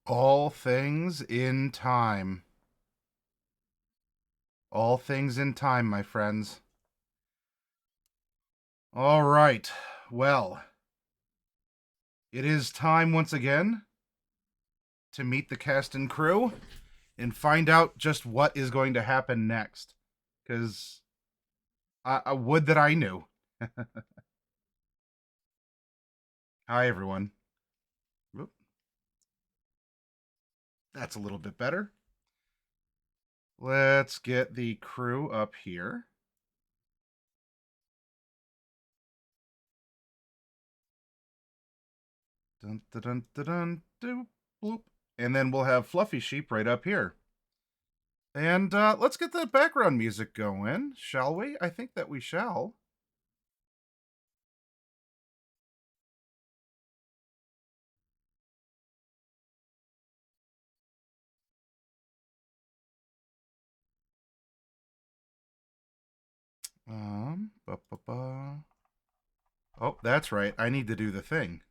All things in time. All things in time, my friends. All right. Well, it is time once again to meet the cast and crew and find out just what is going to happen next. Because I would that I knew. Hi, everyone. Whoop. That's a little bit better. Let's get the crew up here. Dun, dun, dun, dun, dun, doop, bloop. And then we'll have Fluffy Sheep right up here. And let's get that background music going, shall we? I think that we shall. Ba, ba, ba. Oh, that's right. I need to do the thing.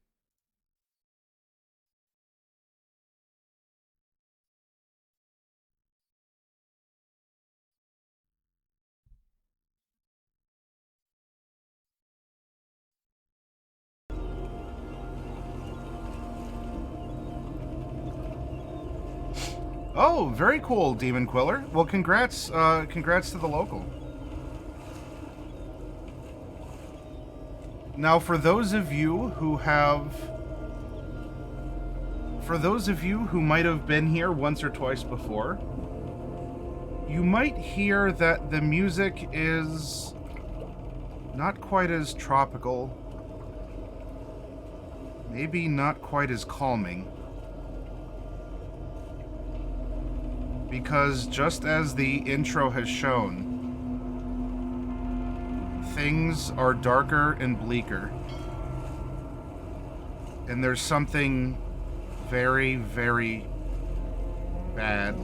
Oh, very cool, Demon Quiller. Well, congrats to the local. Now, for those of you who might have been here once or twice before, you might hear that the music is not quite as tropical, maybe not quite as calming. Because just as the intro has shown, things are darker and bleaker. And there's something very, very bad,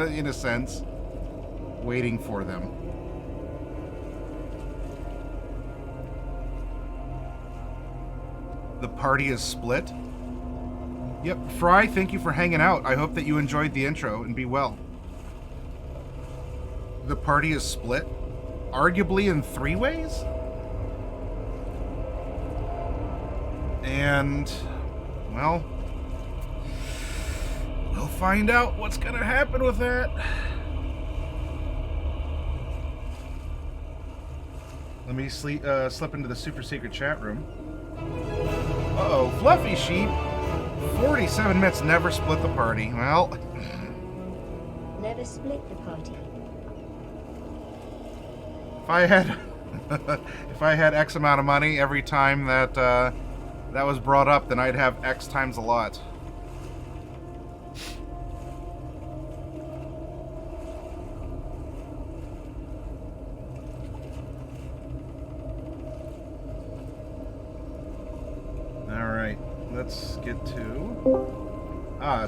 in a sense, waiting for them. The party is split. Yep, Fry, thank you for hanging out. I hope that you enjoyed the intro and be well. The party is split, arguably in 3 ways? And, well, we'll find out what's gonna happen with that. Let me slip into the super secret chat room. Uh-oh, Fluffy Sheep. 47 minutes, never split the party. Well, never split the party. If I had X amount of money every time that that was brought up, then I'd have X times a lot. All right, let's get to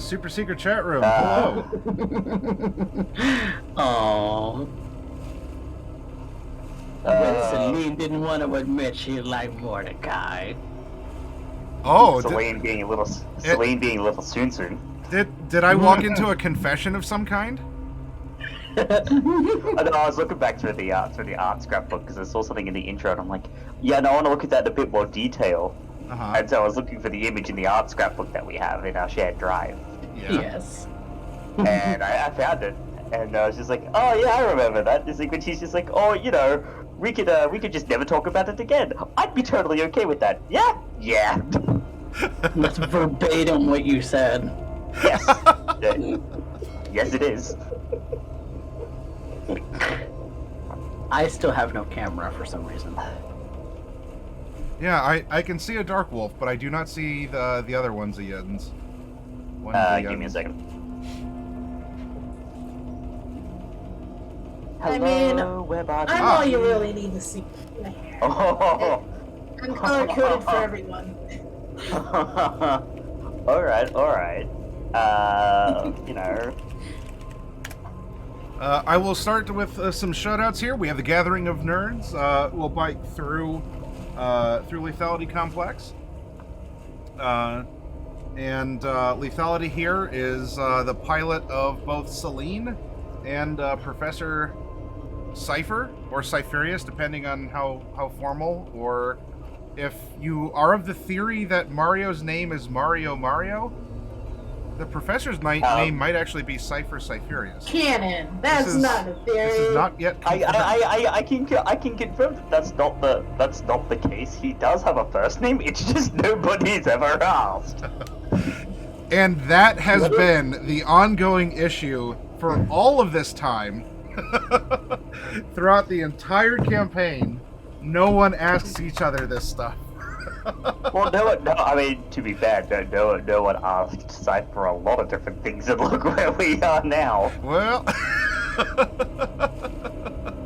super secret chat room. Hello. Oh. Celine didn't want to admit she liked Mordecai. Oh, Celine being a little soon. Did I walk into a confession of some kind? I know, I was looking back through the art scrapbook because I saw something in the intro and I'm like, yeah, no, I want to look at that in a bit more detail. And so I was looking for the image in the art scrapbook that we have in our shared drive. Yeah. Yes. And I found it, and I was just like, oh yeah, I remember that. It's like when she's just like, oh, you know, we could just never talk about it again. I'd be totally okay with that. Yeah. That's verbatim what you said. Yes. Yes, it is. I still have no camera for some reason. Yeah, I can see a dark wolf, but I do not see the other ones-a-yens. Give me a second. I mean, I'm all you really need to see. Oh. I'm color-coded for everyone. Alright. You know. I will start with some shoutouts here. We have the Gathering of Nerds. We'll bite through Lethality Complex. And Lethality here is the pilot of both Celine and Professor Cypher, or Cypherius, depending on how formal, or if you are of the theory that Mario's name is Mario, the professor's name might actually be Cypher Cypherius. Canon. That's not a theory. This is not yet confirmed. I can confirm that that's not the case. He does have a first name. It's just nobody's ever asked. And that has been the ongoing issue for all of this time. Throughout the entire campaign, no one asks each other this stuff. Well, no, I mean, to be fair, no one asked Cypher a lot of different things, and look where we are now. Well...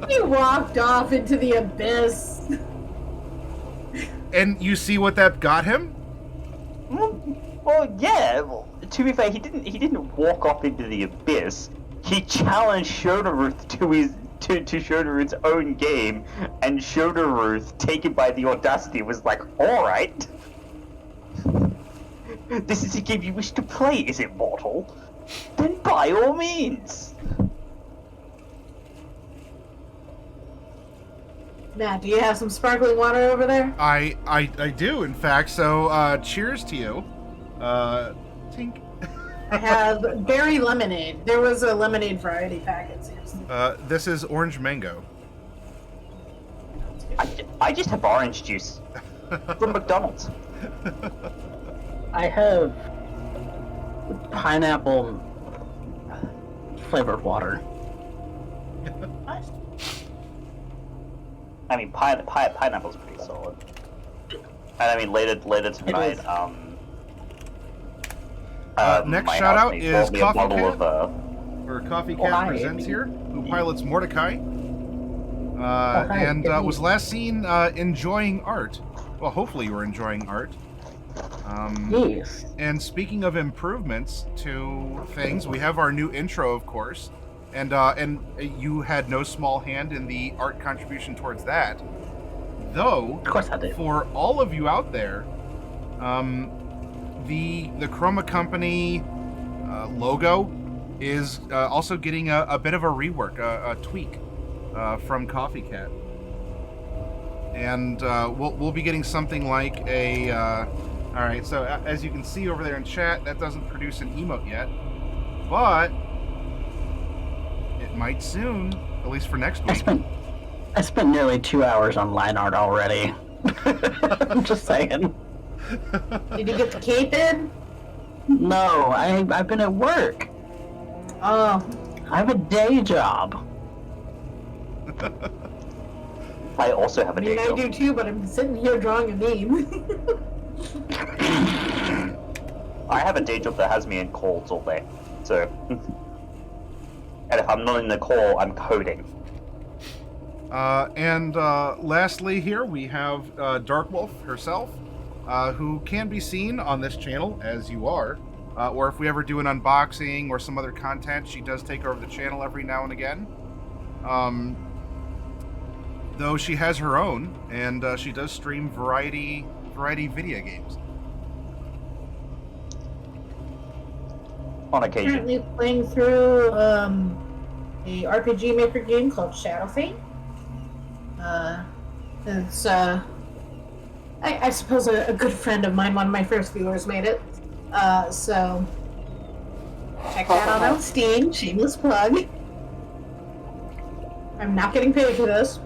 He walked off into the abyss. And you see what that got him? Well, yeah. Well, to be fair, he didn't walk off into the abyss. He challenged Shodaruth to Shodaruth's own game, and Shodaruth, taken by the audacity, was like, "Alright. This is a game you wish to play, is it, mortal? Then by all means." Matt, do you have some sparkling water over there? I do, in fact, so cheers to you. Tink. I have berry lemonade. There was a lemonade variety packet. This is orange mango. I just have orange juice from McDonald's. I have pineapple flavored water. I mean, pineapple's pretty solid. And I mean, later tonight, next my shout out housemate is bought me a Coffee bottle Cat, of, or Coffee Cat hi. Presents here, who pilots Mordecai, hi, and good was last seen enjoying art. Well, hopefully you were enjoying art. Yes. And speaking of improvements to things, we have our new intro, of course, and you had no small hand in the art contribution towards that. Though, Of course I did. for all of you out there, the Chroma Company logo is also getting a bit of a rework, a tweak from Coffee Cat, and we'll be getting something like a. All right, so as you can see over there in chat, that doesn't produce an emote yet, but it might soon, at least for next week. I spent nearly 2 hours on line art already. I'm just saying. Did you get the cape in? No, I've been at work. Oh. I have a day job. I also have a I mean, day I job. do too, but I'm sitting here drawing a meme. I have a day job that has me in calls all day, so. And if I'm not in the call, I'm coding. And lastly here, we have Darkwolf herself, who can be seen on this channel, as you are. Or if we ever do an unboxing or some other content, she does take over the channel every now and again. Though she has her own, and she does stream variety video games. On occasion. Currently playing through a RPG Maker game called Shadow Fate. It's I suppose a good friend of mine, one of my first viewers, made it. So check that out on Steam. Shameless plug. I'm not getting paid for this.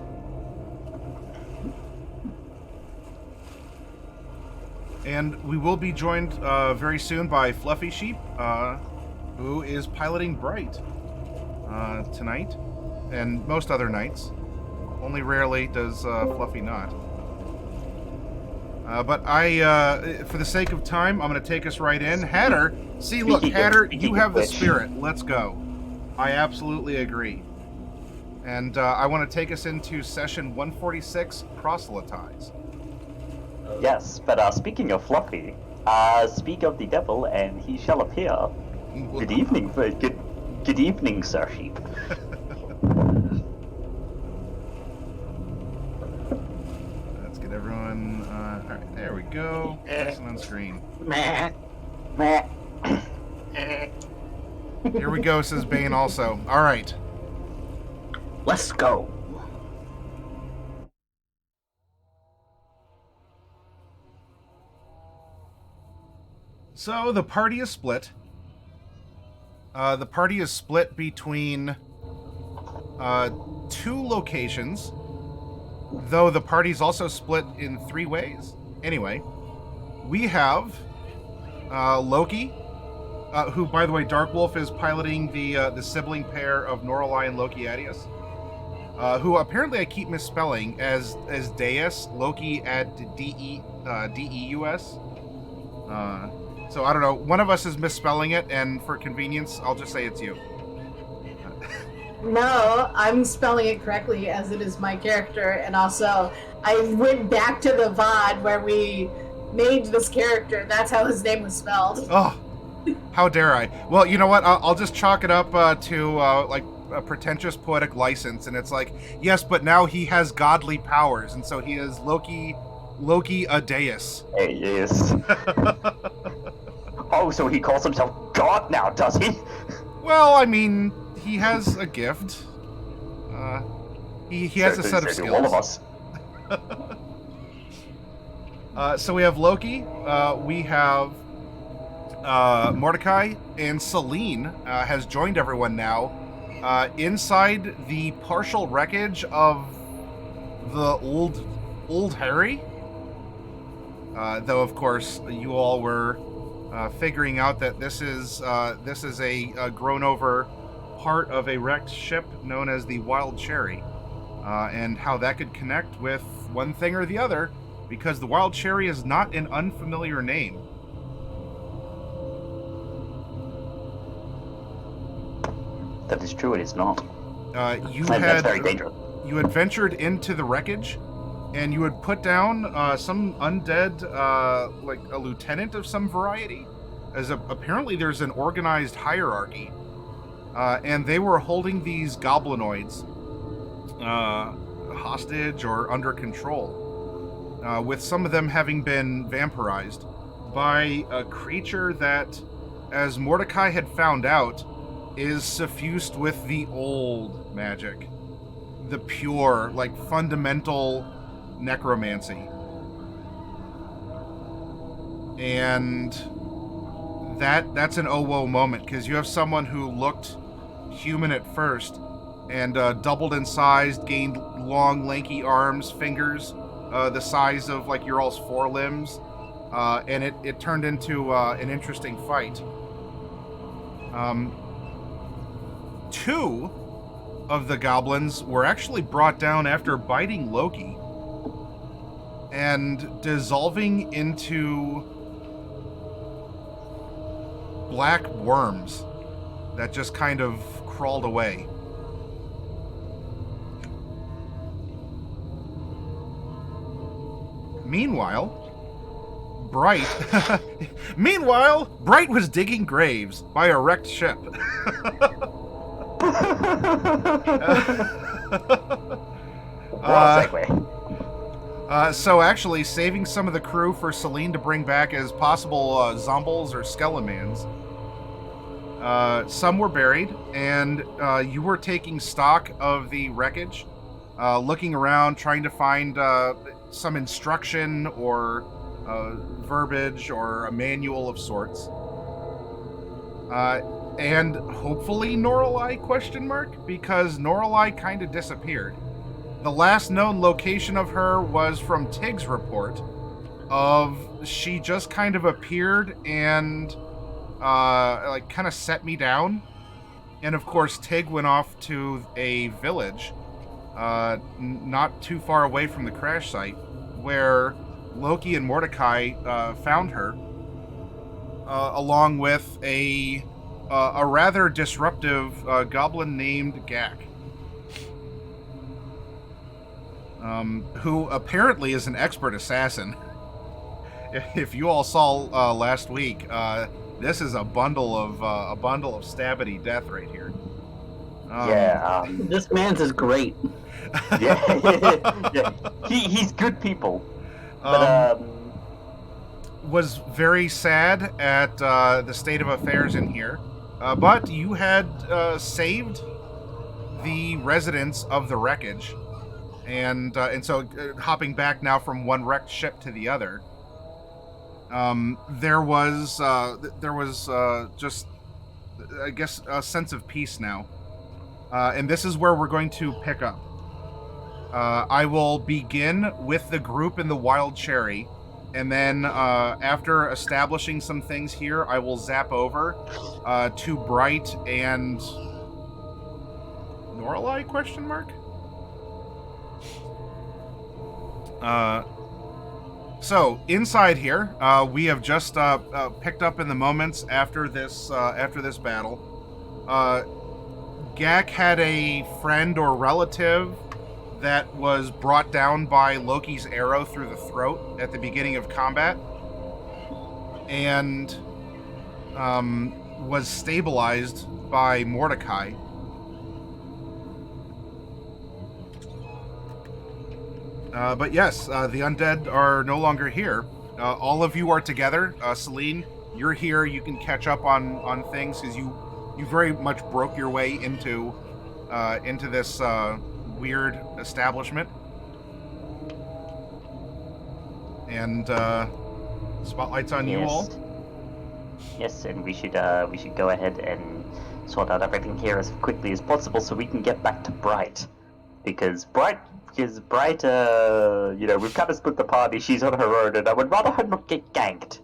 And we will be joined very soon by Fluffy Sheep, who is piloting Bright tonight, and most other nights. Only rarely does Fluffy not. But for the sake of time, I'm going to take us right in. Hatter, see, look, Hatter, you have the spirit. Let's go. I absolutely agree. And I want to take us into session 146, Proselytize. Yes, but speaking of Fluffy, speak of the devil, and he shall appear. Good evening, good evening, Sir Sheep. Let's get everyone. All right, there we go. Nice and on screen. Meh. Here we go, says Bane also. All right. Let's go. So the party is split. The party is split between 2 locations, though the party's also split in 3 ways. Anyway, we have Loki, who, by the way, Dark Wolf is piloting the sibling pair of Norallie and Loki Adius, who apparently I keep misspelling as Deus, Loki at D-E-U-S. So I don't know. One of us is misspelling it, and for convenience, I'll just say it's you. No, I'm spelling it correctly as it is my character, and also I went back to the VOD where we made this character. That's how his name was spelled. Oh, how dare I? Well, you know what? I'll just chalk it up to like a pretentious poetic license, and it's like, yes, but now he has godly powers, and so he is Loki a deus. Hey, yes. Oh, so he calls himself God now, does he? Well, I mean, he has a gift. He has a set of skills. All of us. So we have Loki, we have Mordecai, and Celine has joined everyone now inside the partial wreckage of the old Harry. Though, of course, you all were figuring out that this is a grown-over part of a wrecked ship known as the Wild Cherry, and how that could connect with one thing or the other, because the Wild Cherry is not an unfamiliar name. That is true, it is not. That's very dangerous. You had ventured into the wreckage, and you had put down some undead, like a lieutenant of some variety. Apparently there's an organized hierarchy, and they were holding these goblinoids hostage or under control, with some of them having been vampirized by a creature that, as Mordecai had found out, is suffused with the old magic, the pure, like, fundamental necromancy. And that's an oh whoa moment, because you have someone who looked human at first and doubled in size, gained long, lanky arms, fingers, the size of, like, your all's forelimbs, and it turned into an interesting fight. 2 of the goblins were actually brought down after biting Loki and dissolving into black worms that just kind of crawled away. Meanwhile, Bright was digging graves by a wrecked ship. So actually, saving some of the crew for Celine to bring back as possible zombles or skelemans. Some were buried, and you were taking stock of the wreckage, looking around, trying to find some instruction or verbiage or a manual of sorts. And hopefully Norallie, ? Because Norallie kind of disappeared. The last known location of her was from Tig's report of she just kind of appeared and like kind of set me down. And of course Tig went off to a village not too far away from the crash site where Loki and Mordecai found her along with a rather disruptive goblin named Gak, who apparently is an expert assassin. If you all saw last week, this is a bundle of stabbity death right here. This man's is great. Yeah. He's good people. But was very sad at the state of affairs in here, but you had saved the residents of the wreckage, and so hopping back now from one wrecked ship to the other, there was just, I guess, a sense of peace now, and this is where we're going to pick up. I will begin with the group in the Wild Cherry, and then after establishing some things here, I will zap over to Bright and Norallie, question mark? So inside here, we have just picked up in the moments after this battle. Gak had a friend or relative that was brought down by Loki's arrow through the throat at the beginning of combat, and was stabilized by Mordecai. But yes, the undead are no longer here. All of you are together. Celine, you're here. You can catch up on things because you very much broke your way into this weird establishment. And spotlight's on you all. Yes, and we should go ahead and sort out everything here as quickly as possible so we can get back to Bright. Because Bright, we've kind of split the party. She's on her own, and I would rather her not get ganked.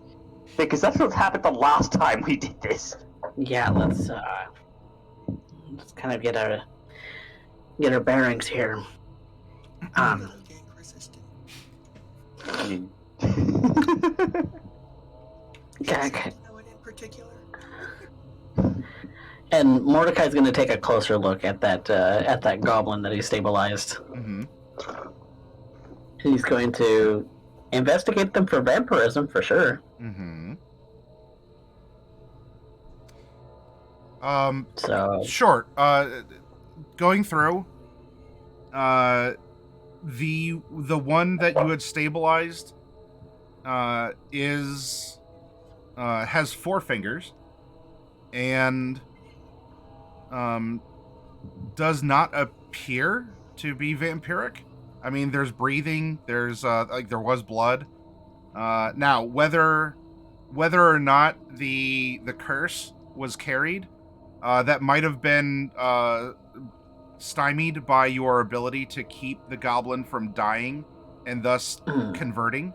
Because that's what happened the last time we did this. Yeah, let's kind of get our bearings here. Gag. And Mordecai's going to take a closer look at that goblin that he stabilized. Mm-hmm. He's going to investigate them for vampirism for sure. Mm-hmm. So sure. Going through, the one that you had stabilized, has 4 fingers, and does not appear to be vampiric. I mean, there's breathing. There's there was blood. Now, whether or not the curse was carried, that might have been stymied by your ability to keep the goblin from dying and thus converting.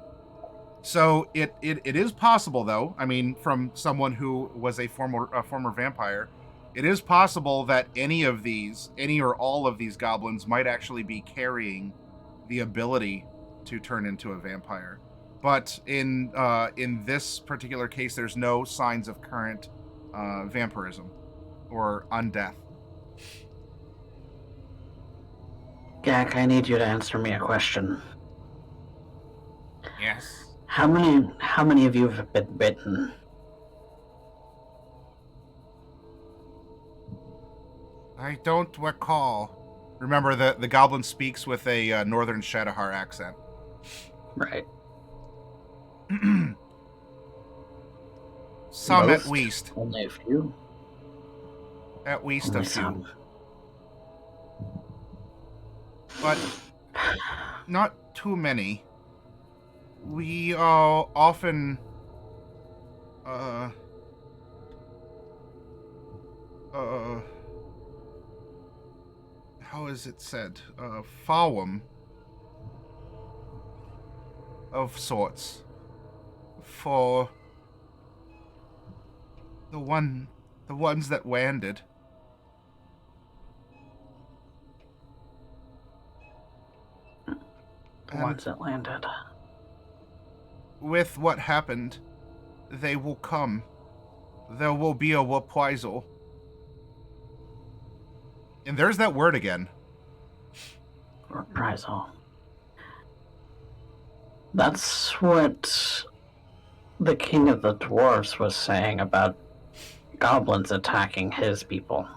So it is possible, though. I mean, from someone who was a former vampire, it is possible that any or all of these goblins might actually be carrying the ability to turn into a vampire. But in this particular case, there's no signs of current vampirism or undeath. Gak, I need you to answer me a question. Yes. How many of you have been bitten? I don't recall. Remember, the goblin speaks with a northern Shadowhar accent. Right. Some Most? at least. Only a few? At least Only a few. some. But not too many. We often how is it said? Fawum of sorts for the ones that landed. The ones that landed. With what happened, they will come. There will be a reprisal. And there's that word again. Reprisal. That's what the king of the dwarves was saying about goblins attacking his people.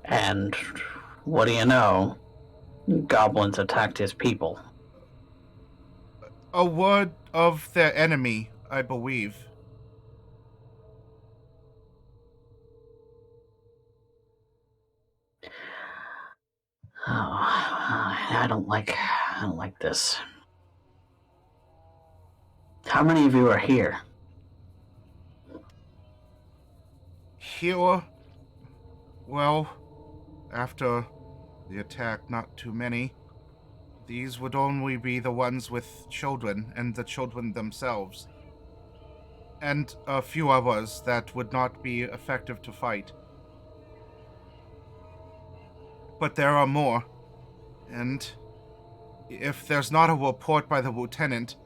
And what do you know? Goblins attacked his people. A word of their enemy, I believe. Oh, I don't like this. How many of you are here? Here, well, after the attack, not too many. These would only be the ones with children and the children themselves. And a few others that would not be effective to fight. But there are more. And if there's not a report by the lieutenant,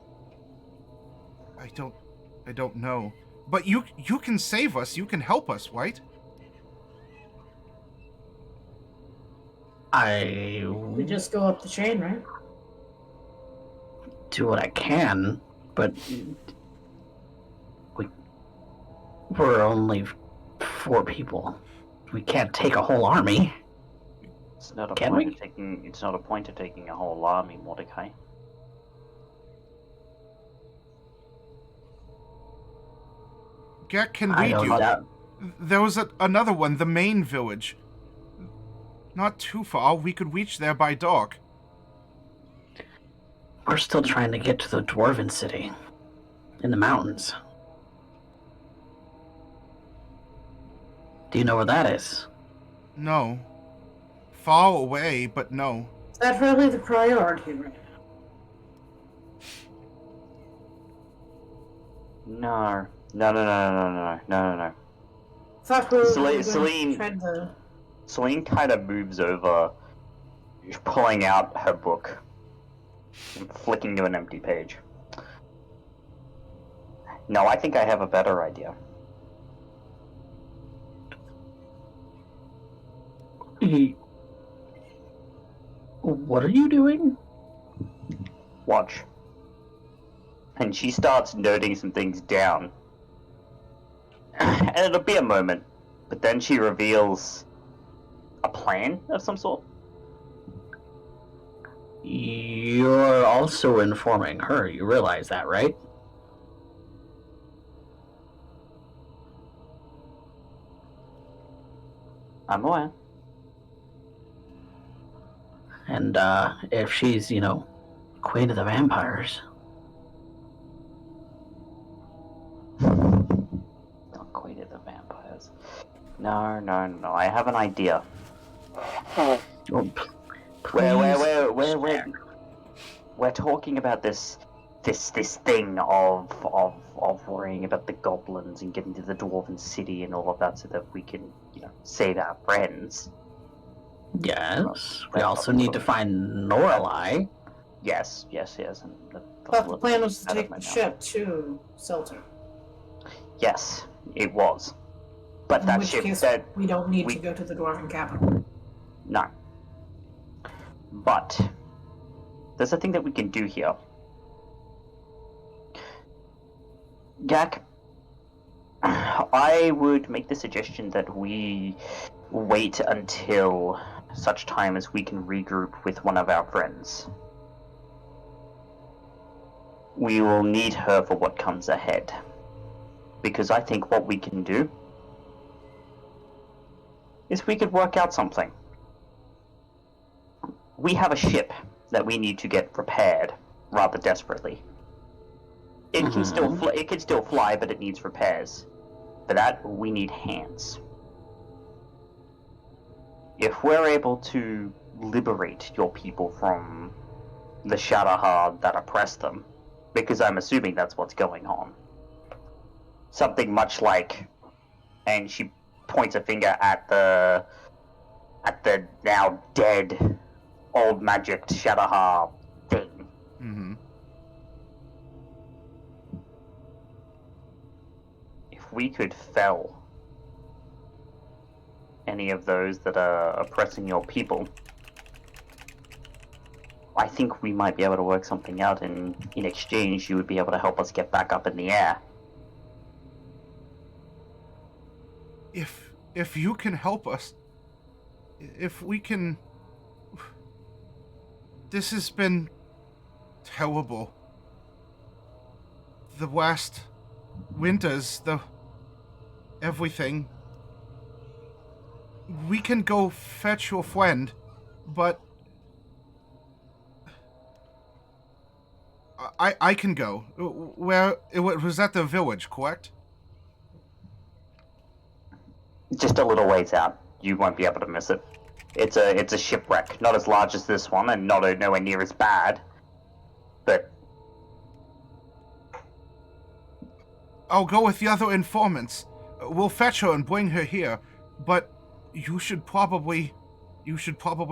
I don't know. But you can save us. You can help us, right? We just go up the chain, right? Do what I can, but we're only 4 people. We can't take a whole army. It's not a Can point we? of taking. It's not a point of taking a whole army, Mordecai. Gek can I lead don't you. doubt. There was another one, the main village. Not too far. We could reach there by dark. We're still trying to get to the dwarven city in the mountains. Do you know where that is? No. Far away, but no. Is that really the priority right now? No. Thought we were Celine trying to... Celine kind of moves over, pulling out her book, and flicking to an empty page. No, I think I have a better idea. What are you doing? Watch. And she starts noting some things down. And it'll be a moment, but then she reveals a plan of some sort. You're also informing her. You realize that, right? I'm aware. And if she's, queen of the vampires. Not queen of the vampires. No. I have an idea. Oh, We're talking about this thing of worrying about the goblins and getting to the dwarven city and all of that, so that we can, save our friends. Yes. We also need to find Norallie. Yes. And Thought the plan was to take the ship to Seltur. Yes, it was. But In that which ship case, we don't need to go to the dwarven capital. No. But there's a thing that we can do here. Gak, I would make the suggestion that we wait until such time as we can regroup with one of our friends. We will need her for what comes ahead. Because I think what we can do is we could work out something. We have a ship that we need to get repaired rather desperately. It can still fly, but it needs repairs. For that, we need hands. If we're able to liberate your people from the Shadowhard that oppress them, because I'm assuming that's what's going on, something much like, and she points a finger at the now dead old magic Shadowhard thing. Mm-hmm. If we could fell any of those that are oppressing your people, I think we might be able to work something out, and in exchange you would be able to help us get back up in the air. If you can help us, if we can... This has been terrible. the worst winters, the everything. We can go fetch your friend, but I can go. Where it was at the village, correct? Just a little ways out. You won't be able to miss it. It's a shipwreck, not as large as this one, and nowhere near as bad. But I'll go with the other informants. We'll fetch her and bring her here. But you should probably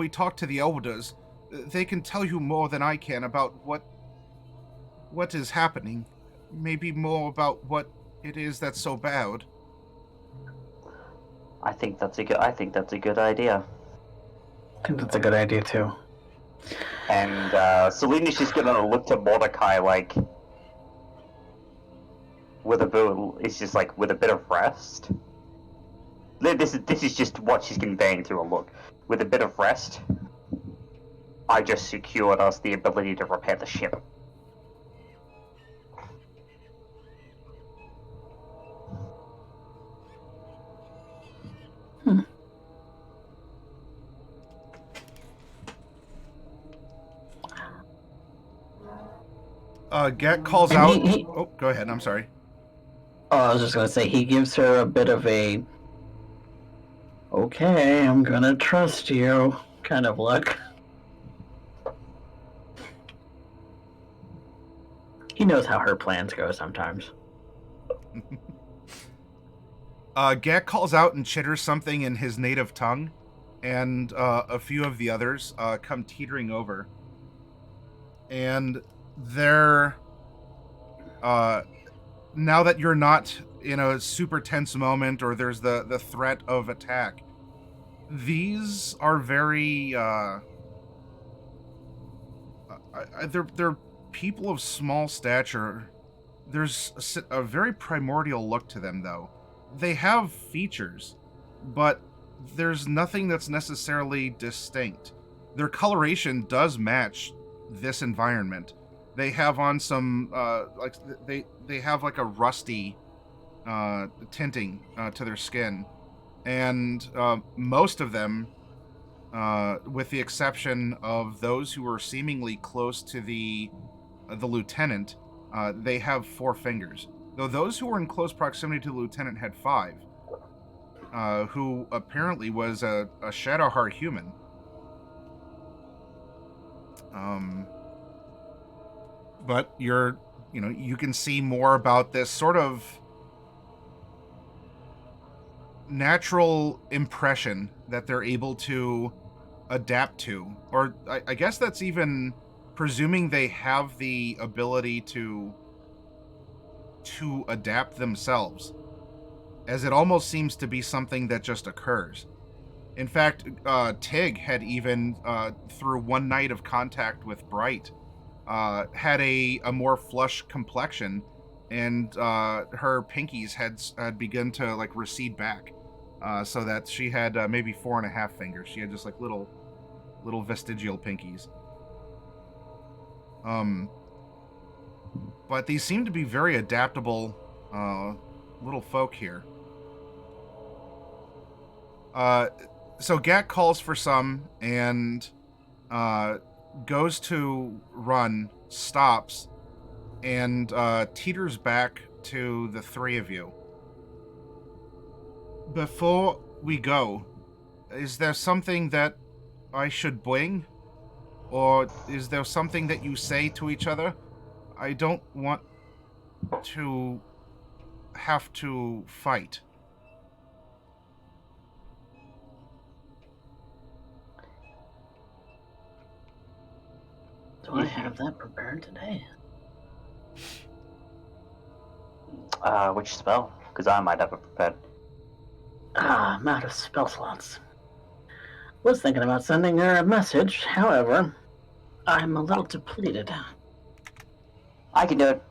talk to the elders. They can tell you more than I can about what is happening. Maybe more about what it is that's so bad. I think that's a good idea. I think that's a good idea too. And Selena's just gonna look to Mordecai like with a bit of rest. This is just what she's conveying through a look. With a bit of rest, I just secured us the ability to repair the ship. Get calls out. Oh, go ahead. I'm sorry. Oh, I was just gonna say, he gives her a bit of a, okay, I'm gonna trust you kind of look. He knows how her plans go sometimes. Gak calls out and chitters something in his native tongue, and a few of the others come teetering over. And they're now that you're not in a super tense moment or there's the threat of attack, these are very they're people of small stature. There's a very primordial look to them, though. They have features, but there's nothing that's necessarily distinct. Their coloration does match this environment. They have on some they have like a rusty tinting to their skin, and most of them, with the exception of those who are seemingly close to the lieutenant, they have 4 fingers. Though those who were in close proximity to the lieutenant had 5, who apparently was a Shadowheart human. But you can see more about this sort of natural impression that they're able to adapt to. Or I guess that's even presuming they have the ability to adapt themselves, as it almost seems to be something that just occurs. In fact, Tig had even, through one night of contact with Bright, had a more flush complexion, and her pinkies had begun to like recede back, so that she had maybe 4.5 fingers. She had just like little vestigial pinkies. But these seem to be very adaptable little folk here. So Gat calls for some and goes to run, stops, and teeters back to the 3 of you. Before we go, is there something that I should bring? Or is there something that you say to each other? I don't want to have to fight. Do I have that prepared today? Which spell? Because I might have it prepared. I'm out of spell slots. Was thinking about sending her a message, however, I'm a little depleted. I can do it.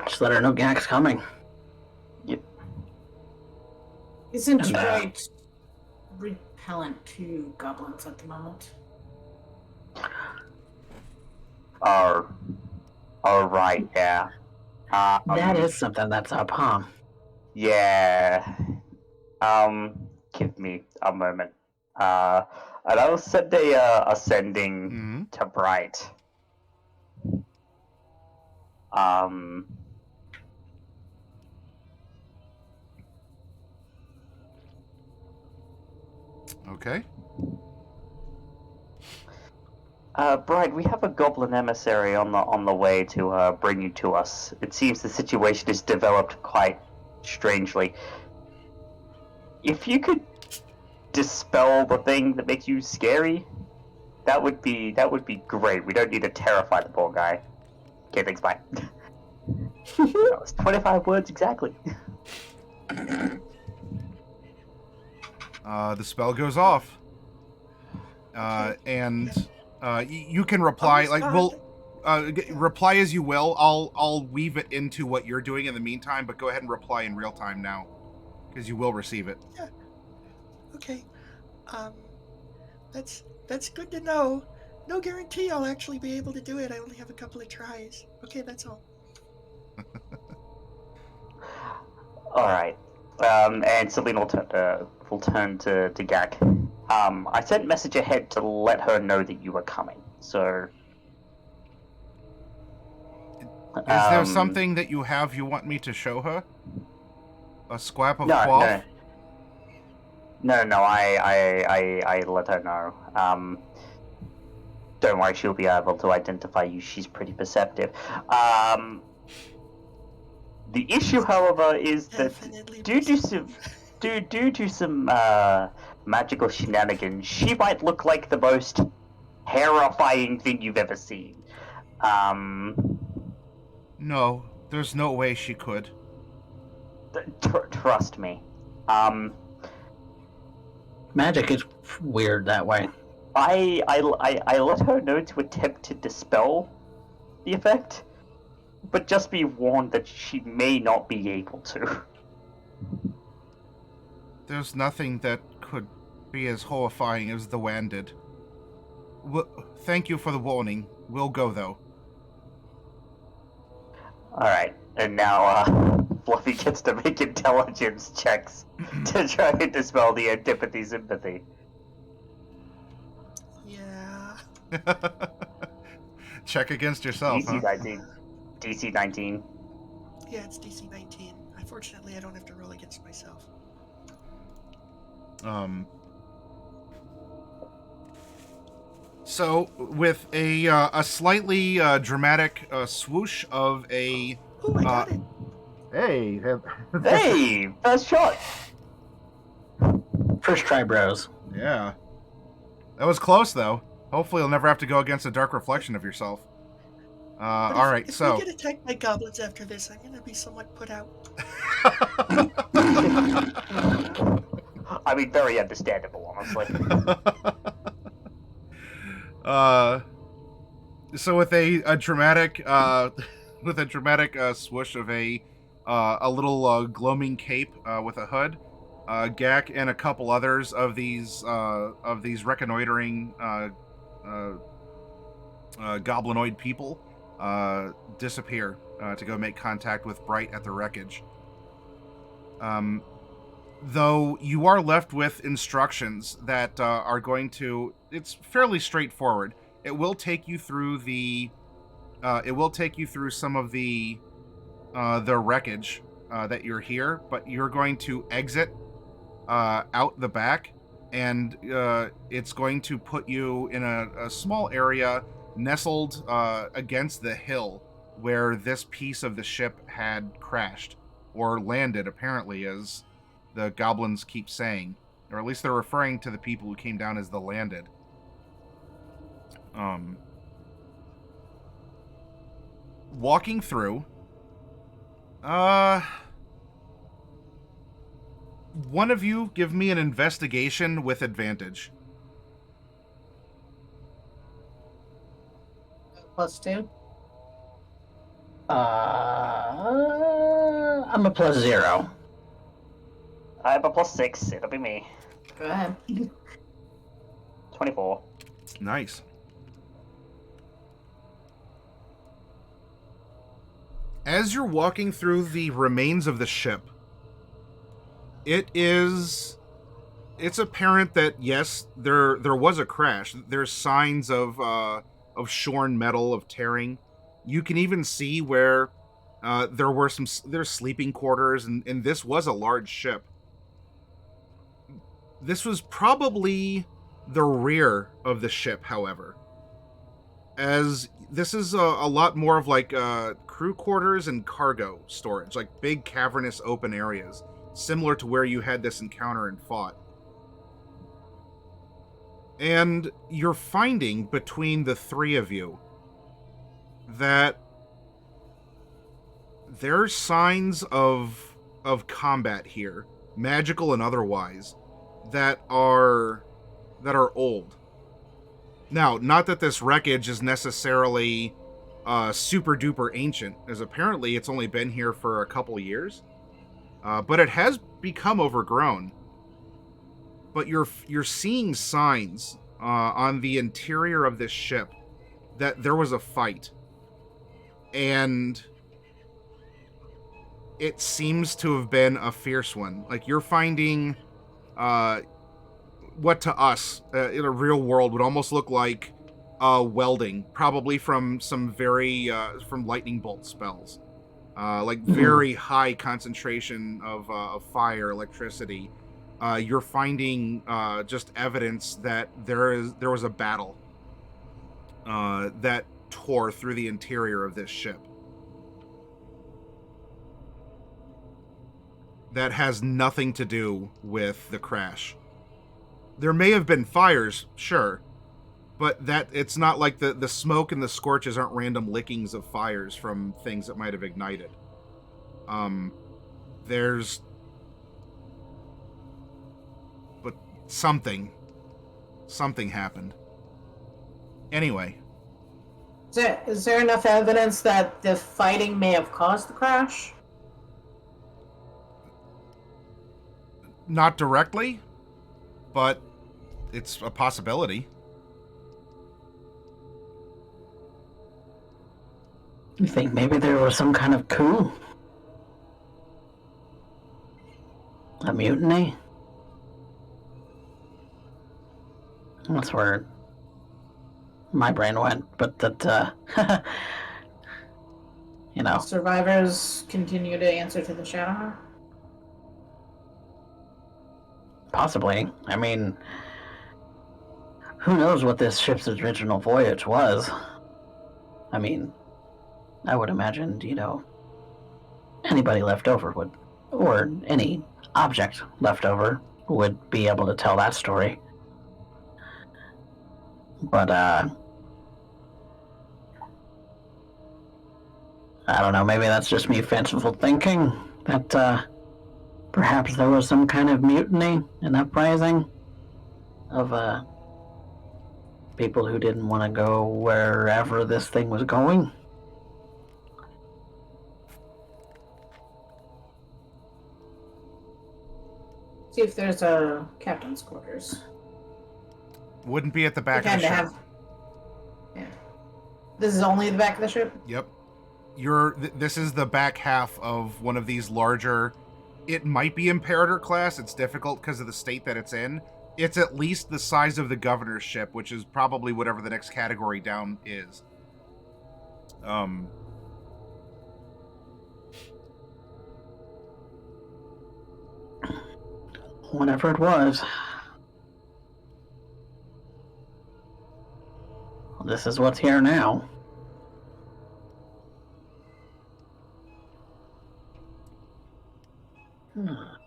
Just let her know Gak's coming. Yep. Isn't Bright repellent to goblins at the moment? Our Oh, right, yeah. That is something that's up, huh? Yeah. Give me a moment. And I will send a sending to Bright. Okay. Bright, we have a goblin emissary on the way to bring you to us. It seems the situation has developed quite strangely. If you could dispel the thing that makes you scary, that would be great. We don't need to terrify the poor guy. Okay, thanks, bye. That was 25 words exactly. The spell goes off. And you can reply reply as you will. I'll weave it into what you're doing in the meantime, but go ahead and reply in real time now, because you will receive it. Yeah. Okay. That's good to know. No guarantee I'll actually be able to do it. I only have a couple of tries. Okay, that's all. All right. And Celine will turn to Gak. I sent message ahead to let her know that you were coming. So. Is there something that you have you want me to show her? A squap of cloth? No. I let her know. Don't worry, she'll be able to identify you. She's pretty perceptive. The issue, however, is that due to some magical shenanigans, she might look like the most terrifying thing you've ever seen. No, there's no way she could. Trust me. Magic is weird that way. I let her know to attempt to dispel the effect, but just be warned that she may not be able to. There's nothing that could be as horrifying as the Wan did. Thank you for the warning. We'll go, though. Alright, and now, Fluffy gets to make intelligence checks to try to dispel the antipathy-sympathy. Yeah. Check against yourself, DC 19. DC 19. Yeah, it's DC 19. Unfortunately, I don't have to roll against myself. So, with a slightly dramatic swoosh of a... Oh, I got it! Hey! Hey! First shot! First try, bros. Yeah. That was close, though. Hopefully you'll never have to go against a dark reflection of yourself. Alright, so... If we get attacked by goblins after this, I'm gonna be somewhat put out. I mean, very understandable, honestly. So with a dramatic swoosh of a little gloaming cape with a hood, Gak and a couple others of these reconnoitering goblinoid people disappear to go make contact with Bright at the wreckage. Though you are left with instructions that are going to... It's fairly straightforward. It will take you through the... it will take you through some of the wreckage that you're here, but you're going to exit out the back, and it's going to put you in a small area nestled against the hill where this piece of the ship had crashed, or landed, apparently, as the goblins keep saying. Or at least they're referring to the people who came down as the landed. Walking through, one of you give me an investigation with advantage. +2. I'm a +0. I have a +6. It'll be me. Go ahead. 24. Nice. As you're walking through the remains of the ship, it's apparent that yes, there was a crash. There's signs of shorn metal, of tearing. You can even see where there's sleeping quarters, and this was a large ship. This was probably the rear of the ship, however, as this is a lot more of like crew quarters and cargo storage, like big cavernous open areas, similar to where you had this encounter and fought. And you're finding between the three of you that there's signs of combat here, magical and otherwise, that are old. Now, not that this wreckage is necessarily super duper ancient, as apparently it's only been here for a couple years, but it has become overgrown. But you're seeing signs on the interior of this ship that there was a fight, and it seems to have been a fierce one. Like, you're finding what to us in a real world would almost look like welding, probably from some very from lightning bolt spells, like very high concentration of fire, electricity. You're finding just evidence that there was a battle that tore through the interior of this ship. That has nothing to do with the crash. There may have been fires, sure, but that it's not like the smoke and the scorches aren't random lickings of fires from things that might have ignited. There's... But something happened. Anyway. Is there enough evidence that the fighting may have caused the crash? Not directly, but it's a possibility. You think maybe there was some kind of coup? A mutiny? That's where my brain went, but that, you know. Survivors continue to answer to the Shadow? Possibly. I mean, who knows what this ship's original voyage was? I mean, I would imagine, anybody left over would, or any object left over would be able to tell that story. But, I don't know, maybe that's just me fanciful thinking that, perhaps there was some kind of mutiny, an uprising of, people who didn't want to go wherever this thing was going. See if there's a captain's quarters. Wouldn't be at the back of the ship. Yeah. This is only the back of the ship? Yep. This is the back half of one of these larger... It might be Imperator class. It's difficult because of the state that it's in. It's at least the size of the governor's ship, which is probably whatever the next category down is. Whatever it was. Well, this is what's here now.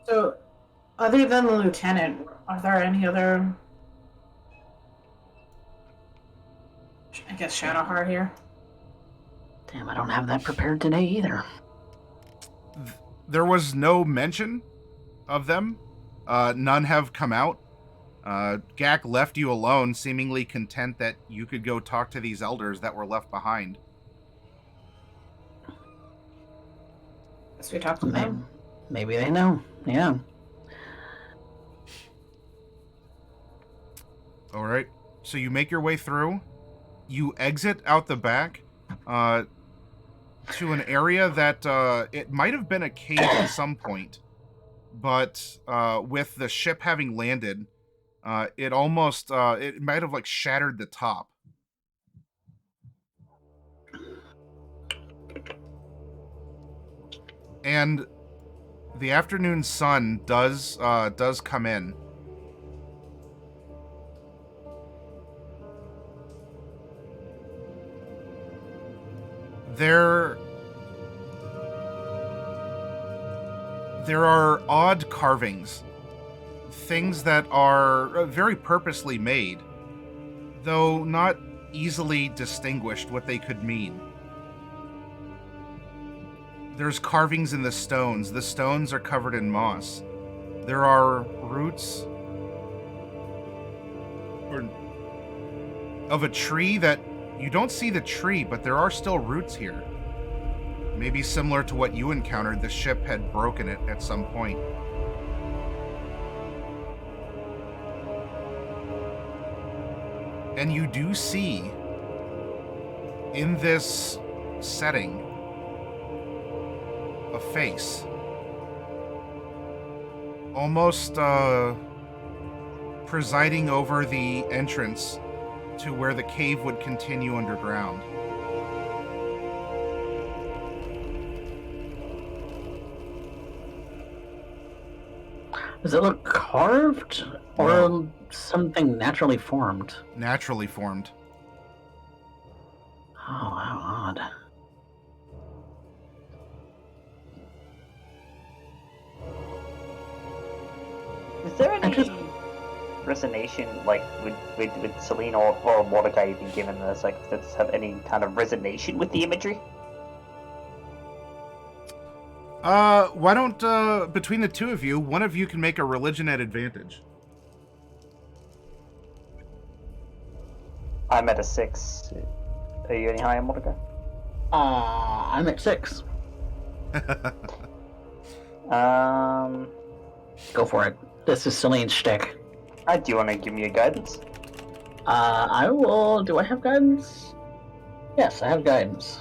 So, other than the lieutenant, are there any other, I guess, Shadowheart here? Damn, I don't have that prepared today either. There was no mention of them. None have come out. Gak left you alone, seemingly content that you could go talk to these elders that were left behind. Guess we talked to them. Maybe they know. Yeah. All right. So you make your way through. You exit out the back. to an area that it might have been a cave at some point, but with the ship having landed, it almost it might have like shattered the top. And the afternoon sun does come in. There are odd carvings, things that are very purposely made, though not easily distinguished what they could mean. There's carvings in the stones. The stones are covered in moss. There are roots of a tree that you don't see the tree, but there are still roots here. Maybe similar to what you encountered, the ship had broken it at some point. And you do see in this setting a face. Almost presiding over the entrance to where the cave would continue underground. Does it look carved or something naturally formed? Naturally formed. Oh, how odd. Is there any resonation, like, with Celine or Mordecai even given this, like, does this have any kind of resonation with the imagery? Why don't, between the two of you, one of you can make a religion at advantage. I'm at a 6. Are you any higher, Mordecai? I'm at 6. Go for it. This is Celine's shtick. Do you want to give me a guidance? I will. Do I have guidance? Yes, I have guidance.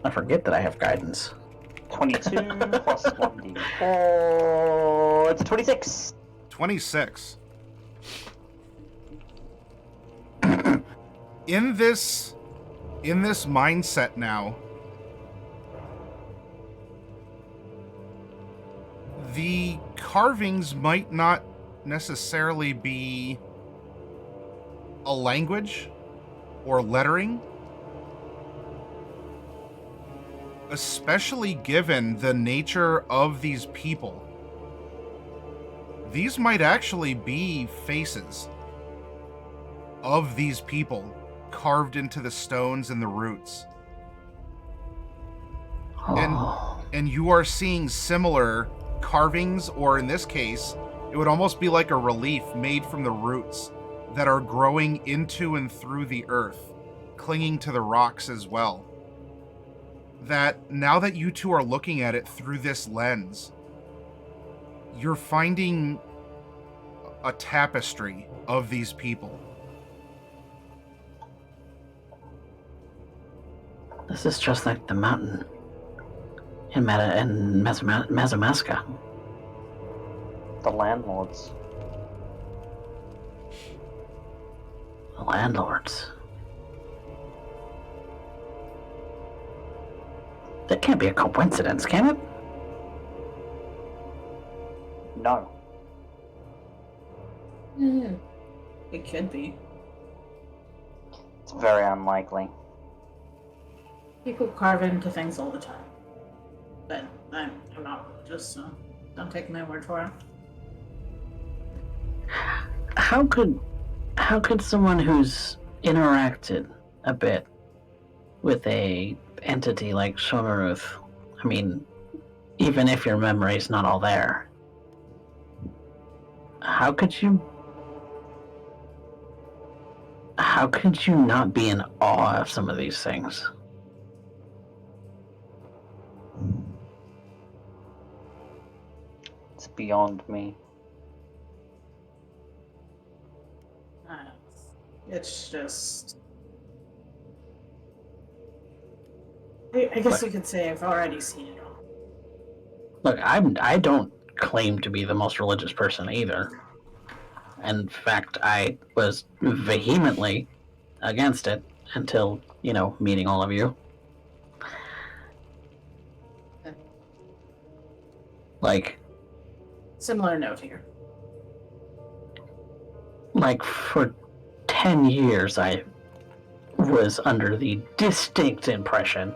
I forget that I have guidance. 22 plus 1d4. It's 26. 26. In this mindset now, the carvings might not necessarily be a language or lettering, especially given the nature of these people. These might actually be faces of these people carved into the stones and the roots. Oh. And you are seeing similar carvings, or in this case, it would almost be like a relief made from the roots that are growing into and through the earth, clinging to the rocks as well. That now that you two are looking at it through this lens, you're finding a tapestry of these people. This is just like the mountain in Mazamaska. The landlords. The landlords. That can't be a coincidence, can it? No. It could be. It's very unlikely. People carve into things all the time. But I'm not religious, so don't take my word for it. How could someone who's interacted a bit with a entity like Shonaruth, I mean, even if your memory's not all there, how could you not be in awe of some of these things? It's beyond me. It's just... I guess But- you could say I've already seen it all. Look, I don't claim to be the most religious person either. In fact, I was vehemently against it until, meeting all of you. Like, Similar note here. for 10 years, I was under the distinct impression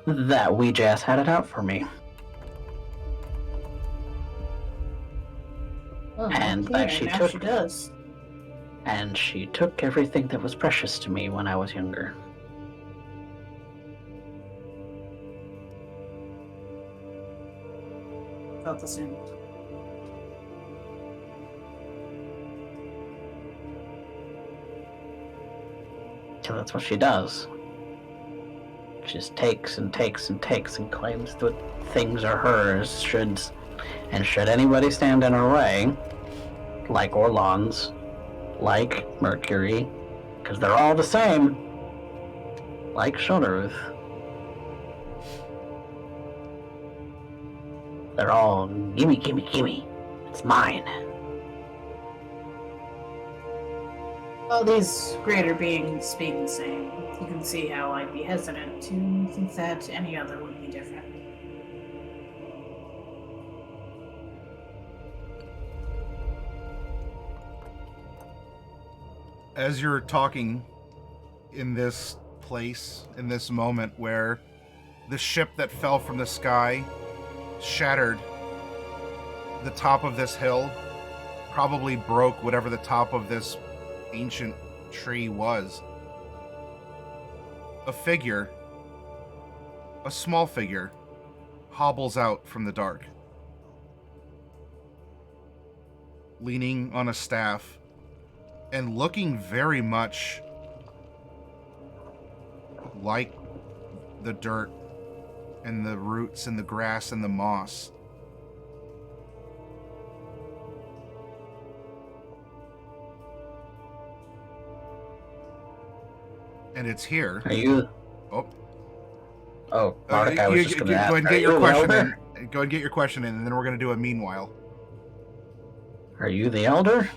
that Wee Jazz had it out for me. Oh, And okay, that she now took she does. and she took everything that was precious to me when I was younger. Felt the same. So that's what she does. She just takes and takes and takes and claims that things are hers. Should anybody stand in her way, like Orlons, like Mercury, because they're all the same, like Shonaruth. They're all gimme, gimme, gimme. It's mine. All these greater beings being the same, you can see how I'd be hesitant to think that any other would be different. As you're talking in this place, in this moment where the ship that fell from the sky shattered the top of this hill, probably broke whatever the top of this ancient tree was. A figure, a small figure, hobbles out from the dark, leaning on a staff and looking very much like the dirt and the roots and the grass and the moss. And it's here. Are you? Oh, Marduk, I was just going to ask. go ahead and Are get you your the question elder? in. Go ahead and get your question in, and then we're going to do a meanwhile. Are you the elder?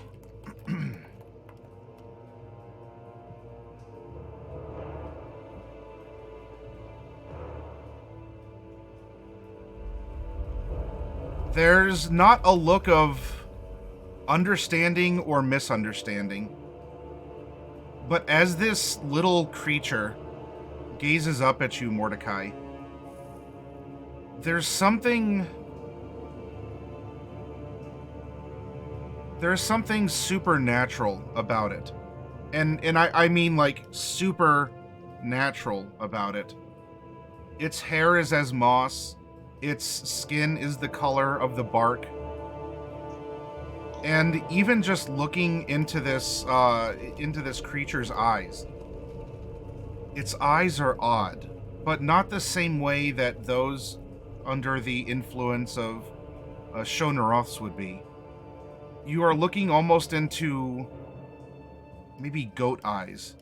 There's not a look of understanding or misunderstanding. But as this little creature gazes up at you, Mordecai, there's something supernatural about it. And I mean like supernatural about it. Its hair is as moss. Its skin is the color of the bark. And even just looking into this creature's eyes, its eyes are odd, but not the same way that those under the influence of Shonaroths would be. You are looking almost into maybe goat eyes,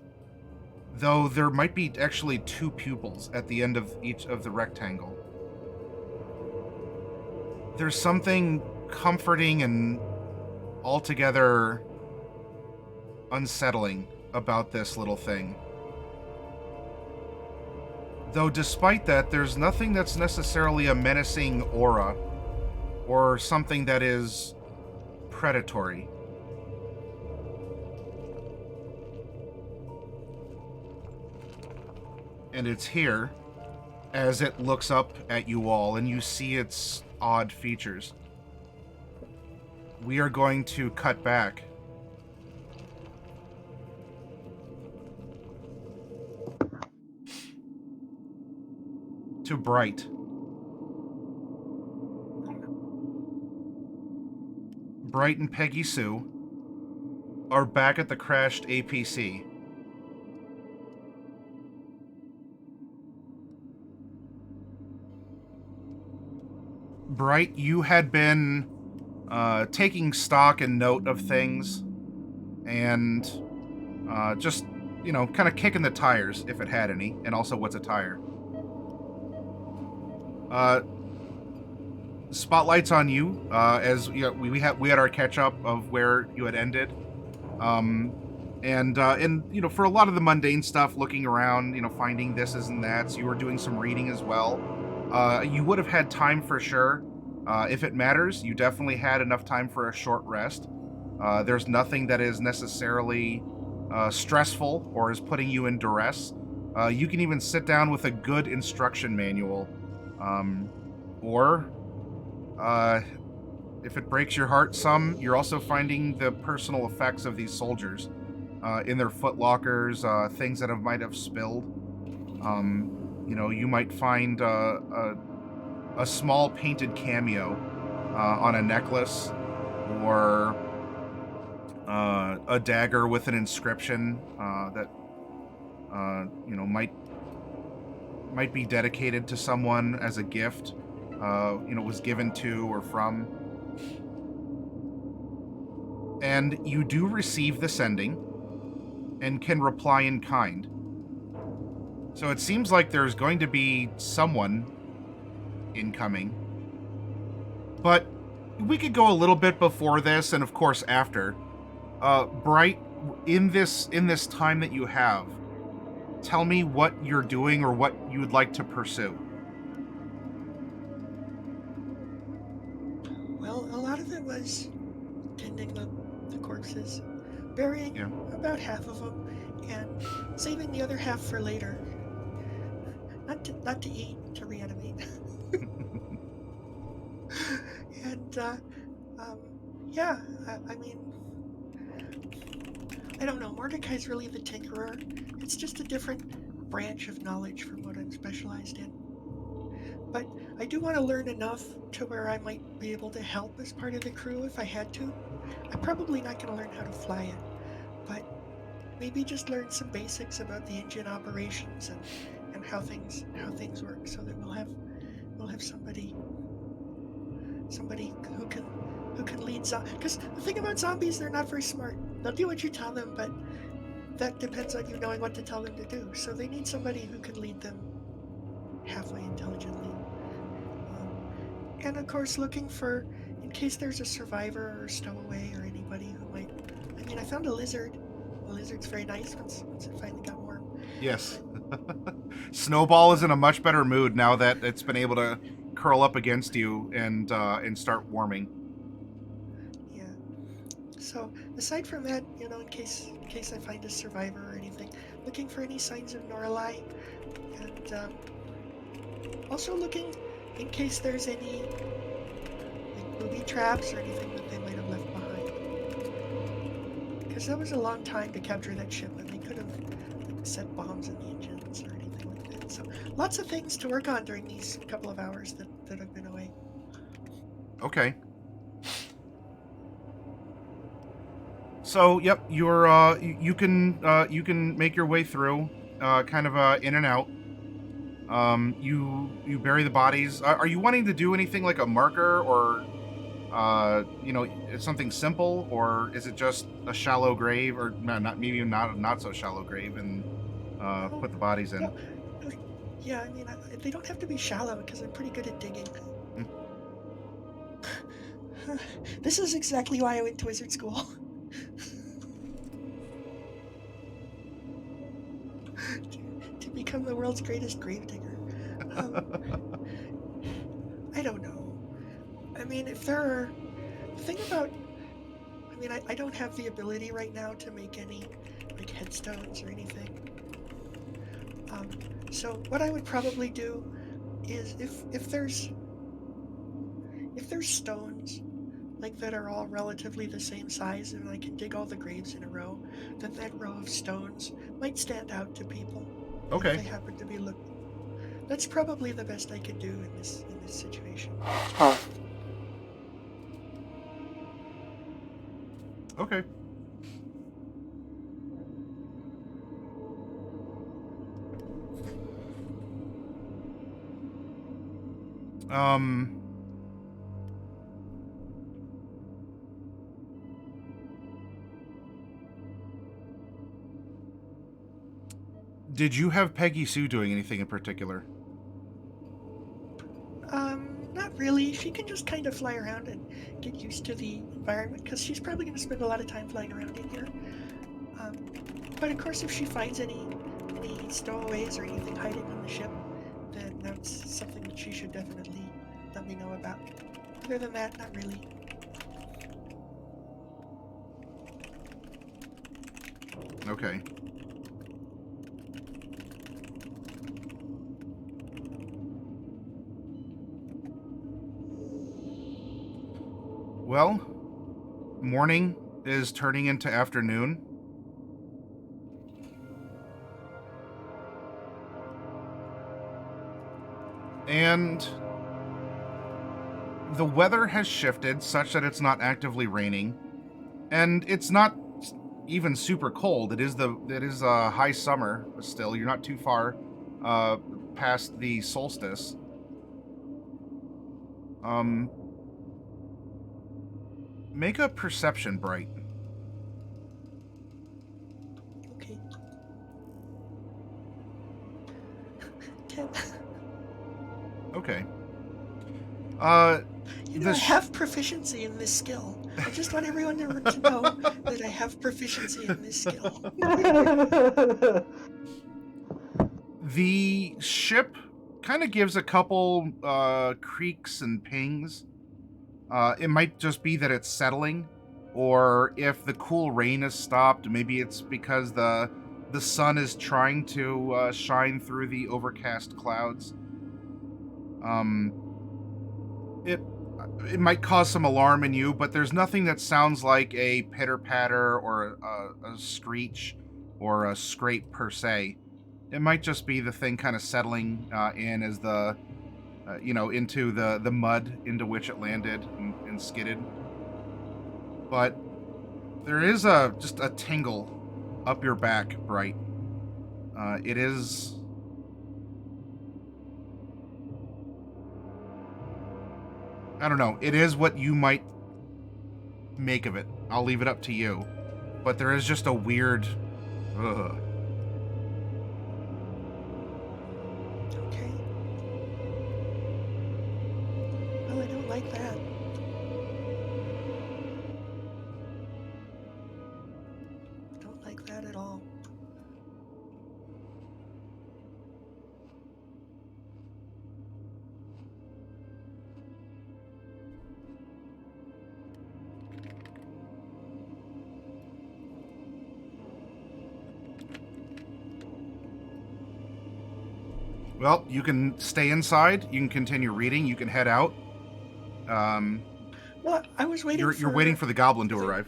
though there might be actually two pupils at the end of each of the rectangle. There's something comforting and altogether unsettling about this little thing. Though despite that, there's nothing that's necessarily a menacing aura or something that is predatory. And it's here as it looks up at you all and you see its odd features. We are going to cut back to Bright. Bright and Peggy Sue are back at the crashed APC. Bright, you had been taking stock and note of things and just you know, kind of kicking the tires, if it had any, and also what's a tire. Spotlight's on you, as you know, we had our catch up of where you had ended. And you know, for a lot of the mundane stuff, looking around, you know, finding this and that, so you were doing some reading as well. You would have had time for sure. If it matters, you definitely had enough time for a short rest. There's nothing that is necessarily stressful or is putting you in duress. You can even sit down with a good instruction manual, or if it breaks your heart some, you're also finding the personal effects of these soldiers in their footlockers, things that might have spilled. You know, you might find a small painted cameo on a necklace, or a dagger with an inscription that you know, might be dedicated to someone as a gift. You know, was given to or from. And you do receive the sending and can reply in kind. So it seems like there's going to be someone incoming. But we could go a little bit before this, and of course after. Bright, in this time that you have, tell me what you're doing or what you would like to pursue. Well, a lot of it was tending the corpses, burying about half of them, and saving the other half for later. Not to eat, to reanimate. And yeah, I mean, I don't know. Mordecai's really the tinkerer. It's just a different branch of knowledge from what I'm specialized in. But I do want to learn enough to where I might be able to help as part of the crew if I had to. I'm probably not going to learn how to fly it, but maybe just learn some basics about the engine operations and how things work, so that we'll have somebody who can lead zombies. Because the thing about zombies, they're not very smart. They'll do what you tell them, but that depends on you knowing what to tell them to do. So they need somebody who can lead them halfway intelligently. And of course, looking for, in case there's a survivor or stowaway or anybody who might. I mean, I found a lizard. The lizard's very nice once it finally got warm. Yes. Snowball is in a much better mood now that it's been able to curl up against you and start warming. Yeah. So aside from that, you know, in case I find a survivor or anything, looking for any signs of Norallie, and also looking in case there's any like booby traps or anything that they might have left behind. Because that was a long time to capture that ship, and they could have like, set bombs in the engines or anything like that. So lots of things to work on during these couple of hours that I've been away. Okay. So, yep, you're you can make your way through, kind of in and out. You bury the bodies. Are you wanting to do anything like a marker, or you know, something simple, or is it just a shallow grave, or not maybe not so shallow grave, and put the bodies in? No, yeah, I mean, they don't have to be shallow because I'm pretty good at digging. This is exactly why I went to wizard school. to become the world's greatest gravedigger. I don't know. I mean, if there are... The thing about... I mean, I don't have the ability right now to make any, like, headstones or anything. So what I would probably do is if there's stones like that are all relatively the same size and I can dig all the graves in a row, then that row of stones might stand out to people. Okay. If they happen to be looking. That's probably the best I could do in this situation. Okay. Did you have Peggy Sue doing anything in particular? Not really. She can just kind of fly around and get used to the environment because she's probably going to spend a lot of time flying around in here. But of course, if she finds any stowaways or anything hiding on the ship, then that's something that she should definitely let me know about. Other than that, not really. Okay. Well, morning is turning into afternoon. And the weather has shifted such that it's not actively raining. And it's not even super cold. It is high summer still. You're not too far past the solstice. Make a perception bright. Okay. Okay. I have proficiency in this skill. I just want everyone to know that I have proficiency in this skill. The ship kind of gives a couple creaks and pings. It might just be that it's settling, or if the cool rain has stopped, maybe it's because the sun is trying to shine through the overcast clouds. It might cause some alarm in you, but there's nothing that sounds like a pitter-patter or a screech or a scrape per se. It might just be the thing kind of settling in as the, into the mud into which it landed and skidded. But there is just a tingle up your back, Bright. It is... I don't know. It is what you might make of it. I'll leave it up to you. But there is just a weird... Ugh. Okay. Well, I don't like that. Don't like that at all. Well, you can stay inside. You can continue reading. You can head out. Well, I was waiting You're waiting for the goblin to arrive.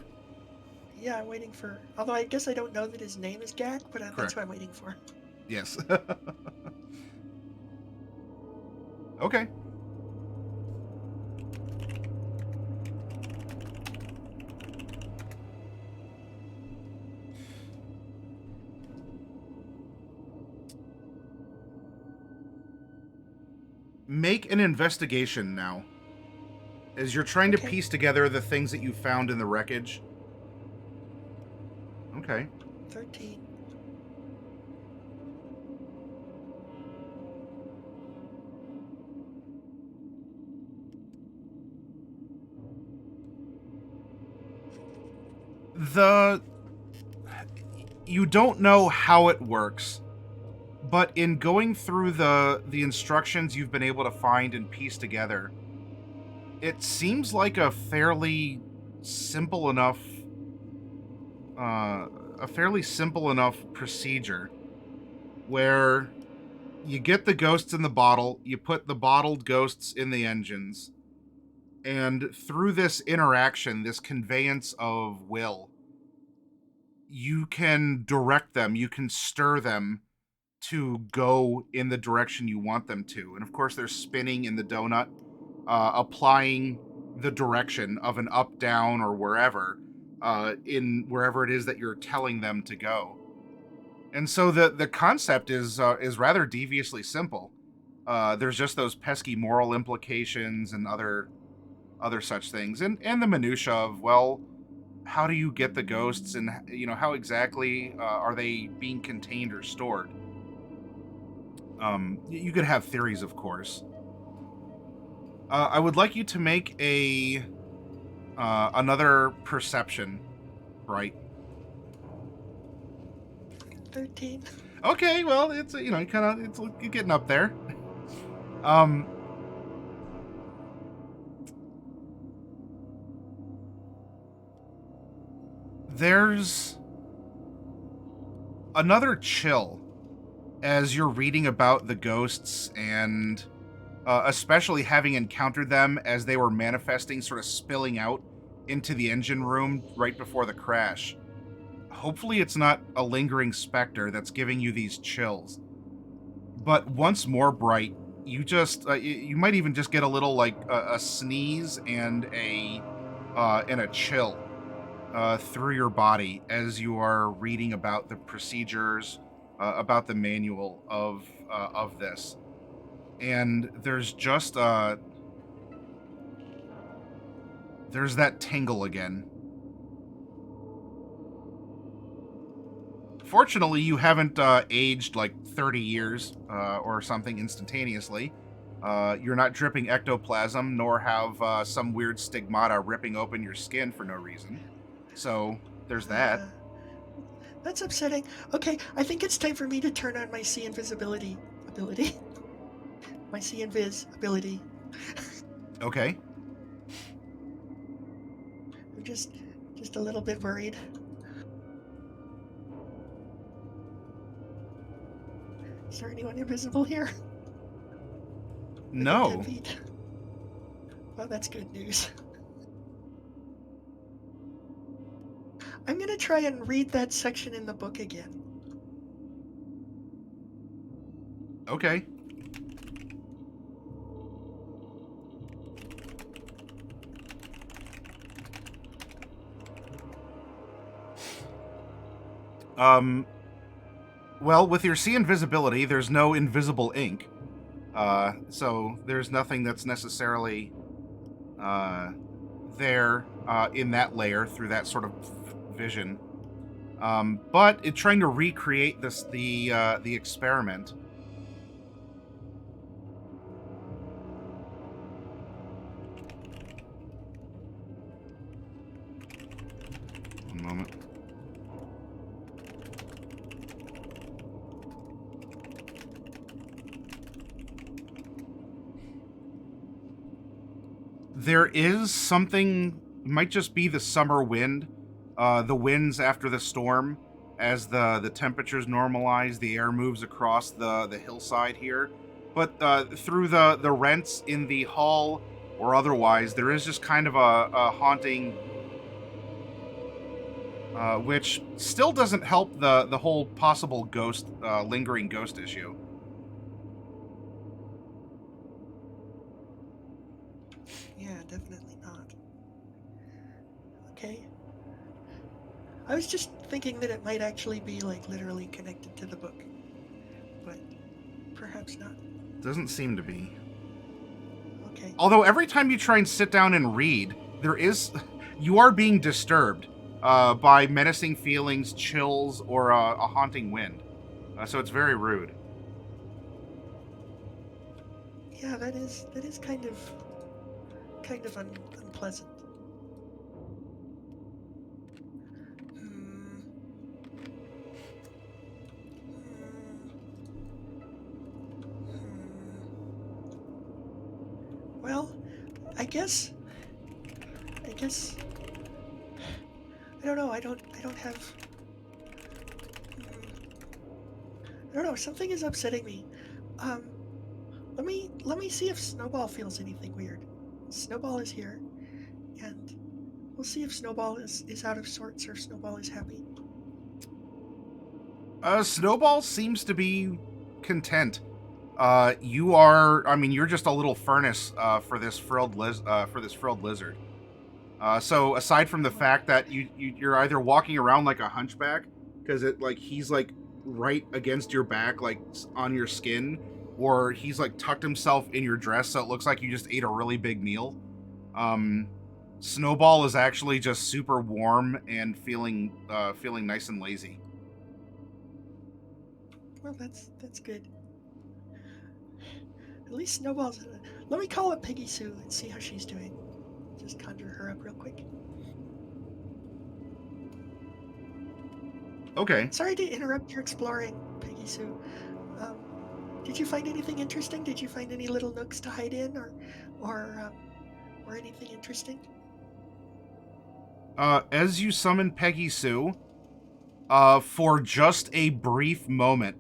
Yeah, I'm waiting for... Although I guess I don't know that his name is Gak, but that's what I'm waiting for. Yes. Okay. Make an investigation now. As you're trying to piece together the things that you found in the wreckage. Okay. 13. You don't know how it works, but in going through the instructions you've been able to find and piece together, it seems like a fairly simple enough procedure where you get the ghosts in the bottle, you put the bottled ghosts in the engines, and through this interaction, this conveyance of will, you can direct them, you can stir them to go in the direction you want them to. And of course, they're spinning in the donut, applying the direction of an up, down, or wherever, in wherever it is that you're telling them to go. And so the concept is rather deviously simple. There's just those pesky moral implications and other such things, and the minutia of, well, how do you get the ghosts, and how exactly are they being contained or stored? You could have theories, of course. I would like you to make a another perception, right? 13. Okay, well, it's you're getting up there. There's another chill as you're reading about the ghosts and especially having encountered them as they were manifesting, sort of spilling out into the engine room right before the crash. Hopefully it's not a lingering specter that's giving you these chills. But once more, Bright, you just you might even just get a little like a sneeze and a chill through your body as you are reading about the procedures, about the manual of this, and there's just there's that tingle again. Fortunately, you haven't aged like 30 years or something instantaneously. You're not dripping ectoplasm, nor have some weird stigmata ripping open your skin for no reason. So, there's that. That's upsetting. Okay, I think it's time for me to turn on my see invisibility ability. My see invis ability. Okay. I'm just a little bit worried. Is there anyone invisible here? No. 10 feet. Well, that's good news. I'm gonna try and read that section in the book again. Okay. Well, with your see invisibility, there's no invisible ink. So there's nothing that's necessarily there in that layer through that sort of vision. But it's trying to recreate the experiment. One moment. There is something, might just be the summer wind, the winds after the storm, as the temperatures normalize, the air moves across the hillside here. But through the rents in the hall or otherwise, there is just kind of a haunting, which still doesn't help the whole possible ghost, lingering ghost issue. Yeah, definitely not. Okay. I was just thinking that it might actually be like literally connected to the book, but perhaps not. Doesn't seem to be. Okay. Although every time you try and sit down and read, you are being disturbed by menacing feelings, chills, or a haunting wind. So it's very rude. Yeah, that is kind of unpleasant. Hmm. Well, I guess I don't know. I don't have. I don't know. Something is upsetting me. Um, let me see if Snowball feels anything weird. Snowball is here, and we'll see if Snowball is out of sorts or Snowball is happy. Snowball seems to be content. You're just a little furnace for this frilled lizard. So aside from the fact that you're either walking around like a hunchback because he's like right against your back, like on your skin, or he's like tucked himself in your dress, so it looks like you just ate a really big meal. Snowball is actually just super warm and feeling nice and lazy. Well, that's good. At least Snowball's. Let me call up Peggy Sue and see how she's doing. Just conjure her up real quick. Okay. Sorry to interrupt your exploring, Peggy Sue. Did you find anything interesting? Did you find any little nooks to hide in, or anything interesting? As you summon Peggy Sue, for just a brief moment,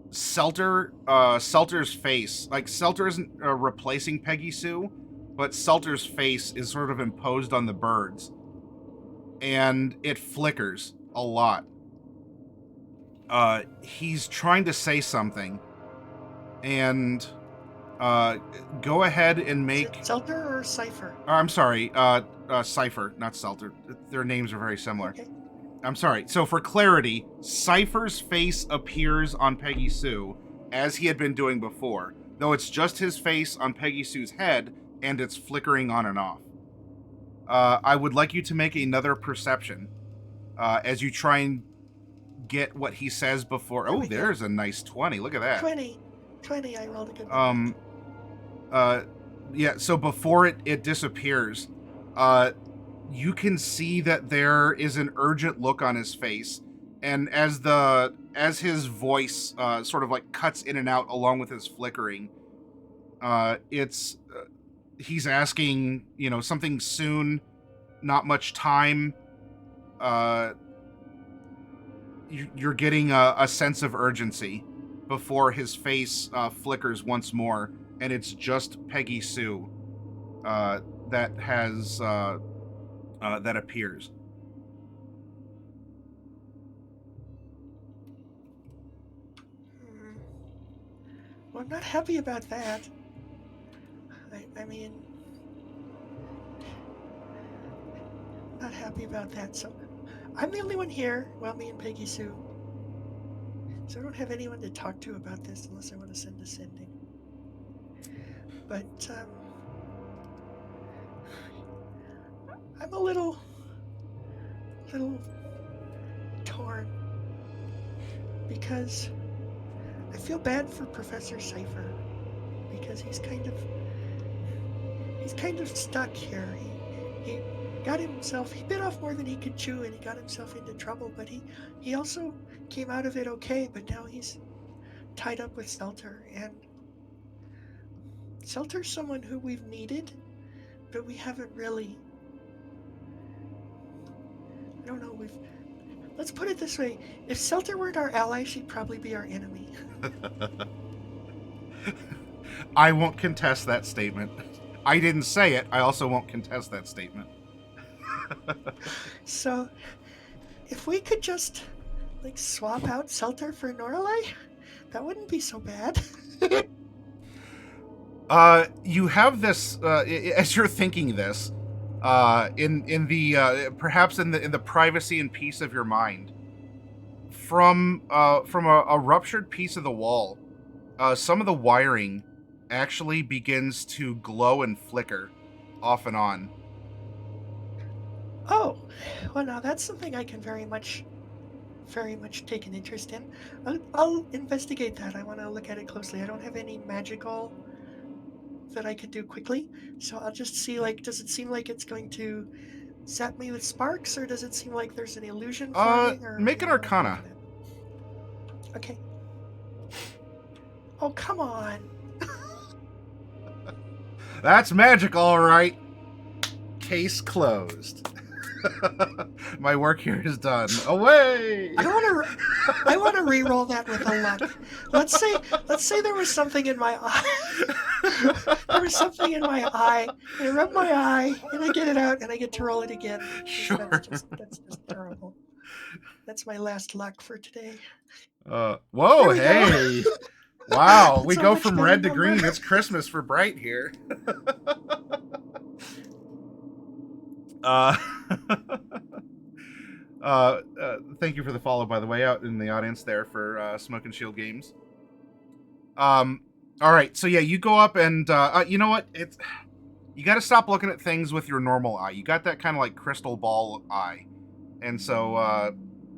Seltur's face, like Seltur isn't replacing Peggy Sue, but Seltur's face is sort of imposed on the birds, and it flickers a lot. He's trying to say something, and go ahead and make... Is it Seltur or Cypher? I'm sorry, Cypher, not Seltur. Their names are very similar. Okay. I'm sorry. So for clarity, Cypher's face appears on Peggy Sue as he had been doing before, though it's just his face on Peggy Sue's head, and it's flickering on and off. I would like you to make another perception as you try and get what he says before. Oh, there's a nice 20. Look at that. 20, I rolled a good one. Yeah, so before it disappears, you can see that there is an urgent look on his face, and as his voice sort of like cuts in and out along with his flickering, he's asking, something soon, not much time. You're getting a sense of urgency before his face flickers once more, and it's just Peggy Sue that has that appears. Well, I'm not happy about that. I mean, not happy about that. So, I'm the only one here. Well, me and Peggy Sue. So I don't have anyone to talk to about this unless I want to send a sending. But I'm a little torn because I feel bad for Professor Cypher because he's kind of stuck here. He got himself, he bit off more than he could chew, and he got himself into trouble, but he also came out of it okay, but now he's tied up with Seltur, and Seltur's someone who we've needed, but we haven't really, I don't know, let's put it this way, if Seltur weren't our ally, she'd probably be our enemy. I won't contest that statement. I didn't say it, I also won't contest that statement. So, if we could just, swap out Seltur for Norallie, that wouldn't be so bad. You have this, as you're thinking this, in the perhaps in the privacy and peace of your mind, from a ruptured piece of the wall, some of the wiring actually begins to glow and flicker off and on. Oh, well, now that's something I can very much take an interest in. I'll investigate that. I want to look at it closely. I don't have any magical that I could do quickly, so I'll just see, does it seem like it's going to zap me with sparks, or does it seem like there's an illusion forming? Make an Arcana. Okay. Oh, come on. That's magic, all right. Case closed. My work here is done. Away. I want to re-roll that with a luck. Let's say there was something in my eye. There was something in my eye. And I rub my eye, and I get it out, and I get to roll it again. Sure. That's just terrible. That's my last luck for today. Whoa, hey. Wow, we So go much from better red to number. green. It's Christmas for Bright here. Thank you for the follow, by the way, out in the audience there for Smoke and Shield Games. All right, so yeah, you go up and you know what? You got to stop looking at things with your normal eye. You got that kind of like crystal ball eye, and so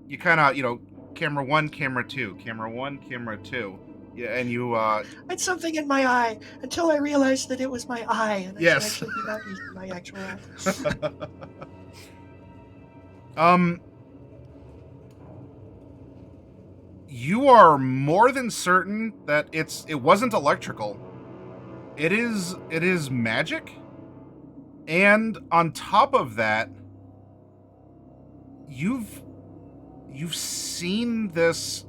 you kind of camera 1, camera 2, camera 1, camera 2. Yeah, and you I had something in my eye until I realized that it was my eye, and I should Yes. actually be not using my actual eye. You are more than certain that it wasn't electrical. It is magic. And on top of that, you've seen this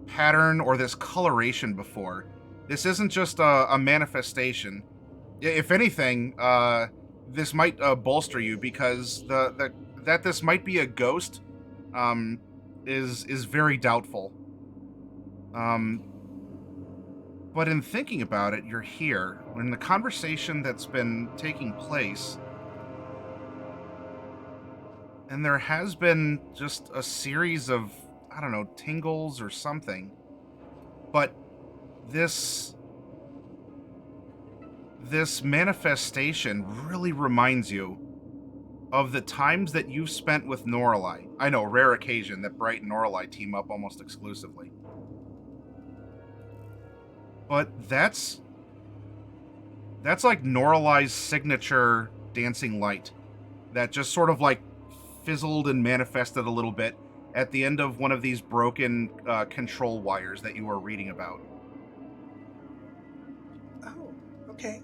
pattern or this coloration before. This isn't just a manifestation. If anything, this might bolster you, because that this might be a ghost is very doubtful. But in thinking about it, you're here. In the conversation that's been taking place, and there has been just a series of, I don't know, tingles or something. But this manifestation really reminds you of the times that you've spent with Norallie. I know, rare occasion that Bright and Norallie team up almost exclusively. But that's like Norallie's signature dancing light that just sort of like fizzled and manifested a little bit at the end of one of these broken control wires that you were reading about. Oh, okay.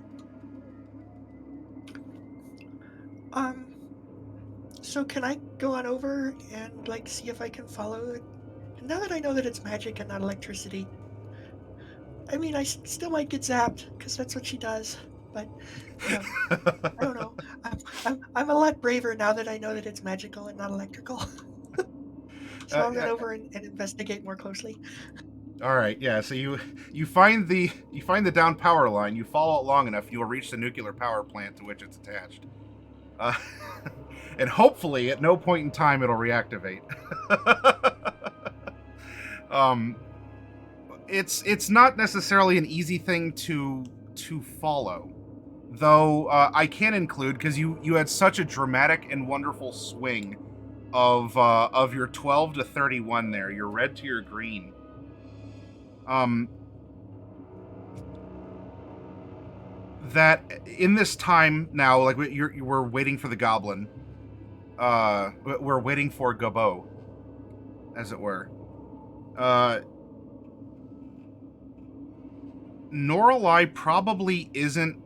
So can I go on over and like see if I can follow it? Now that I know that it's magic and not electricity, I mean, I still might get zapped because that's what she does. But I don't know. I'm a lot braver now that I know that it's magical and not electrical. So I'll run over and investigate more closely. All right, yeah. So you find the down power line. You follow it long enough, you will reach the nuclear power plant to which it's attached. And hopefully, at no point in time, it'll reactivate. It's not necessarily an easy thing to follow, though. I can include, because you had such a dramatic and wonderful swing of your 12 to 31 there, your red to your green. That in this time now, like we're waiting for the goblin. We're waiting for Gabo, as it were. Norallie probably isn't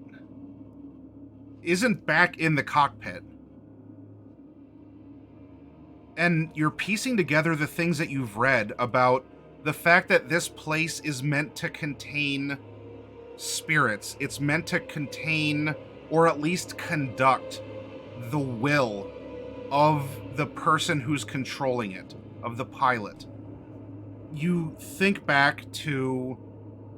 back in the cockpit. And you're piecing together the things that you've read about the fact that this place is meant to contain spirits. It's meant to contain, or at least conduct, the will of the person who's controlling it, of the pilot. You think back to,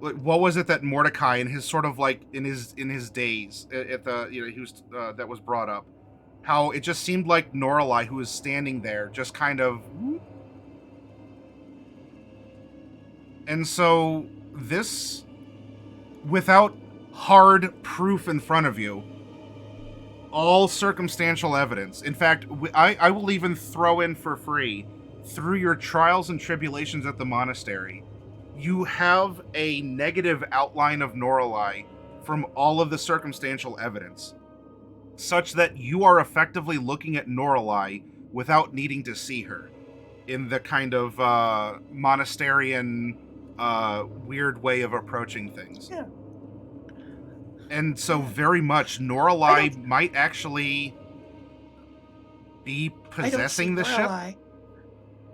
what was it that Mordecai, in his sort of like in his days at the, he was that was brought up, how it just seemed like Norallie, who was standing there, just kind of. And so this, without hard proof in front of you, all circumstantial evidence. In fact, I will even throw in for free, through your trials and tribulations at the monastery, you have a negative outline of Norallie from all of the circumstantial evidence, such that you are effectively looking at Norallie without needing to see her, in the kind of monasterian weird way of approaching things. Yeah. And so very much Norallie might actually be possessing the ship.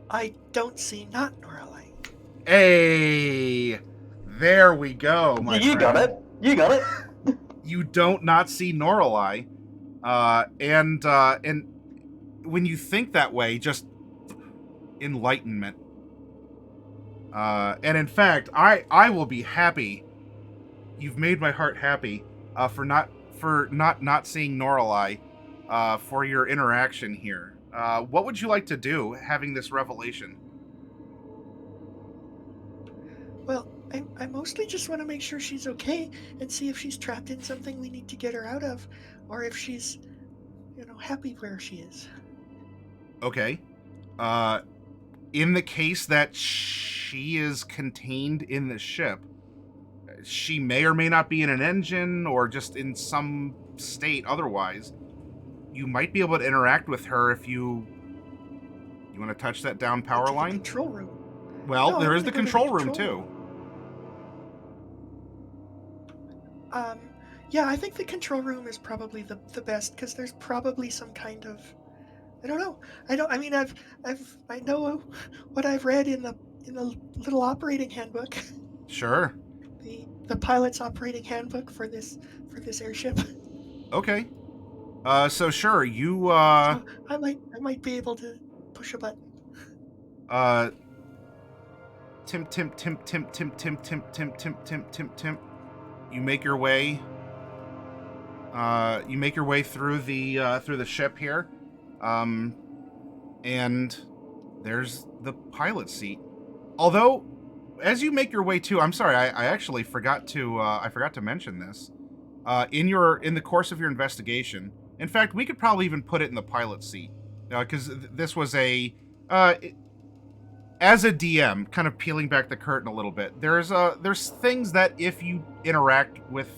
I don't see not Norallie. Hey, there we go, my friend. You got it. You got it. You don't not see Norallie. And when you think that way, just enlightenment. And in fact, I will be happy. You've made my heart happy for not seeing Norallie for your interaction here. What would you like to do, having this revelation? Well, I mostly just want to make sure she's okay and see if she's trapped in something we need to get her out of, or if she's, happy where she is. Okay. In the case that she is contained in the ship. She may or may not be in an engine or just in some state otherwise. You might be able to interact with her if you want to touch that down power Into the line. control room. Well, No, I there is wanna the go to the control room control too. Yeah, I think the control room is probably the best because there's probably some kind of, I don't know. I mean, I know what I've read in the little operating handbook. Sure. The pilot's operating handbook for this airship. Okay. So sure, you So I might be able to push a button. Timp. You make your way. You make your way through the ship here, and there's the pilot seat. Although, as you make your way to, I'm sorry, I actually forgot to mention this. In the course of your investigation, in fact, we could probably even put it in the pilot seat, because this was as a DM, kind of peeling back the curtain a little bit. There's things that if you interact with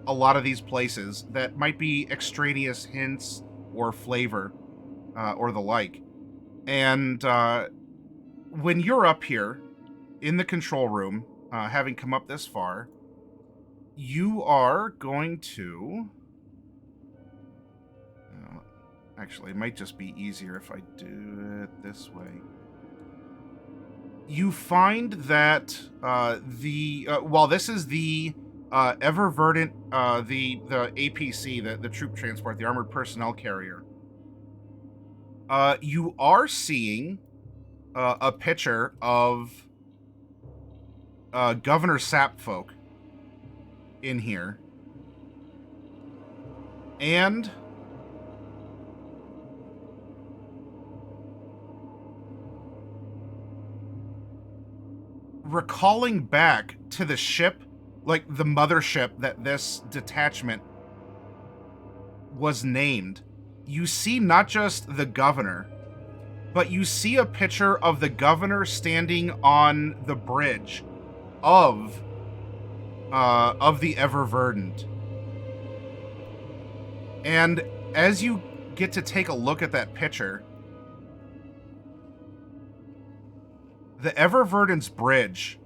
a lot of these places that might be extraneous hints or flavor or the like. And when you're up here in the control room, having come up this far, you are going to... actually, it might just be easier if I do it this way. You find that while this is the Eververdant, the APC, the troop transport, the armored personnel carrier, you are seeing a picture of Governor Sapfolk in here, and recalling back to the ship, like the mothership that this detachment was named, you see not just the governor, but you see a picture of the governor standing on the bridge of the Eververdant. And as you get to take a look at that picture, the Eververdant's bridge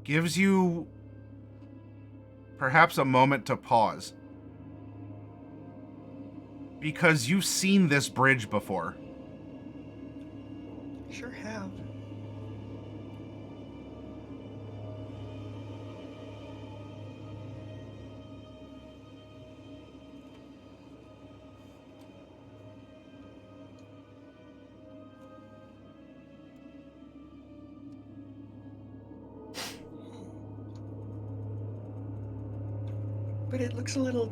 gives you perhaps a moment to pause. Because you've seen this bridge before. Sure have. But it looks a little...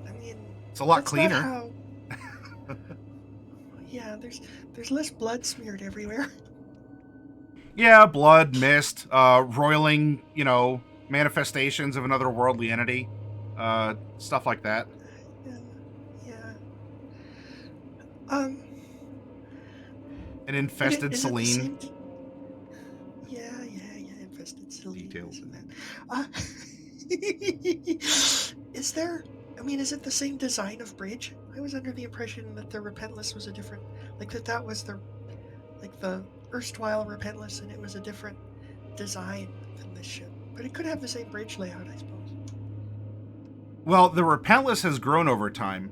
I mean... It's a lot that's cleaner. Not how... Yeah, there's less blood smeared everywhere. Yeah, blood, mist, roiling, manifestations of another worldly entity. Stuff like that. Yeah. An infested is it the Celine. same Yeah, infested Celine. Details. Is there... I mean, is it the same design of bridge? I was under the impression that the Repentless was a different... Like, that was the erstwhile Repentless, and it was a different design than this ship. But it could have the same bridge layout, I suppose. Well, the Repentless has grown over time.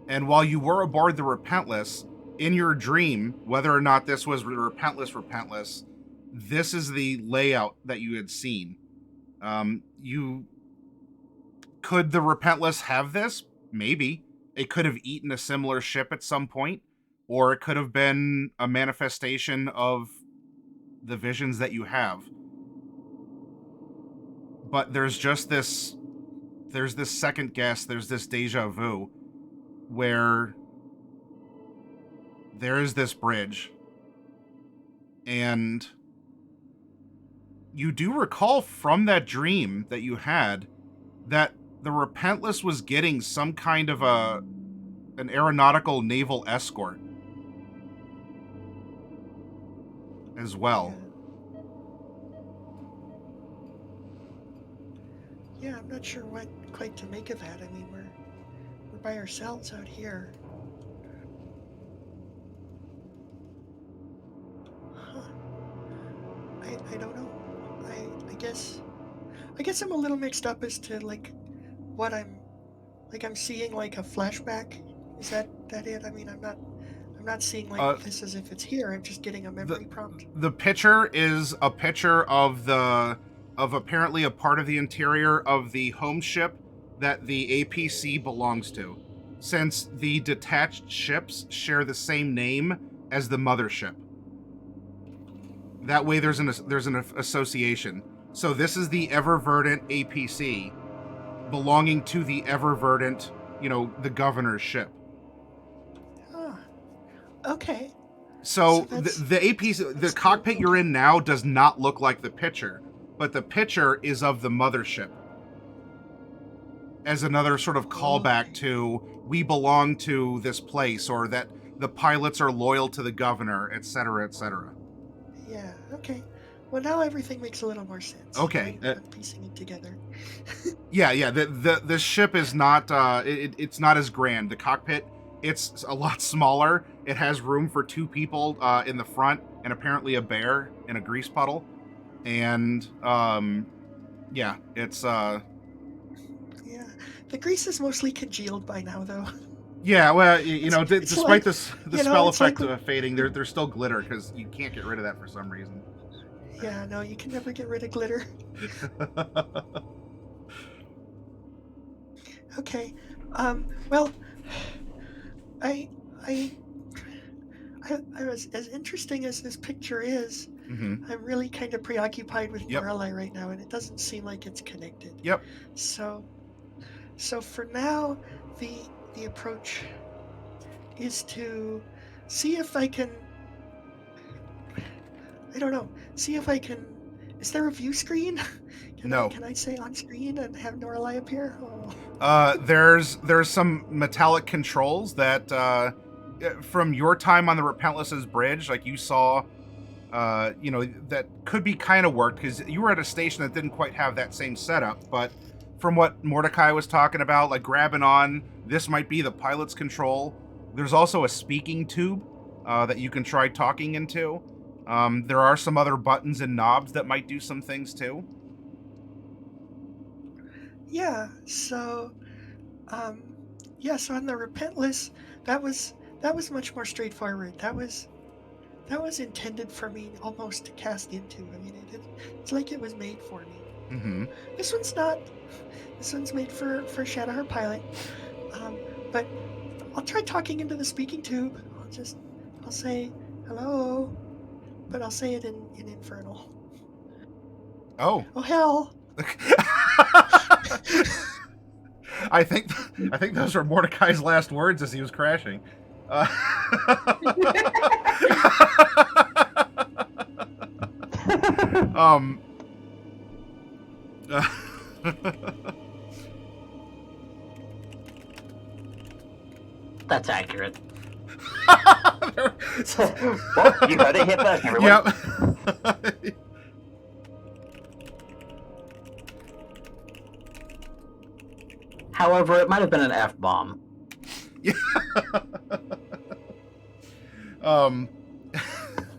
And while you were aboard the Repentless, in your dream, whether or not this was Repentless, this is the layout that you had seen. Could the Repentless have this? Maybe. It could have eaten a similar ship at some point, or it could have been a manifestation of the visions that you have. But there's this second guess, there's this deja vu, where there is this bridge, and you do recall from that dream that you had that the Repentless was getting some kind of an aeronautical naval escort. as well. Yeah, I'm not sure what quite to make of that. I mean, we're by ourselves out here. Huh. I don't know. I guess I'm a little mixed up as to like what I'm seeing like a flashback. Is that it? I mean, I'm not seeing like this as if it's here. I'm just getting a memory prompt. The picture is a picture of apparently a part of the interior of the home ship that the APC belongs to, since the detached ships share the same name as the mothership. That way there's an association. So this is the Eververdant APC belonging to the Eververdant, the governor's ship. Oh, okay. So the APC, the cockpit you're in now does not look like the picture, but the picture is of the mothership. As another sort of callback to, we belong to this place, or that the pilots are loyal to the governor, etc., etc. Yeah, okay. Well, now everything makes a little more sense. Okay. I'm piecing it together. Yeah. The ship is not, it's not as grand. The cockpit, it's a lot smaller. It has room for 2 people in the front, and apparently a bear in a grease puddle. And, yeah, it's... Yeah, the grease is mostly congealed by now, though. Yeah, well, despite like, the spell effect fading, there's still glitter, because you can't get rid of that for some reason. Yeah, no, you can never get rid of glitter. Okay, well, I was, as interesting as this picture is, I'm really kind of preoccupied with Norallie right now, and it doesn't seem like it's connected. Yep. So for now, the approach is to see if I can. I don't know. See if I can. Is there a view screen? Can I say on screen and have Norallie appear? Oh. There's some metallic controls that from your time on the Repentless's bridge, like you saw, that could be kind of worked, because you were at a station that didn't quite have that same setup. But from what Mordecai was talking about, like grabbing on, this might be the pilot's control. There's also a speaking tube that you can try talking into. There are some other buttons and knobs that might do some things too. Yeah. So, so on the Repentless, that was much more straightforward. That was intended for me almost to cast into. I mean, it's like it was made for me. Mm-hmm. This one's not. This one's made for Shadowheart Pilot. But I'll try talking into the speaking tube. I'll say hello, but I'll say it in Infernal. Oh. Oh hell. I think those were Mordecai's last words as he was crashing. That's accurate. Well, you heard it here first, everyone. Yep. However, it might have been an F-bomb. Yeah.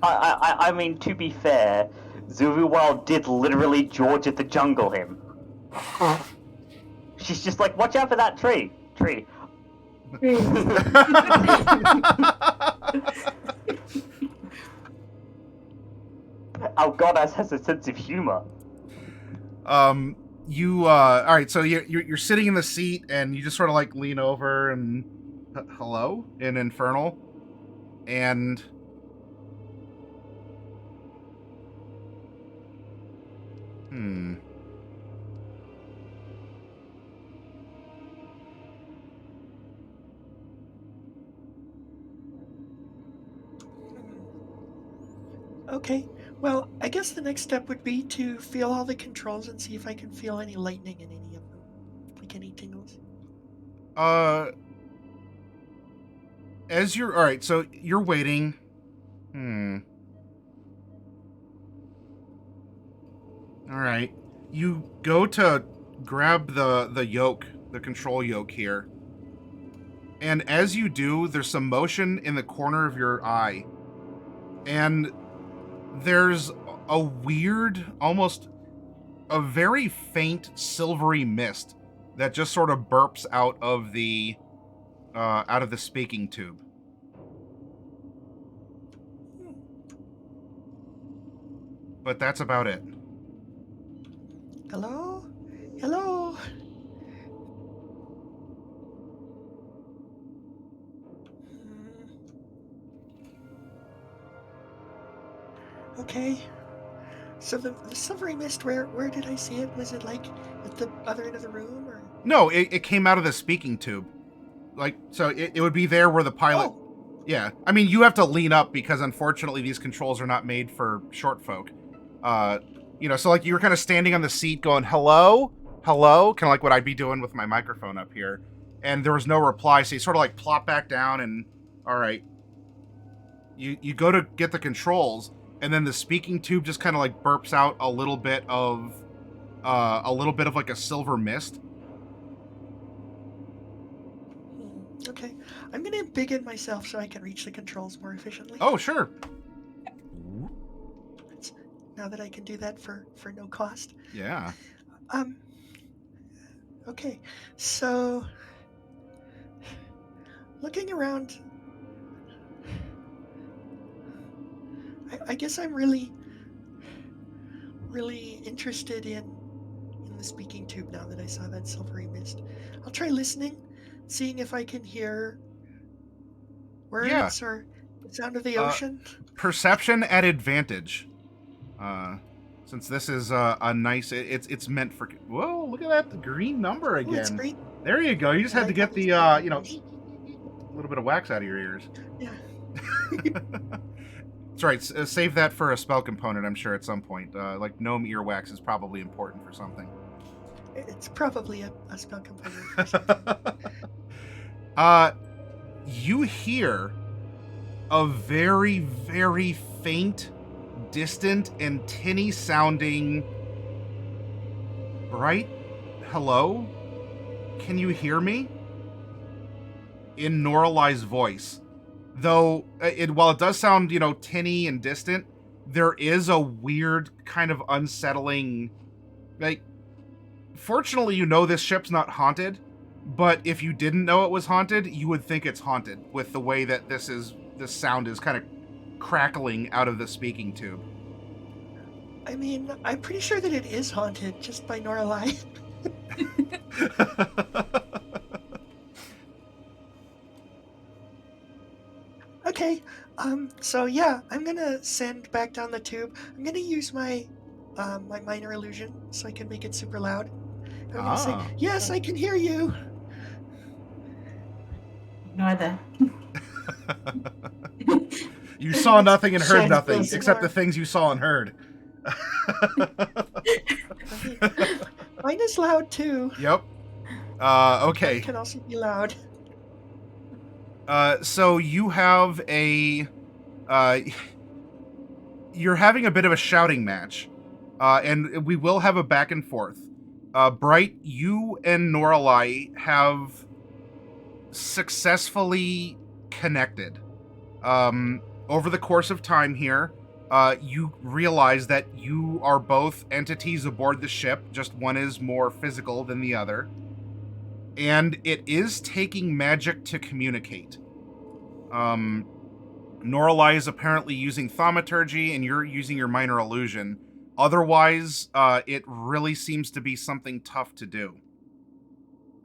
I mean, to be fair, Zuluwild did literally George at the Jungle him. She's just like, watch out for that tree. Our goddess has a sense of humor. You all right, so you're sitting in the seat and you just sort of like lean over and hello in Infernal, and Okay. Well, I guess the next step would be to feel all the controls and see if I can feel any lightning in any of them, like any tingles. As you're all right, so you're waiting. All right. You go to grab the yoke, the control yoke here. And as you do, there's some motion in the corner of your eye. And there's a weird, almost a very faint silvery mist that just sort of burps out of the speaking tube. But that's about it. Hello? Hello? Okay. So the silvery mist, where did I see it? Was it like at the other end of the room, or? No, it came out of the speaking tube. Like, so it would be there where the pilot... Oh. Yeah. I mean, you have to lean up because unfortunately these controls are not made for short folk. You know, so like you were kind of standing on the seat going, hello? Hello? Kind of like what I'd be doing with my microphone up here. And there was no reply, so you sort of like plop back down and, all right. You go to get the controls, and then the speaking tube just kind of like burps out a little bit of like a silver mist. Okay. I'm gonna embiggen myself so I can reach the controls more efficiently. Oh, sure. Now that I can do that for no cost. Yeah. Okay. So looking around, I guess I'm really interested in the speaking tube now that I saw that silvery mist. I'll try listening, seeing if I can hear words or the sound of the ocean. Perception at advantage. Since this is a nice, it's meant for. Whoa! Look at that, the green number again. Ooh, it's green. There you go. You just had to get the a little bit of wax out of your ears. Yeah. That's right. Save that for a spell component, I'm sure, at some point. Like gnome earwax is probably important for something. It's probably a spell component for something. You hear a very, very faint, distant, and tinny sounding... Right? Hello? Can you hear me? In Norallie's voice. Though, while it does sound, tinny and distant, there is a weird kind of unsettling... Like, fortunately, this ship's not haunted, but if you didn't know it was haunted, you would think it's haunted with the way that this sound is kind of crackling out of the speaking tube. I mean, I'm pretty sure that it is haunted just by Norallie. Okay, so yeah, I'm gonna send back down the tube. I'm gonna use my my minor illusion so I can make it super loud. I'm gonna say, yes, I can hear you. Ignore the... You saw nothing and heard nothing, except the things you saw and heard. Mine is loud too. Yep. Okay. It can also be loud. So you have you're having a bit of a shouting match, and we will have a back and forth. Bright, you and Norallie have successfully connected. Over the course of time here, you realize that you are both entities aboard the ship, just one is more physical than the other. And it is taking magic to communicate. Norallie is apparently using thaumaturgy, and you're using your minor illusion. Otherwise, it really seems to be something tough to do.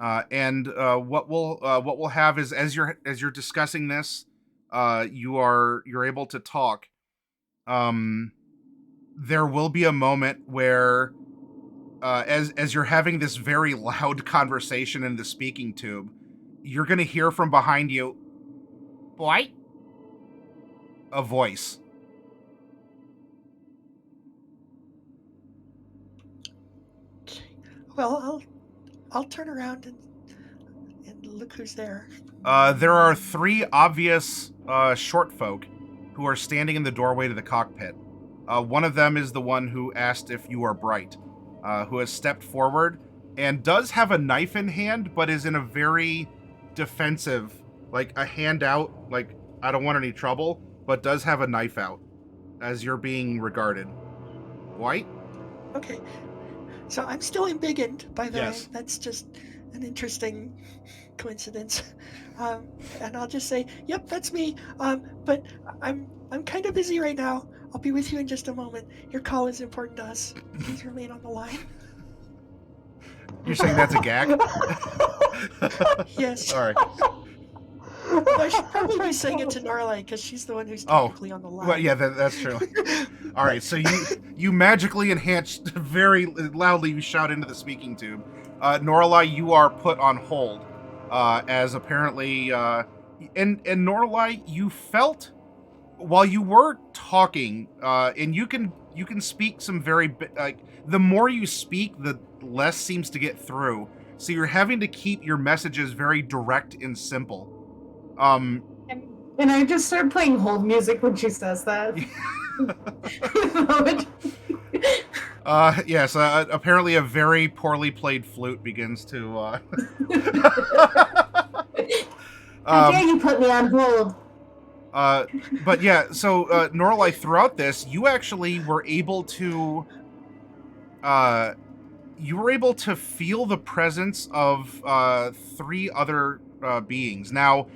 And what we'll have is as you're discussing this, you're able to talk. There will be a moment where, as you're having this very loud conversation in the speaking tube, you're going to hear from behind you, "Boy," a voice. Well, I'll turn around and look who's there. There are 3 obvious short folk who are standing in the doorway to the cockpit. One of them is the one who asked if you are Bright, who has stepped forward and does have a knife in hand, but is in a very defensive, like a hand out, like I don't want any trouble, but does have a knife out as you're being regarded. White? Okay. So I'm still embiggened, by the Yes. way. That's just an interesting coincidence. And I'll just say, yep, that's me. But I'm kind of busy right now. I'll be with you in just a moment. Your call is important to us. Please remain on the line. You're saying that's a gag? Yes. All right. I should probably be saying it to Norallie because she's the one who's technically on the line. Well, yeah, that's true. All right, so you magically enhanced very loudly. You shout into the speaking tube. Norallie, you are put on hold as apparently, and Norallie, you felt while you were talking, and you can speak some very like the more you speak, the less seems to get through. So you're having to keep your messages very direct and simple. And I just start playing hold music when she says that. Yes, apparently a very poorly played flute begins to, How dare you put me on hold? But yeah, so, Norallie, throughout this, you actually were able to, feel the presence of, 3 other, beings. Now,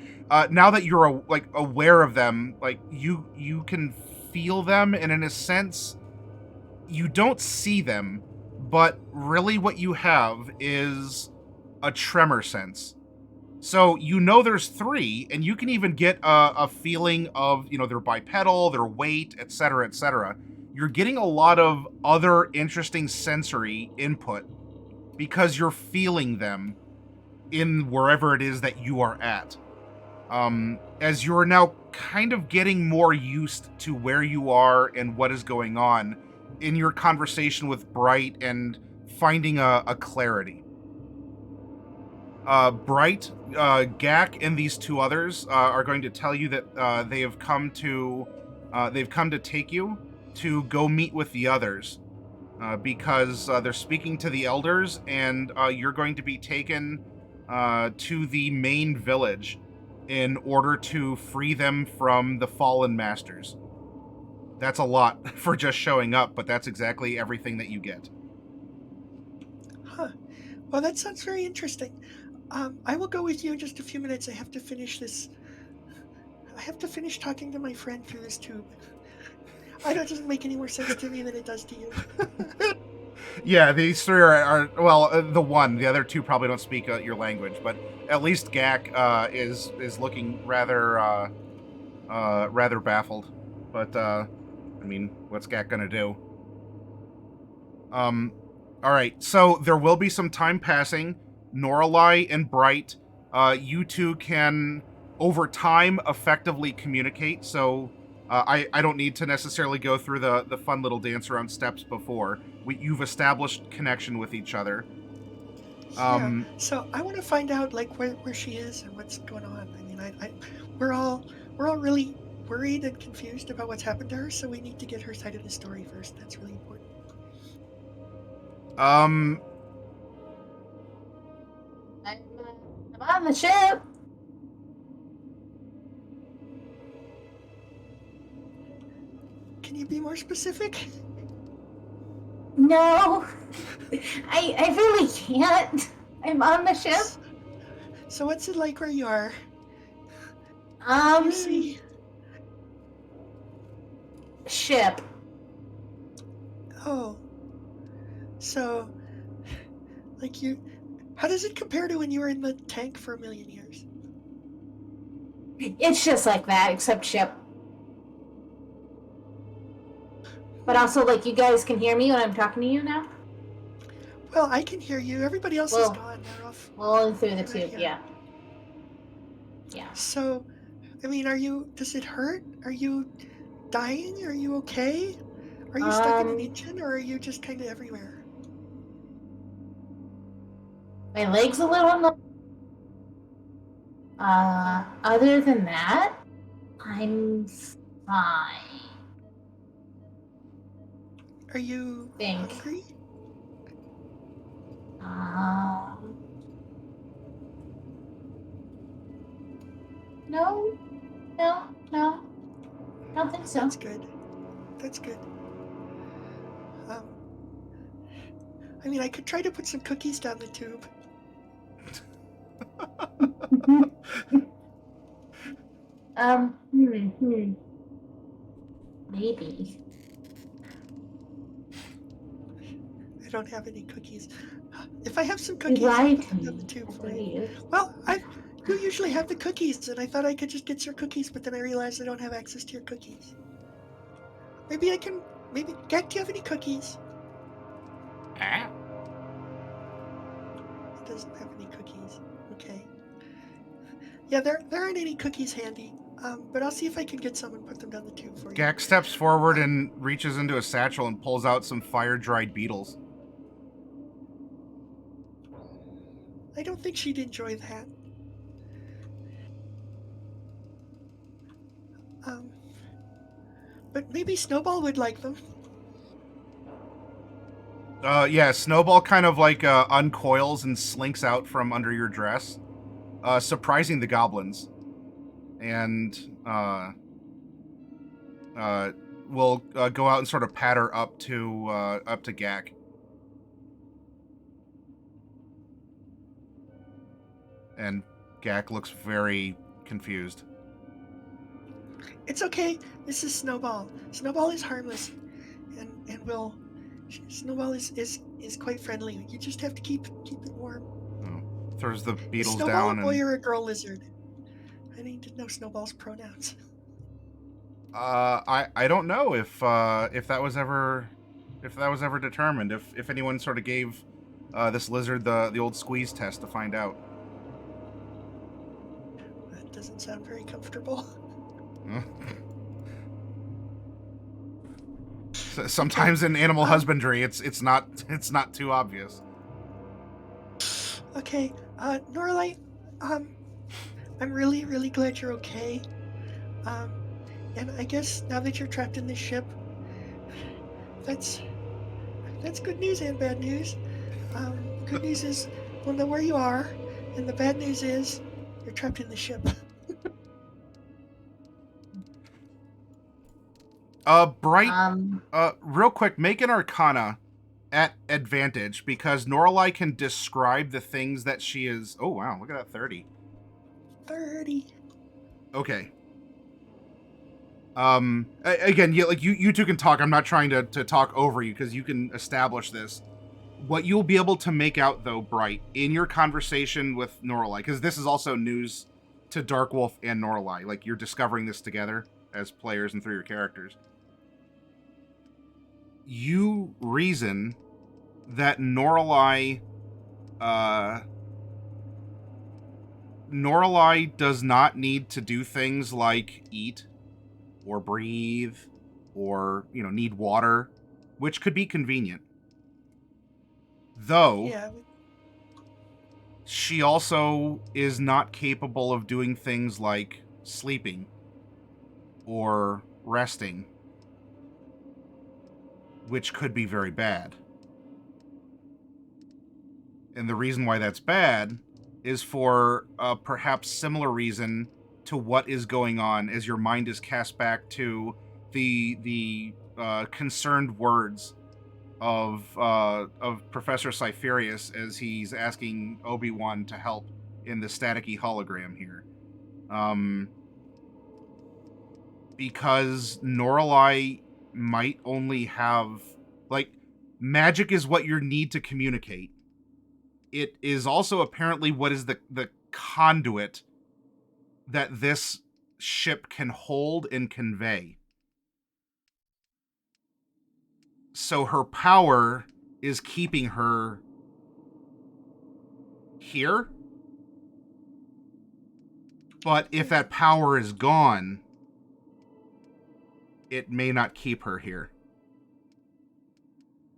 now that you're, aware of them, like, you can feel them, and in a sense, you don't see them, but really what you have is a tremor sense. So you know there's 3, and you can even get a feeling of, their bipedal, their weight, etc., etc. You're getting a lot of other interesting sensory input because you're feeling them in wherever it is that you are at. As you're now kind of getting more used to where you are and what is going on in your conversation with Bright and finding a clarity. Bright, Gak, and these 2 others are going to tell you that they've come to take you to go meet with the others because they're speaking to the elders, and you're going to be taken to the main village in order to free them from the fallen masters. That's a lot for just showing up, but that's exactly everything that you get. Huh. Well, that sounds very interesting. I will go with you in just a few minutes. I have to finish this. I have to finish talking to my friend through this tube. That doesn't make any more sense to me than it does to you. Yeah, these 3 are well, the other 2 probably don't speak your language, but at least Gak is looking rather baffled. But I mean, what's Gak gonna do? All right, so there will be some time passing. Norallie and Bright, you 2 can over time effectively communicate. So I don't need to necessarily go through the fun little dance around steps before. You've established connection with each other. Yeah. So I want to find out where she is and what's going on. I mean, we're all really worried and confused about what's happened to her. So we need to get her side of the story first. That's really important. I'm on the ship. Can you be more specific? No, I really can't. I'm on the ship. So what's it like where you are? You see? Ship. Oh. So, how does it compare to when you were in the tank for 1,000,000 years? It's just like that, except ship. But also, you guys can hear me when I'm talking to you now? Well, I can hear you. Everybody else is gone. They're off. Well, through the tube, yeah. Yeah. So, I mean, does it hurt? Are you dying? Are you okay? Are you stuck in an engine, or are you just kind of everywhere? My leg's a little other than that, I'm fine. Are you Think. hungry? No, no, no. I don't think so. That's good. That's good. I mean, I could try to put some cookies down the tube. Maybe. I don't have any cookies. If I have some You cookies, I'll lied put to them down me. the tube I for you. believe. Well, you usually have the cookies, and I thought I could just get your cookies, but then I realized I don't have access to your cookies. Maybe I can. Maybe. Gak, do you have any cookies? Ah. He doesn't have any cookies. Okay. Yeah, there aren't any cookies handy. But I'll see if I can get some and put them down the tube for you. Gak steps forward and reaches into a satchel and pulls out some fire-dried beetles. I don't think she'd enjoy that. But maybe Snowball would like them. Yeah, Snowball kind of like uncoils and slinks out from under your dress, surprising the goblins. And will go out and sort of patter up to Gak. And Gak looks very confused. It's okay. This is Snowball. Snowball is harmless, and will. Snowball is quite friendly. You just have to keep it warm. Oh, throws the beetles Is Snowball down a boy and or a girl lizard? I need to know Snowball's pronouns. I don't know if that was ever determined. If anyone sort of gave this lizard the old squeeze test to find out. That doesn't sound very comfortable. Sometimes in animal husbandry, it's not too obvious. Okay, Norallie, I'm really glad you're okay. And I guess now that you're trapped in this ship, that's good news and bad news. Good news is we'll know where you are, and the bad news is you're trapped in the ship. Bright, real quick, make an Arcana at advantage, because Norallie can describe the things that she is... Oh, wow, look at that, 30. 30. Okay. Again, you two can talk. I'm not trying to talk over you, because you can establish this. What you'll be able to make out, though, Bright, in your conversation with Norallie, because this is also news to Darkwolf and Norallie, like, you're discovering this together as players and through your characters. You reason that Norallie does not need to do things like eat or breathe or, need water, which could be convenient. Though, Yeah. she also is not capable of doing things like sleeping or resting, which could be very bad. And the reason why that's bad is for a perhaps similar reason to what is going on as your mind is cast back to the concerned words of Professor Cypherius as he's asking Obi-Wan to help in the staticky hologram here. Because Norallie might only have... magic is what you need to communicate. It is also apparently what is the conduit that this ship can hold and convey. So her power is keeping her here. But if that power is gone, it may not keep her here.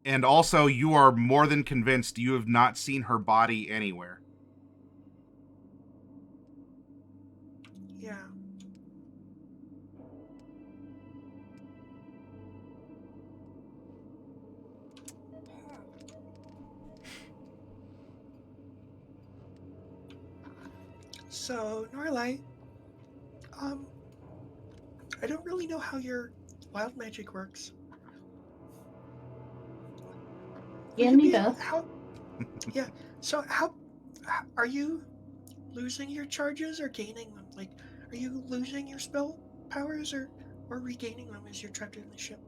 And also, you are more than convinced you have not seen her body anywhere. Yeah. So, Norallie, I don't really know how your wild magic works. You and me both. Yeah. So how are you losing your charges or gaining them? Like, are you losing your spell powers or regaining them as you're trapped in the ship?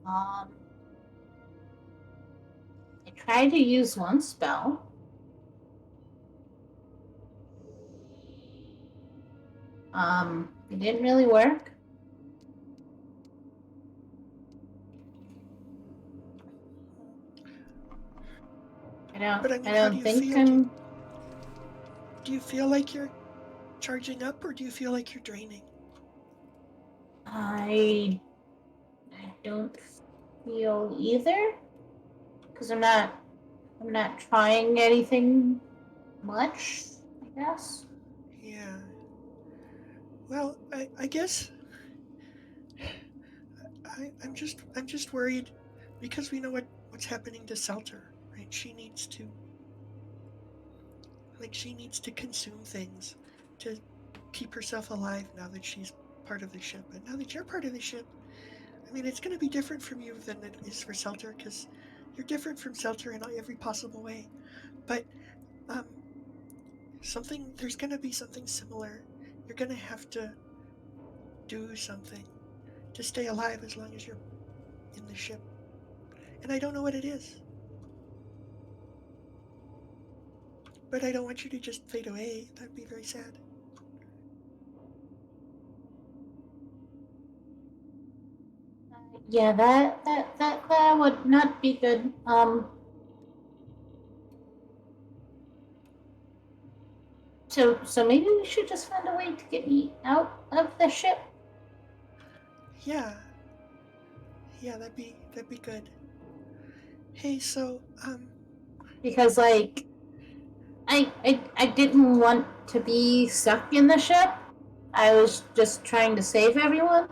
I tried to use one spell. It didn't really work. But I mean, I how do don't you think feel? I'm. Do you feel like you're charging up, or do you feel like you're draining? I don't feel either, because I'm not trying anything much, I guess. Yeah. Well, I guess I'm just worried because we know what's happening to Seltur, right? She needs to consume things to keep herself alive now that she's part of the ship. And now that you're part of the ship, I mean, it's going to be different from you than it is for Seltur, because you're different from Seltur in every possible way. But um, there's going to be something similar. You're going to have to do something to stay alive as long as you're in the ship. And I don't know what it is. But I don't want you to just fade away. That'd be very sad. Yeah, that would not be good. So maybe we should just find a way to get me out of the ship. Yeah. Yeah, that'd be good. Hey, so Because like I didn't want to be stuck in the ship. I was just trying to save everyone.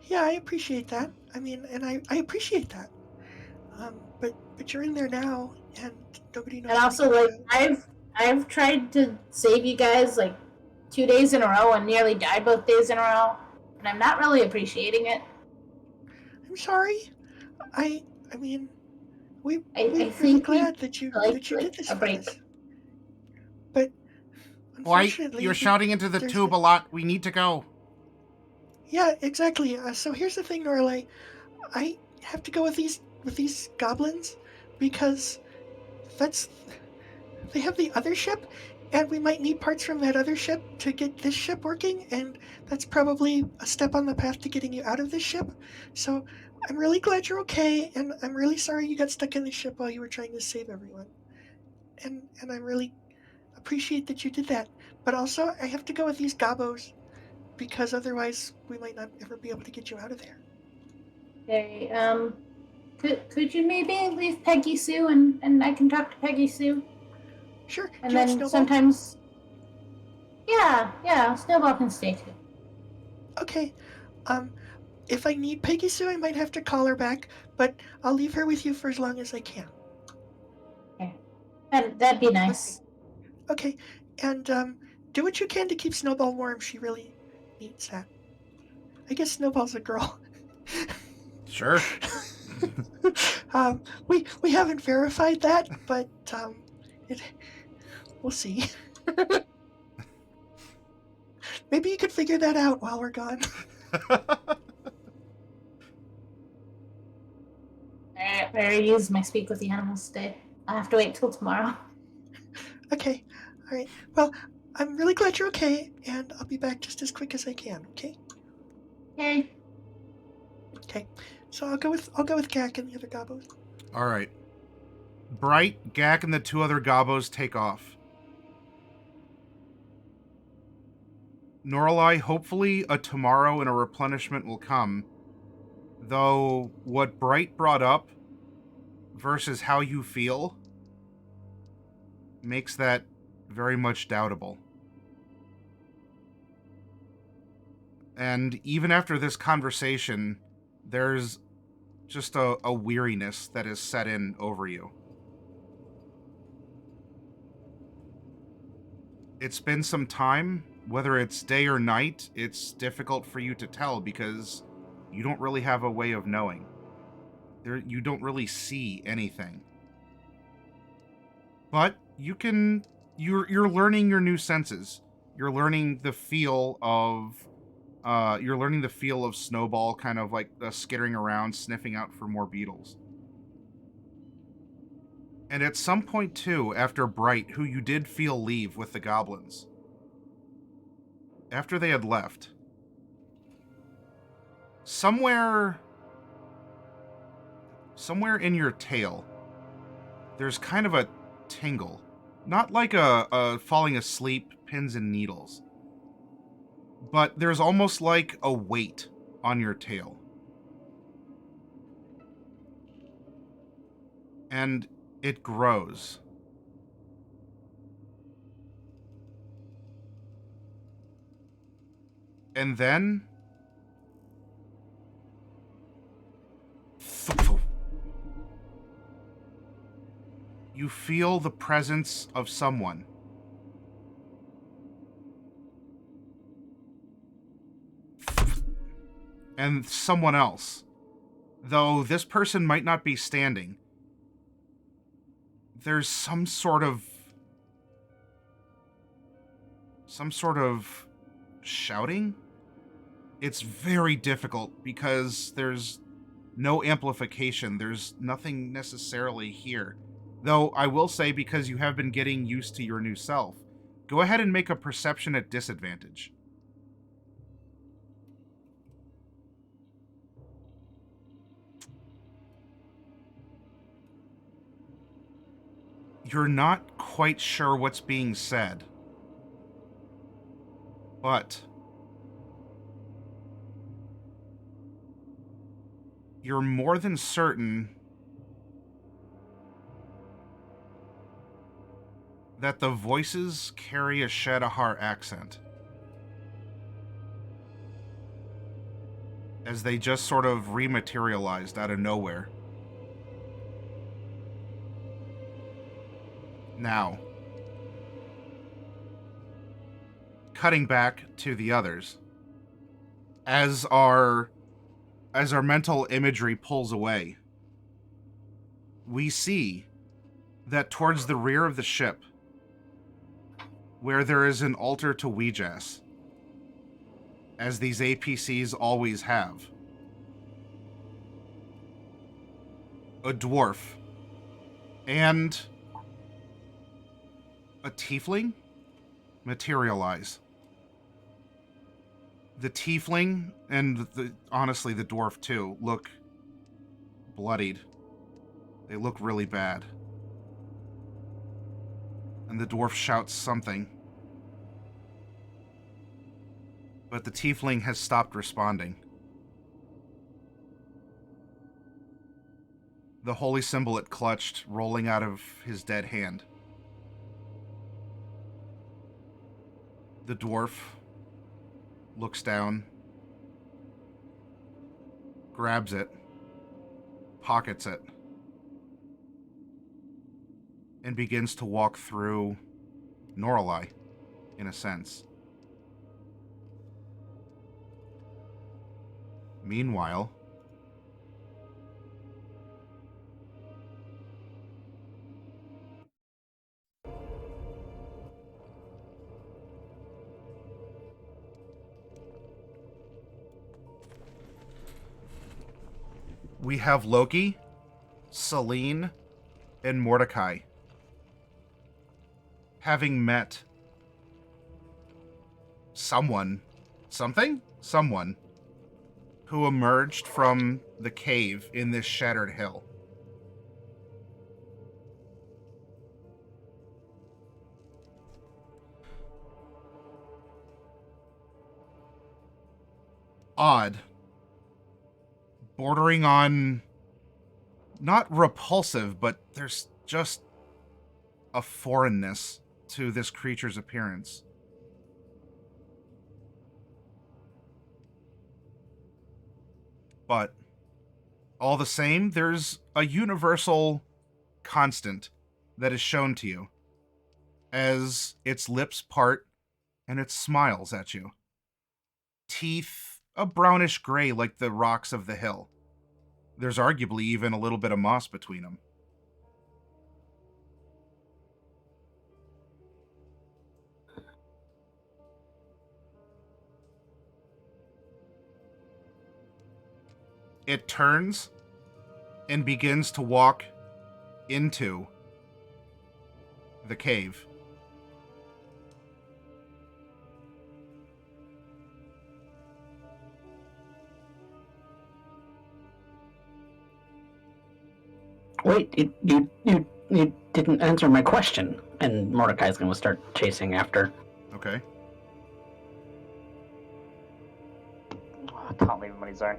yeah, I appreciate that. I mean, and I appreciate that. But you're in there now, and nobody knows And how to also get you like out. I've tried to save you guys like 2 days in a row and nearly died both days in a row. And I'm not really appreciating it. I'm sorry. I I mean, we're I really think we glad that you like did this a for break. us. But Why? unfortunately, You're shouting into the tube a lot. We need to go. yeah, exactly. So here's the thing, Norallie. I have to go with these goblins because that's they have the other ship, and we might need parts from that other ship to get this ship working, and that's probably a step on the path to getting you out of this ship. So I'm really glad you're okay, and I'm really sorry you got stuck in the ship while you were trying to save everyone. And I really appreciate that you did that. But also, I have to go with these gobos because otherwise we might not ever be able to get you out of there. Okay, could you maybe leave Peggy Sue and I can talk to Peggy Sue? Sure. And Do you want then Snowball? sometimes yeah, Snowball can stay too. Okay. If I need Peggy Sue, I might have to call her back, but I'll leave her with you for as long as I can. Okay. That'd be nice. Okay. And do what you can to keep Snowball warm. She really needs that. I guess Snowball's a girl. Sure. We haven't verified that, but we'll see. Maybe you could figure that out while we're gone. I already used my speak with the animals today. I'll have to wait till tomorrow. Okay. All right. Well, I'm really glad you're okay, and I'll be back just as quick as I can. Okay. Okay. Okay. So I'll go with Gak and the other gobos. All right. Bright, Gak, and the two other gobos take off. Norallie, hopefully a tomorrow and a replenishment will come. Though what Bright brought up versus how you feel makes that very much doubtable. And even after this conversation, there's just a weariness that is set in over you. It's been some time. Whether it's day or night, it's difficult for you to tell because you don't really have a way of knowing. You don't really see anything. But you're learning your new senses. You're learning the feel of Snowball kind of like skittering around, sniffing out for more beetles. And at some point too, after Bright, who you did feel leave with the goblins, after they had left, somewhere in your tail, there's kind of a tingle. Not like a falling asleep, pins and needles. But there's almost like a weight on your tail. And it grows. And then... you feel the presence of someone. And someone else. Though this person might not be standing. There's some sort of shouting? It's very difficult because there's no amplification. There's nothing necessarily here. Though I will say, because you have been getting used to your new self, go ahead and make a perception at disadvantage. You're not quite sure what's being said. But you're more than certain that the voices carry a Shadowheart accent. As they just sort of rematerialized out of nowhere. Now, cutting back to the others, as our mental imagery pulls away, we see that towards the rear of the ship, where there is an altar to Weejas, as these APCs always have, a dwarf and a tiefling materialize. The tiefling, and honestly the dwarf too, look bloodied. They look really bad. And the dwarf shouts something. But the tiefling has stopped responding. The holy symbol it clutched rolling out of his dead hand. The dwarf looks down, grabs it, pockets it, and begins to walk through Norallie, in a sense. Meanwhile, we have Loki, Celine, and Mordecai having met someone who emerged from the cave in this shattered hill. Odd. Bordering on not repulsive, but there's just a foreignness to this creature's appearance. But all the same, there's a universal constant that is shown to you as its lips part and it smiles at you. Teeth a brownish gray like the rocks of the hill. There's arguably even a little bit of moss between them. It turns and begins to walk into the cave. Wait, you didn't answer my question. And Mordecai's going to start chasing after. Okay. I can't leave him on his own.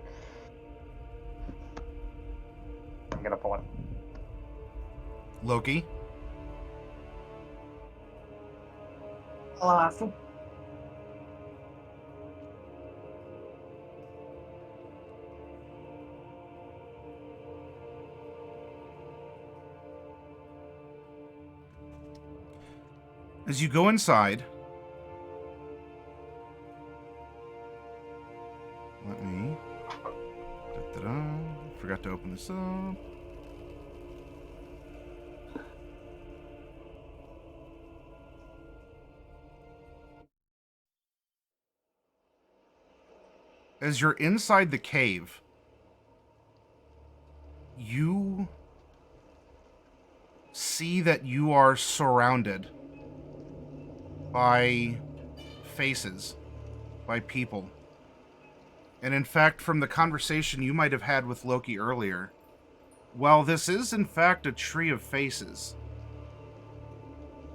I'm gonna pull it. Loki. Awesome. As you go inside, let me... Forgot to open this up. As you're inside the cave, you see that you are surrounded by faces, by people. And in fact, from the conversation you might have had with Loki earlier, while this is in fact a tree of faces,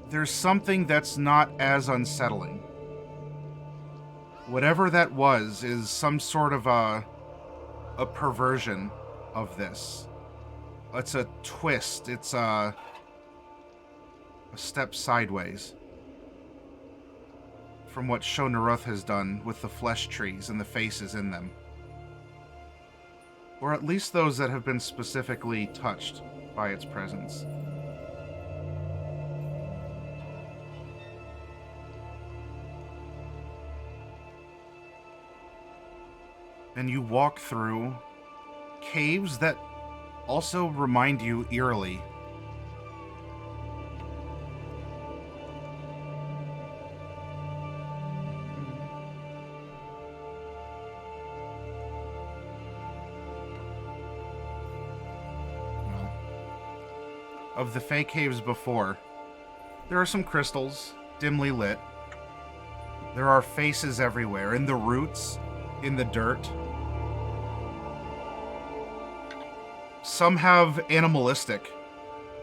there's something that's not as unsettling. Whatever that was is some sort of a perversion of this. It's a twist. It's a step sideways from what Shonaruth has done with the flesh trees and the faces in them. Or at least those that have been specifically touched by its presence. And you walk through caves that also remind you eerily of the Fey caves before. There are some crystals, dimly lit. There are faces everywhere, in the roots, in the dirt. Some have animalistic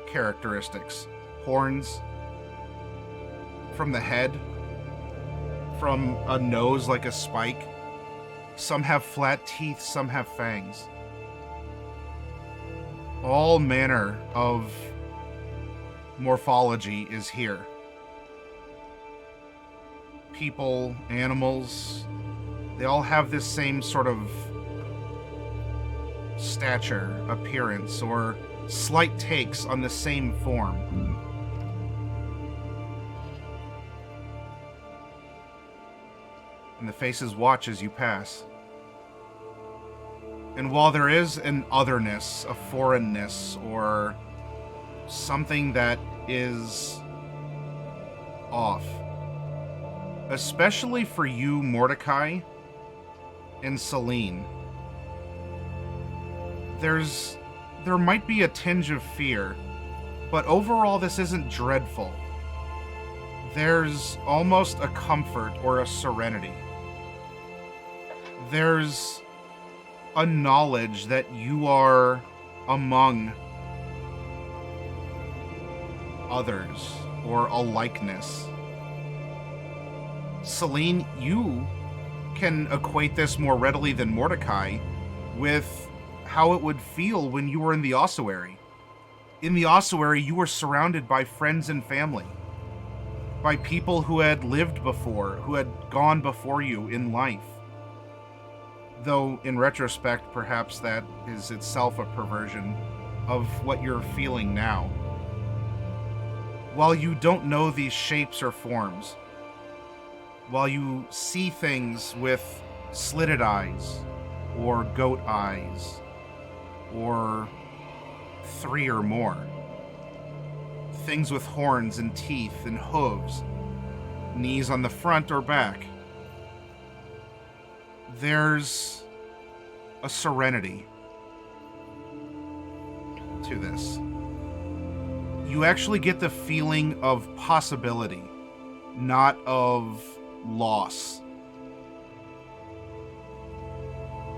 characteristics. Horns from the head, from a nose like a spike. Some have flat teeth, some have fangs. All manner of morphology is here. People, animals, they all have this same sort of stature, appearance, or slight takes on the same form. And the faces watch as you pass. And while there is an otherness, a foreignness, or something that is off, especially for you, Mordecai and Celine, there might be a tinge of fear, but overall this isn't dreadful. There's almost a comfort or a serenity. There's a knowledge that you are among others, or a likeness. Celine, you can equate this more readily than Mordecai with how it would feel when you were in the ossuary. In the ossuary, you were surrounded by friends and family, by people who had lived before, who had gone before you in life. Though, in retrospect, perhaps that is itself a perversion of what you're feeling now. while you don't know these shapes or forms, while you see things with slitted eyes, or goat eyes, or 3 or more, things with horns and teeth and hooves, knees on the front or back, there's a serenity to this. You actually get the feeling of possibility, not of loss.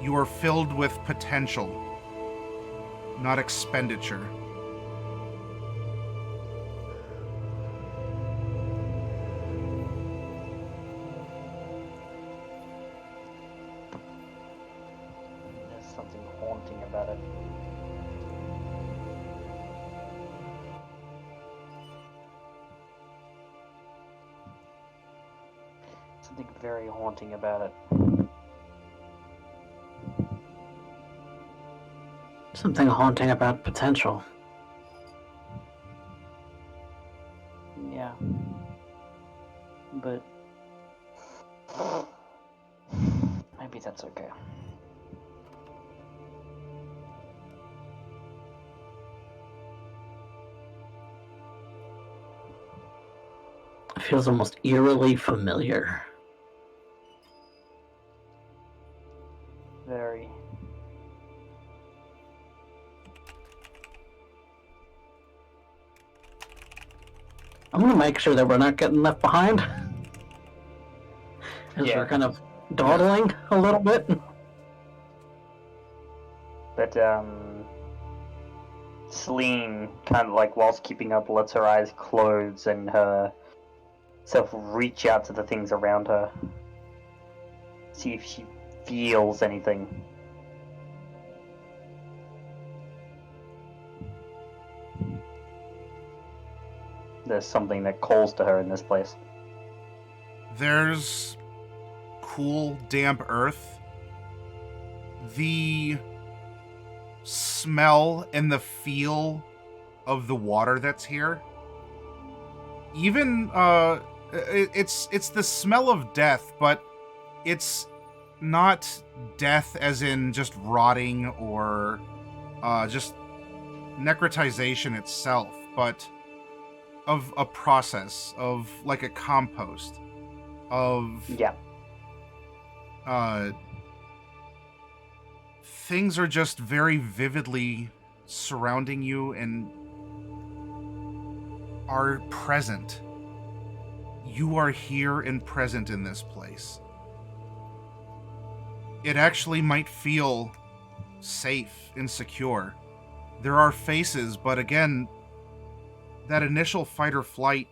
You are filled with potential, not expenditure. There's something haunting about it. Something very haunting about it. Something haunting about potential. Yeah. But maybe that's okay. It feels almost eerily familiar. Very. I'm gonna make sure that we're not getting left behind. As Yeah. we're kind of dawdling a little bit. But Celine, kind of like whilst keeping up, lets her eyes close and her self reach out to the things around her. See if she feels anything. There's something that calls to her in this place. There's cool, damp earth. The smell and the feel of the water that's here. Even it's the smell of death, but it's not death as in just rotting or just necrotization itself, but of a process of like a compost of Yeah. things are just very vividly surrounding you and are present. You are here and present in this place. It actually might feel safe and secure. There are faces, but again, that initial fight or flight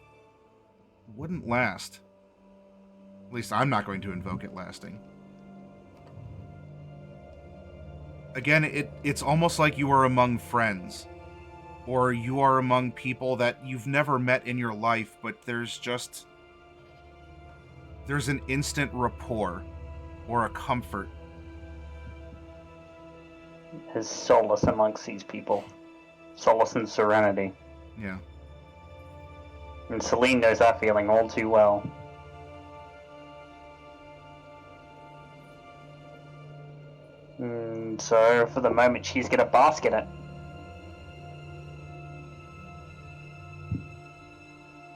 wouldn't last. At least I'm not going to invoke it lasting. Again, it's almost like you are among friends. Or you are among people that you've never met in your life, but there's an instant rapport or a comfort. There's solace amongst these people. Solace and serenity. Yeah. And Celine knows that feeling all too well. So, for the moment, she's gonna bask in it.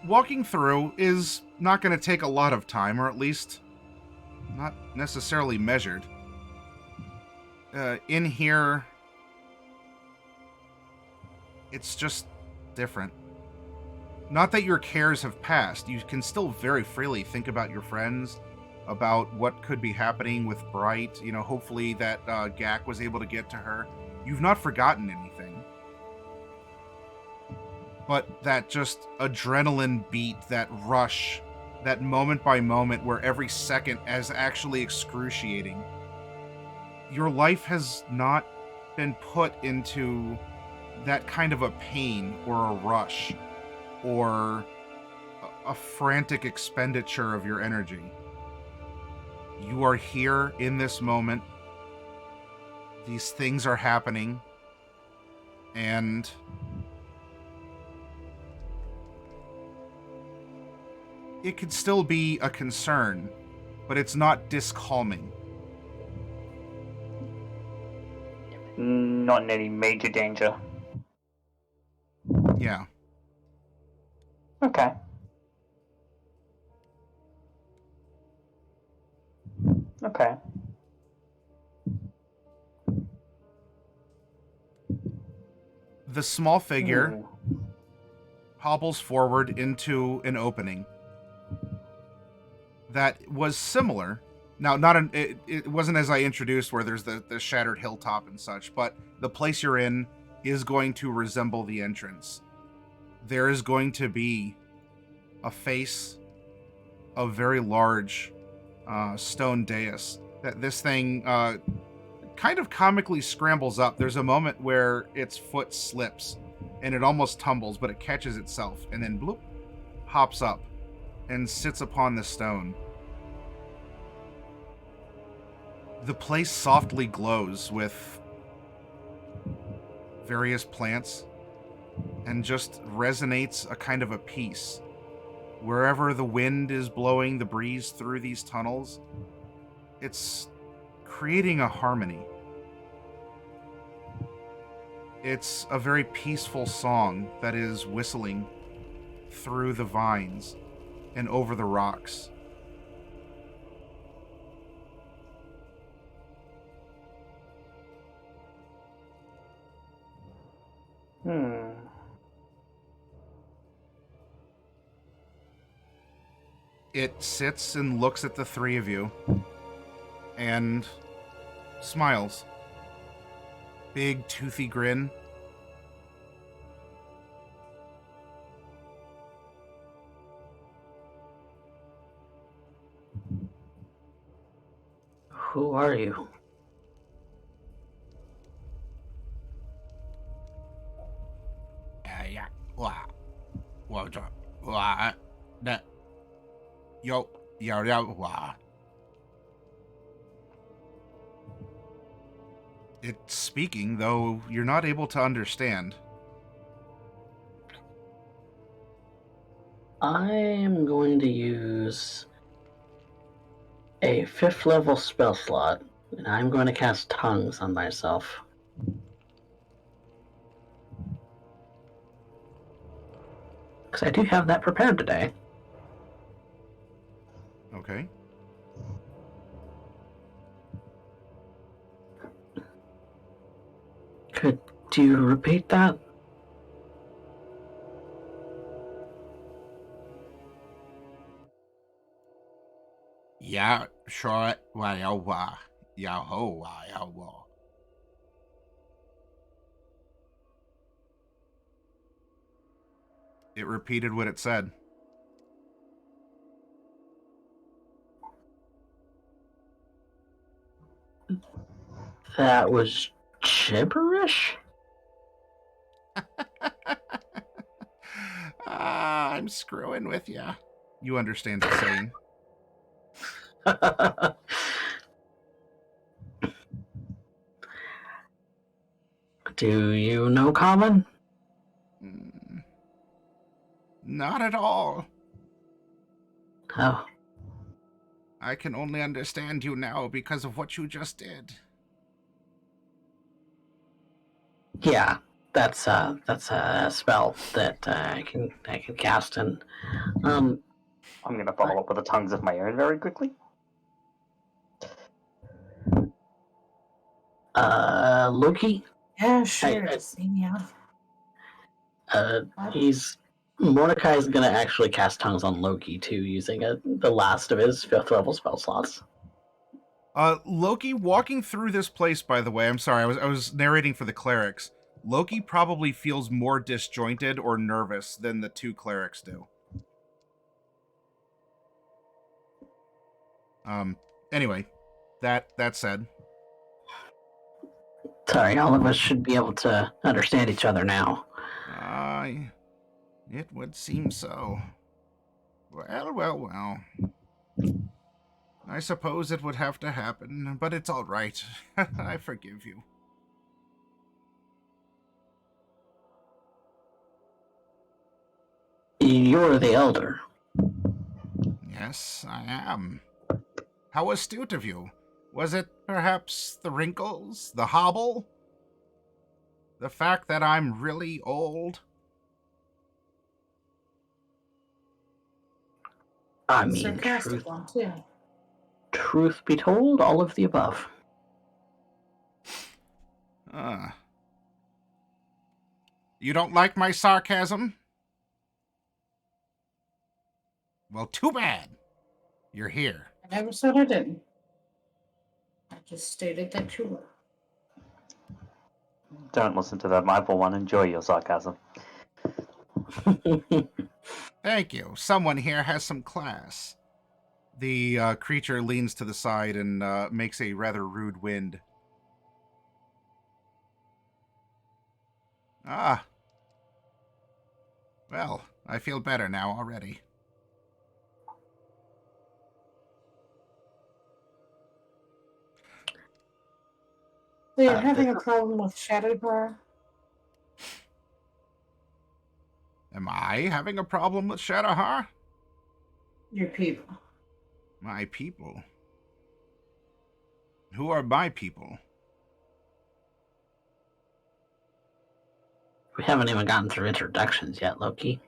Walking through is not going to take a lot of time, or at least not necessarily measured. In here, it's just different. Not that your cares have passed. You can still very freely think about your friends, about what could be happening with Bright. You know, hopefully that Gak was able to get to her. You've not forgotten anything. But that just adrenaline beat, that rush, that moment by moment where every second is actually excruciating. Your life has not been put into that kind of a pain or a rush or a frantic expenditure of your energy. You are here in this moment. These things are happening. And it could still be a concern, but it's not discalming. Not in any major danger. Yeah. Okay. Okay. The small figure hobbles forward into an opening that was similar. Now, it wasn't as I introduced, where there's the shattered hilltop and such, but the place you're in is going to resemble the entrance. There is going to be a face of very large stone dais. That this thing kind of comically scrambles up. There's a moment where its foot slips and it almost tumbles, but it catches itself and then bloop, hops up and sits upon the stone. The place softly glows with various plants and just resonates a kind of a peace. Wherever the wind is blowing the breeze through these tunnels, it's creating a harmony. It's a very peaceful song that is whistling through the vines and over the rocks. It sits and looks at the three of you and smiles. Big, toothy grin. Who are you? Yeah. It's speaking, though you're not able to understand. I'm going to use a 5th level spell slot, and I'm going to cast Tongues on myself. Because I do have that prepared today. Okay. Could you repeat that? Yeah, sure. It repeated what it said. That was gibberish? I'm screwing with ya. You understand the saying. Do you know Common? Not at all. Oh. I can only understand you now because of what you just did. Yeah, that's a spell that I can cast, and I'm gonna follow up with the tongues of my own very quickly. Loki. Yeah, sure. Mordecai's gonna actually cast tongues on Loki too, using the last of his 5th level spell slots. Loki, walking through this place, by the way, I'm sorry, I was narrating for the clerics. Loki probably feels more disjointed or nervous than the two clerics do. Anyway, that said. Sorry, all of us should be able to understand each other now. It would seem so. Well. I suppose it would have to happen, but it's all right. I forgive you. You're the elder. Yes, I am. How astute of you. Was it perhaps the wrinkles, the hobble? The fact that I'm really old? I mean, Sarcastic one, too. truth be told, all of the above. You don't like my sarcasm? Well, too bad. You're here. I never said I didn't. I just stated that you were. Don't listen to that mindful one. Enjoy your sarcasm. Thank you. Someone here has some class. The creature leans to the side and makes a rather rude wind. Ah. Well, I feel better now already. So you're having a problem with shadow bar? Am I having a problem with Shadowhar? Your people. My people? Who are my people? We haven't even gotten through introductions yet, Loki.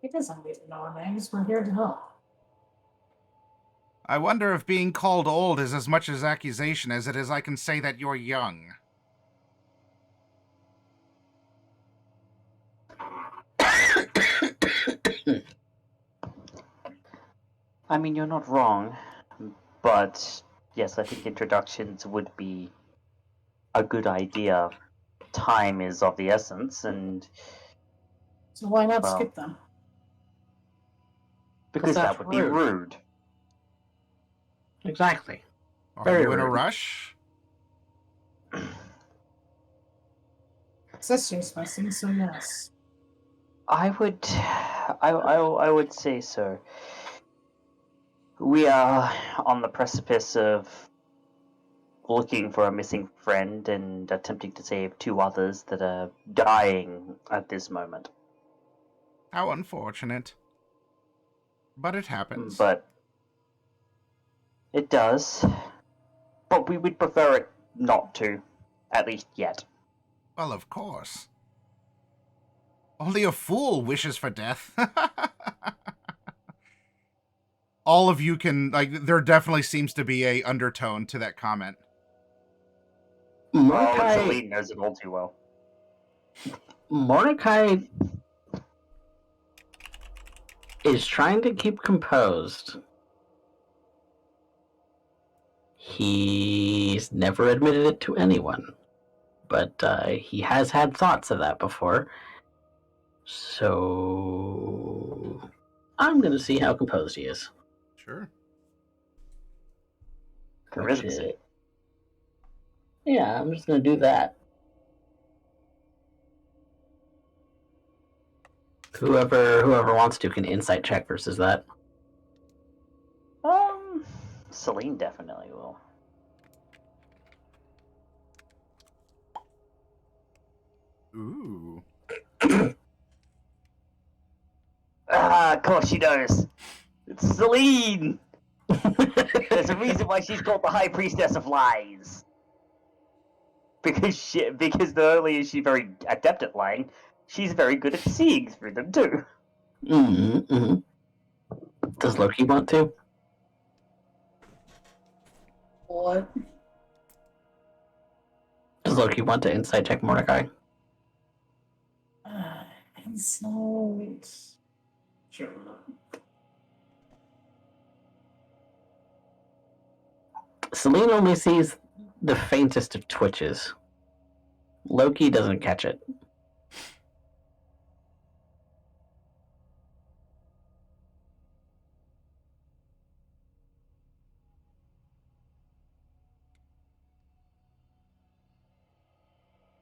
He doesn't need to know our names. We're here to help. I wonder if being called old is as much as accusation as it is I can say that you're young. I mean, you're not wrong, but yes, I think introductions would be a good idea. Time is of the essence, and So why not well, skip them? because that that's would be rude. Exactly. Are Very you in a rude. rush? Sister's missing, so yes. I would say so. We are on the precipice of looking for a missing friend and attempting to save two others that are dying at this moment. How unfortunate. But it happens. But it does. But we would prefer it not to, at least yet. Well, of course. Only a fool wishes for death. All of you can, like, there definitely seems to be a undertone to that comment. Mordecai, Celine knows it all too well. Mordecai is trying to keep composed. He's never admitted it to anyone, but he has had thoughts of that before. So I'm going to see how composed he is. Sure. Charisma. Yeah, I'm just going to do that. Whoever wants to can insight check versus that. Celine definitely will. Ooh. Of course she knows. It's Celine! There's a reason why she's called the High Priestess of Lies. Because not only is she very adept at lying, she's very good at seeing through them too. Mm-hmm. Does Loki want to? What? Does Loki want to insight check Mordecai? Insight. Sure. Celine only sees the faintest of twitches. Loki doesn't catch it.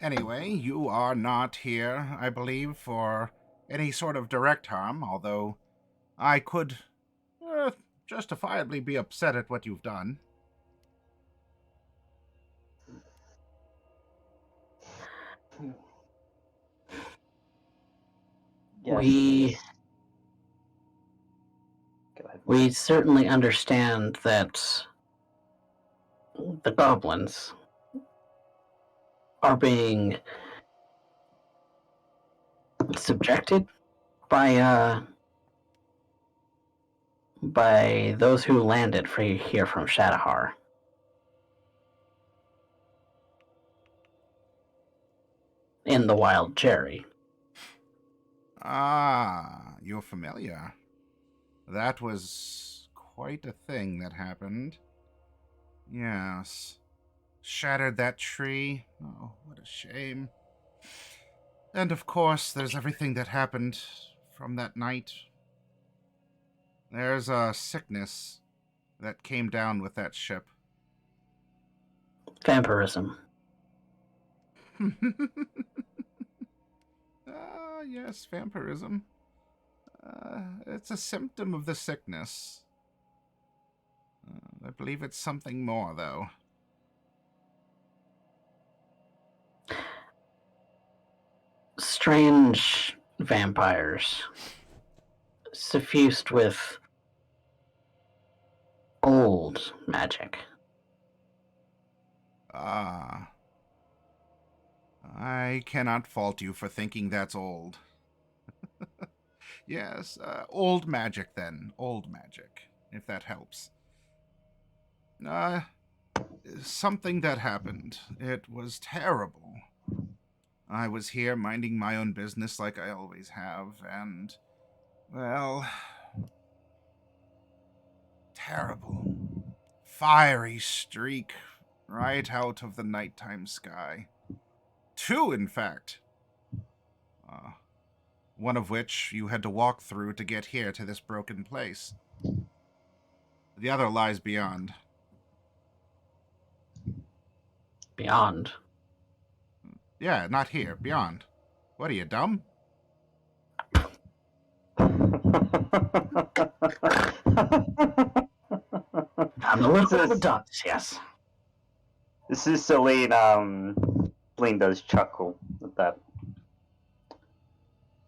Anyway, you are not here, I believe, for any sort of direct harm, although I could justifiably be upset at what you've done. Yes. We certainly understand that the goblins are being subjected by those who landed here from Shadowhar. In the Wild Cherry. Ah, you're familiar. That was quite a thing that happened. Yes. Shattered that tree. Oh, what a shame. And of course, there's everything that happened from that night. There's a sickness that came down with that ship. Vampirism. Yes, vampirism. It's a symptom of the sickness. I believe it's something more, though. Strange vampires. Suffused with old magic. Ah. I cannot fault you for thinking that's old. Yes, old magic then. Old magic, if that helps. Something that happened. It was terrible. I was here minding my own business like I always have, and, well, terrible. Fiery streak right out of the nighttime sky. 2, in fact. One of which you had to walk through to get here to this broken place. The other lies beyond. Beyond. Yeah, not here. Beyond. What are you, dumb? I'm a little bit of a dunce, yes. This is Celine. Celine does chuckle at that.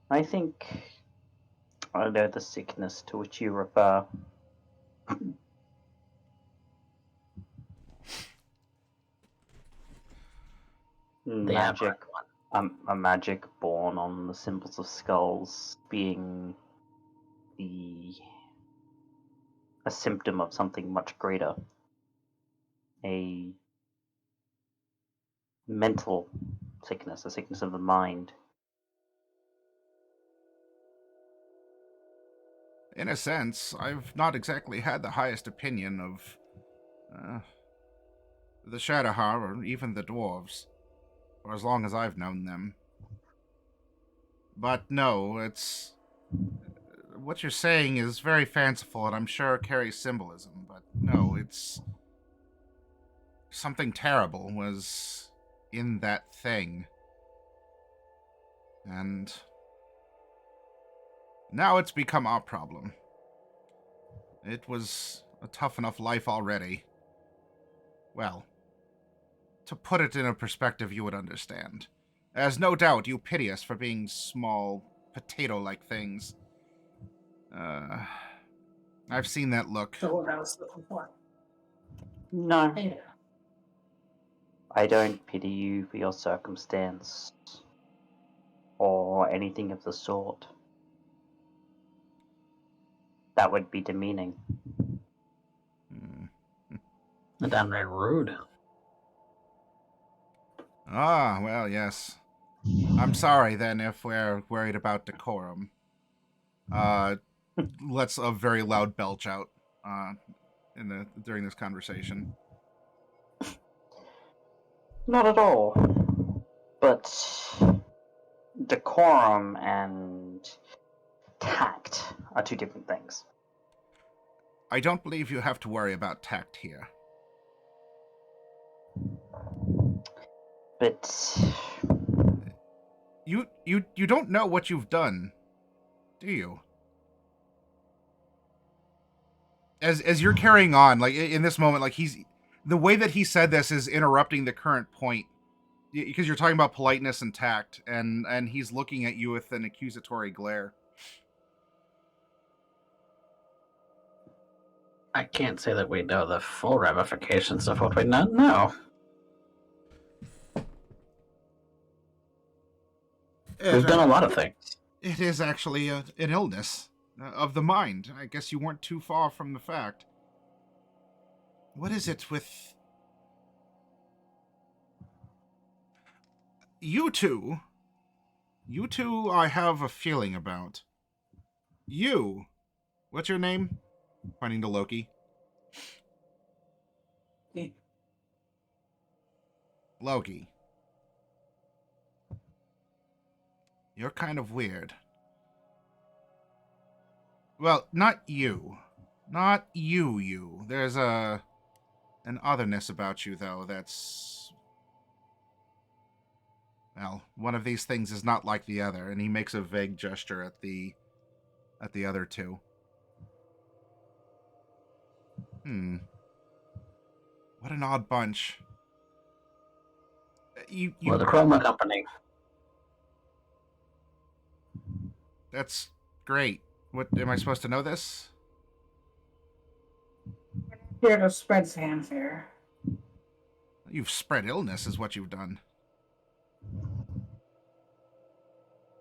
I think I know the sickness to which you refer. Magic. A magic born on the symbols of skulls being a symptom of something much greater. A mental sickness, a sickness of the mind. In a sense, I've not exactly had the highest opinion of the Shadowhar or even the dwarves, for as long as I've known them. But no, it's... What you're saying is very fanciful and I'm sure carries symbolism, but no, it's... Something terrible was in that thing. And now it's become our problem. It was a tough enough life already. Well, to put it in a perspective you would understand. As no doubt you pity us for being small, potato-like things. I've seen that look. So what I was looking for. No. Yeah. I don't pity you for your circumstance. Or anything of the sort. That would be demeaning. Downright rude. Ah, well, yes. I'm sorry, then, if we're worried about decorum. Let's a very loud belch out during this conversation. Not at all. But decorum and tact are two different things. I don't believe you have to worry about tact here. But you don't know what you've done, do you? As you're carrying on, like in this moment, like the way that he said this is interrupting the current point, because you're talking about politeness and tact, and he's looking at you with an accusatory glare. I can't say that we know the full ramifications of what we not know. We've done a lot of things. It is actually an illness of the mind. I guess you weren't too far from the fact. What is it with you two? You two, I have a feeling about. You. What's your name? Pointing to Loki. Loki. You're kind of weird. Well, not you. Not you. There's an otherness about you, though, that's... Well, one of these things is not like the other, and he makes a vague gesture at the other two. What an odd bunch. Well, the Chroma Company. That's great. What, am I supposed to know this? Here to spread fanfare. You've spread illness is what you've done.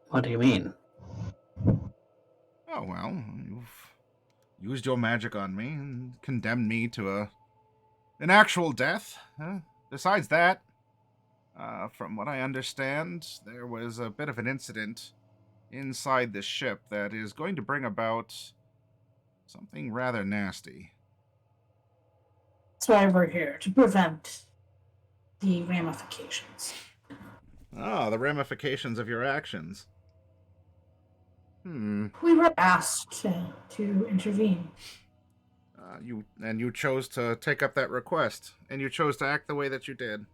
What do you mean? Oh, well, you've used your magic on me and condemned me to an actual death. Besides that, from what I understand, there was a bit of an incident inside the ship that is going to bring about something rather nasty. That's why we're here, to prevent the ramifications. Ah, the ramifications of your actions. We were asked to intervene. You chose to take up that request, and you chose to act the way that you did.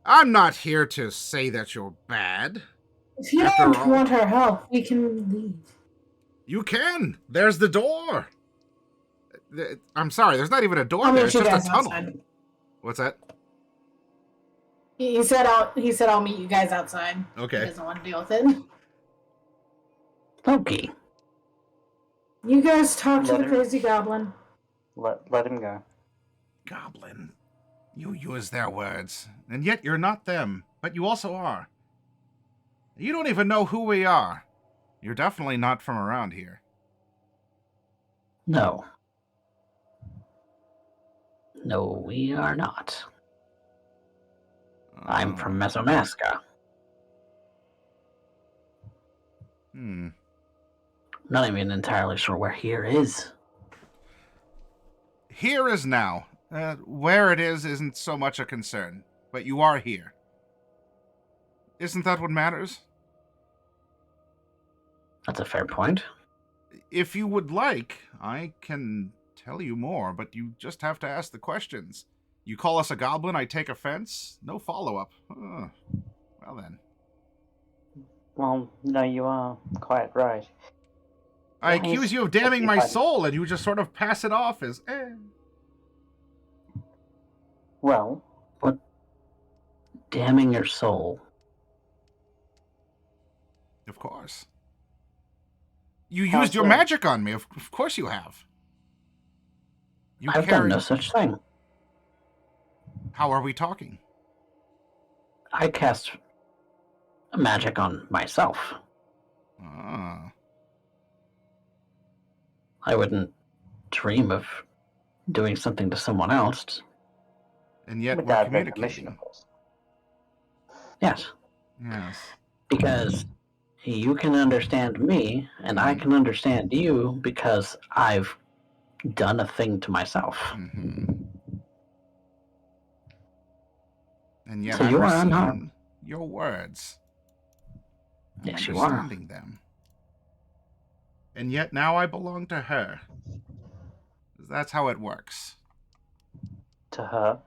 I'm not here to say that you're bad. If you don't want our help, we can leave. You can. There's the door. I'm sorry, there's not even a door there. It's just a tunnel. Outside. What's that? He said I'll meet you guys outside. Okay. He doesn't want to deal with it. Loki. You guys talk to the crazy goblin. Let him go. Goblin. You use their words, and yet you're not them, but you also are. You don't even know who we are. You're definitely not from around here. No. No, we are not. I'm from Mesomaska. Not even entirely sure where here is. Here is now. Where it is isn't so much a concern, but you are here. Isn't that what matters? That's a fair point. If you would like, I can tell you more, but you just have to ask the questions. You call us a goblin, I take offense? No follow-up. Well then. Well, no, you are quite right. I accuse you of damning my soul, and you just sort of pass it off as, Well, what? Damning your soul? Of course. You used your magic on me. Of course you have. I've done no such thing. How are we talking? I cast magic on myself. Ah. I wouldn't dream of doing something to someone else. And yet we're communicating. Of course. Yes. Yes. Because you can understand me, and I can understand you because I've done a thing to myself. Mm-hmm. And yet so you are unharmed. Your words. Yes, you are. Understanding them. And yet now I belong to her. That's how it works. To her?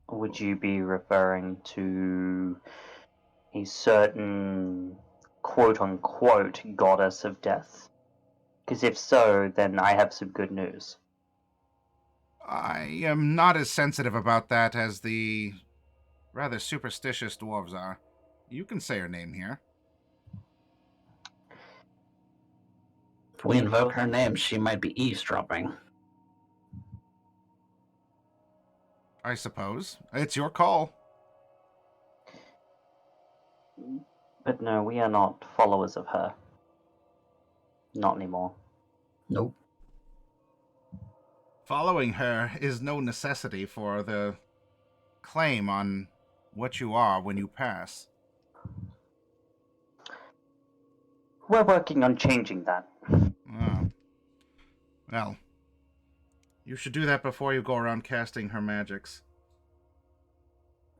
Would you be referring to a certain quote-unquote goddess of death? Because if so, then I have some good news. I am not as sensitive about that as the rather superstitious dwarves are. You can say her name here. If we invoke her name, she might be eavesdropping. I suppose. It's your call. But no, we are not followers of her. Not anymore. Nope. Following her is no necessity for the claim on what you are when you pass. We're working on changing that. Oh. Well, you should do that before you go around casting her magics.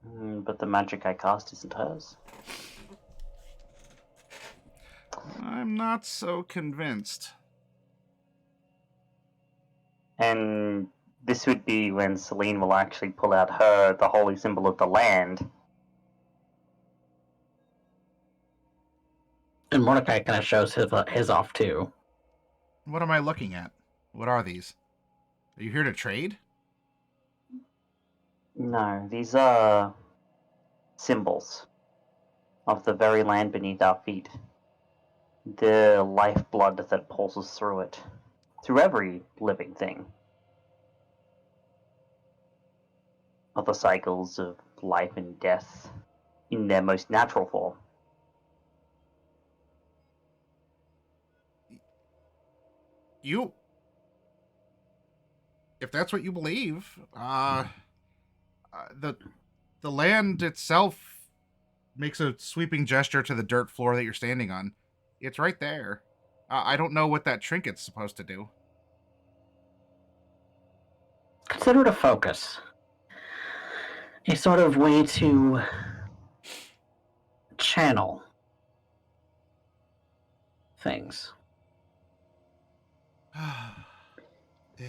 But the magic I cast isn't hers. I'm not so convinced. And this would be when Celine will actually pull out the holy symbol of the land. And Mordecai kind of shows his off too. What am I looking at? What are these? Are you here to trade? No, these are symbols of the very land beneath our feet. The lifeblood that pulses through it. Through every living thing. Of the cycles of life and death in their most natural form. If that's what you believe, the land itself makes a sweeping gesture to the dirt floor that you're standing on. It's right there. I don't know what that trinket's supposed to do. Consider it a focus. A sort of way to channel things.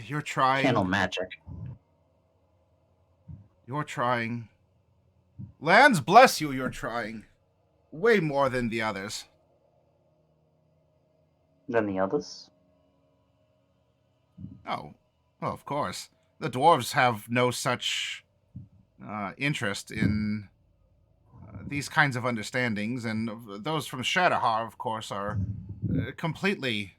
You're trying. Channel magic. You're trying. Lands bless you, you're trying. Way more than the others. Than the others? Oh, well, of course. The dwarves have no such interest in these kinds of understandings, and those from Shadowhar, of course, are completely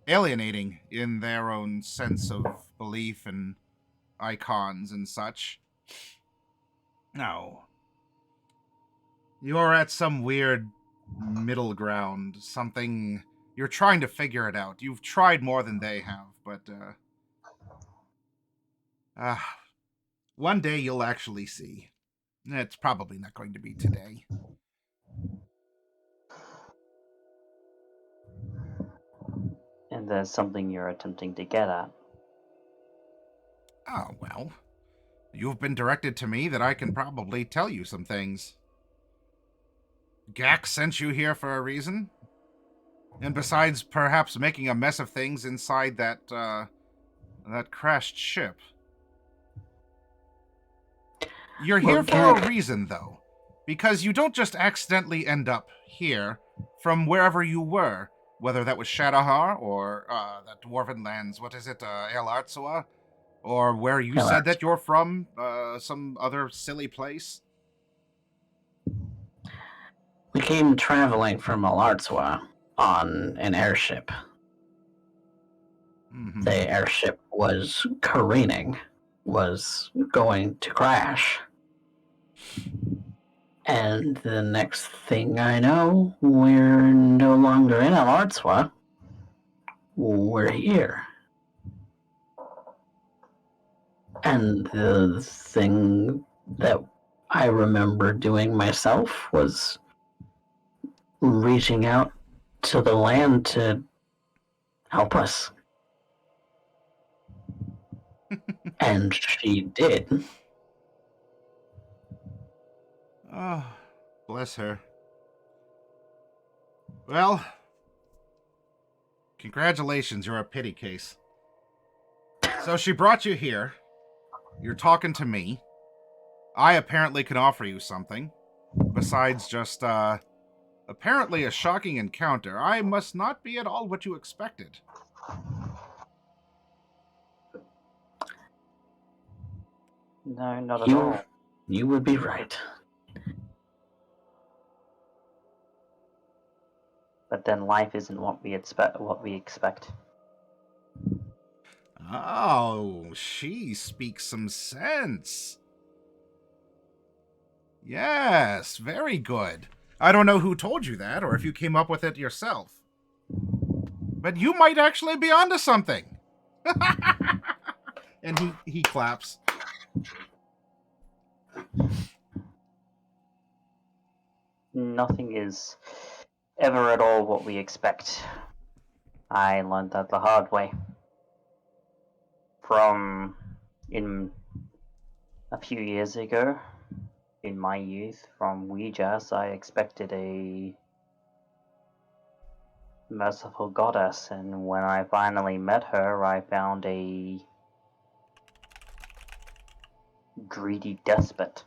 alienating in their own sense of belief and icons and such. No. You're at some weird middle ground, something. You're trying to figure it out. You've tried more than they have, but one day you'll actually see. It's probably not going to be today. And there's something you're attempting to get at. Oh, well. You've been directed to me that I can probably tell you some things. Gak sent you here for a reason. And besides perhaps making a mess of things inside that crashed ship. You're here for a reason, though. Because you don't just accidentally end up here from wherever you were. Whether that was Shadowhar or that Dwarven lands, what is it, El Artsua? Or where you said that you're from, some other silly place. We came traveling from El Artsua on an airship. Mm-hmm. The airship was careening, was going to crash. And the next thing I know, we're no longer in El Artsua. We're here. And the thing that I remember doing myself was reaching out to the land to help us. And she did. Oh, bless her. Well, congratulations, you're a pity case. So she brought you here. You're talking to me. I apparently can offer you something. Besides just, apparently a shocking encounter. I must not be at all what you expected. No, not at all. You would be right. But then life isn't what we expect. Oh, she speaks some sense. Yes, very good. I don't know who told you that, or if you came up with it yourself. But you might actually be onto something. And he claps. Nothing is ever at all what we expect. I learned that the hard way. From in a few years ago, in my youth, from Ouijas, I expected a merciful goddess, and when I finally met her, I found a greedy despot.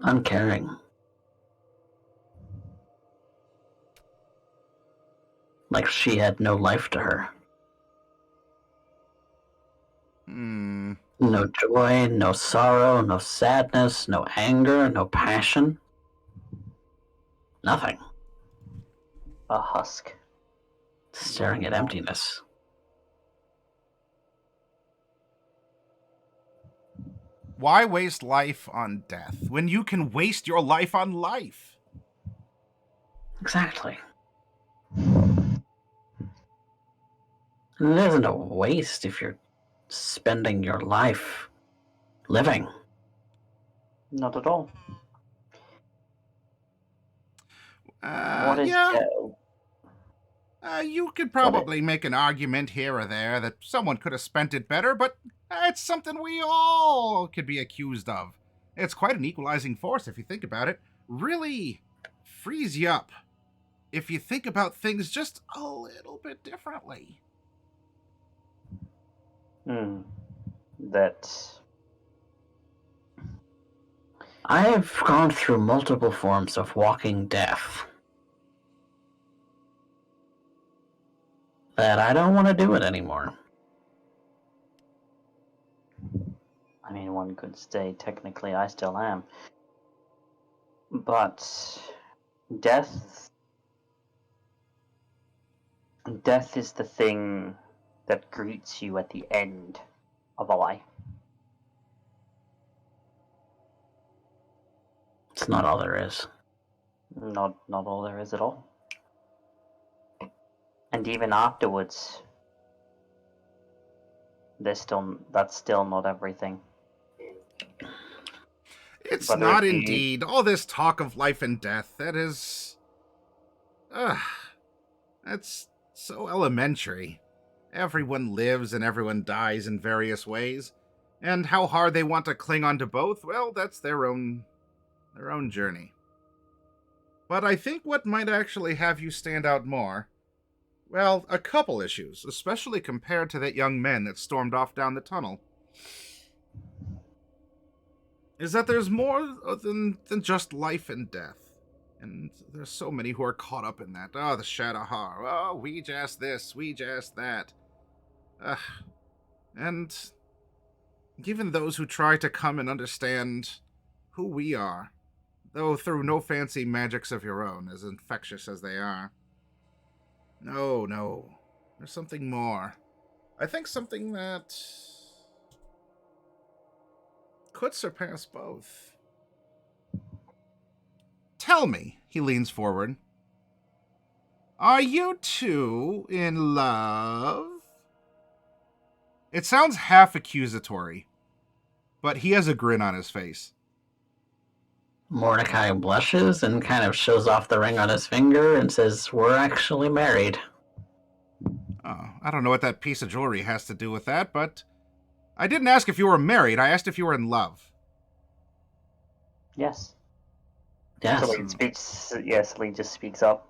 Uncaring. Like she had no life to her. No joy, no sorrow, no sadness, no anger, no passion. Nothing. A husk. Staring at emptiness. Why waste life on death when you can waste your life on life? Exactly. It isn't a waste if you're spending your life living. Not at all. What is Yeah. death? You could probably make an argument here or there that someone could have spent it better, but it's something we all could be accused of. It's quite an equalizing force if you think about it. Really frees you up if you think about things just a little bit differently. That I've gone through multiple forms of walking death. That I don't want to do it anymore. I mean, one could say technically I still am. But death is the thing that greets you at the end of a life. It's not all there is. Not all there is at all. And even afterwards, that's still not everything. It's But not indeed. All this talk of life and death, that's so elementary. Everyone lives and everyone dies in various ways. And how hard they want to cling on to both, well, that's their own journey. But I think what might actually have you stand out more, well, a couple issues, especially compared to that young man that stormed off down the tunnel, is that there's more than just life and death. And there's so many who are caught up in that. Oh, the Shadowhar. Oh, we just this, we just that. And even those who try to come and understand who we are, though through no fancy magics of your own, as infectious as they are. No. There's something more. I think something that could surpass both. Tell me, he leans forward. Are you two in love? It sounds half accusatory, but he has a grin on his face. Mordecai blushes and kind of shows off the ring on his finger and says, "We're actually married." Oh, I don't know what that piece of jewelry has to do with that, but I didn't ask if you were married. I asked if you were in love. Yes. Yes. Celine just speaks up.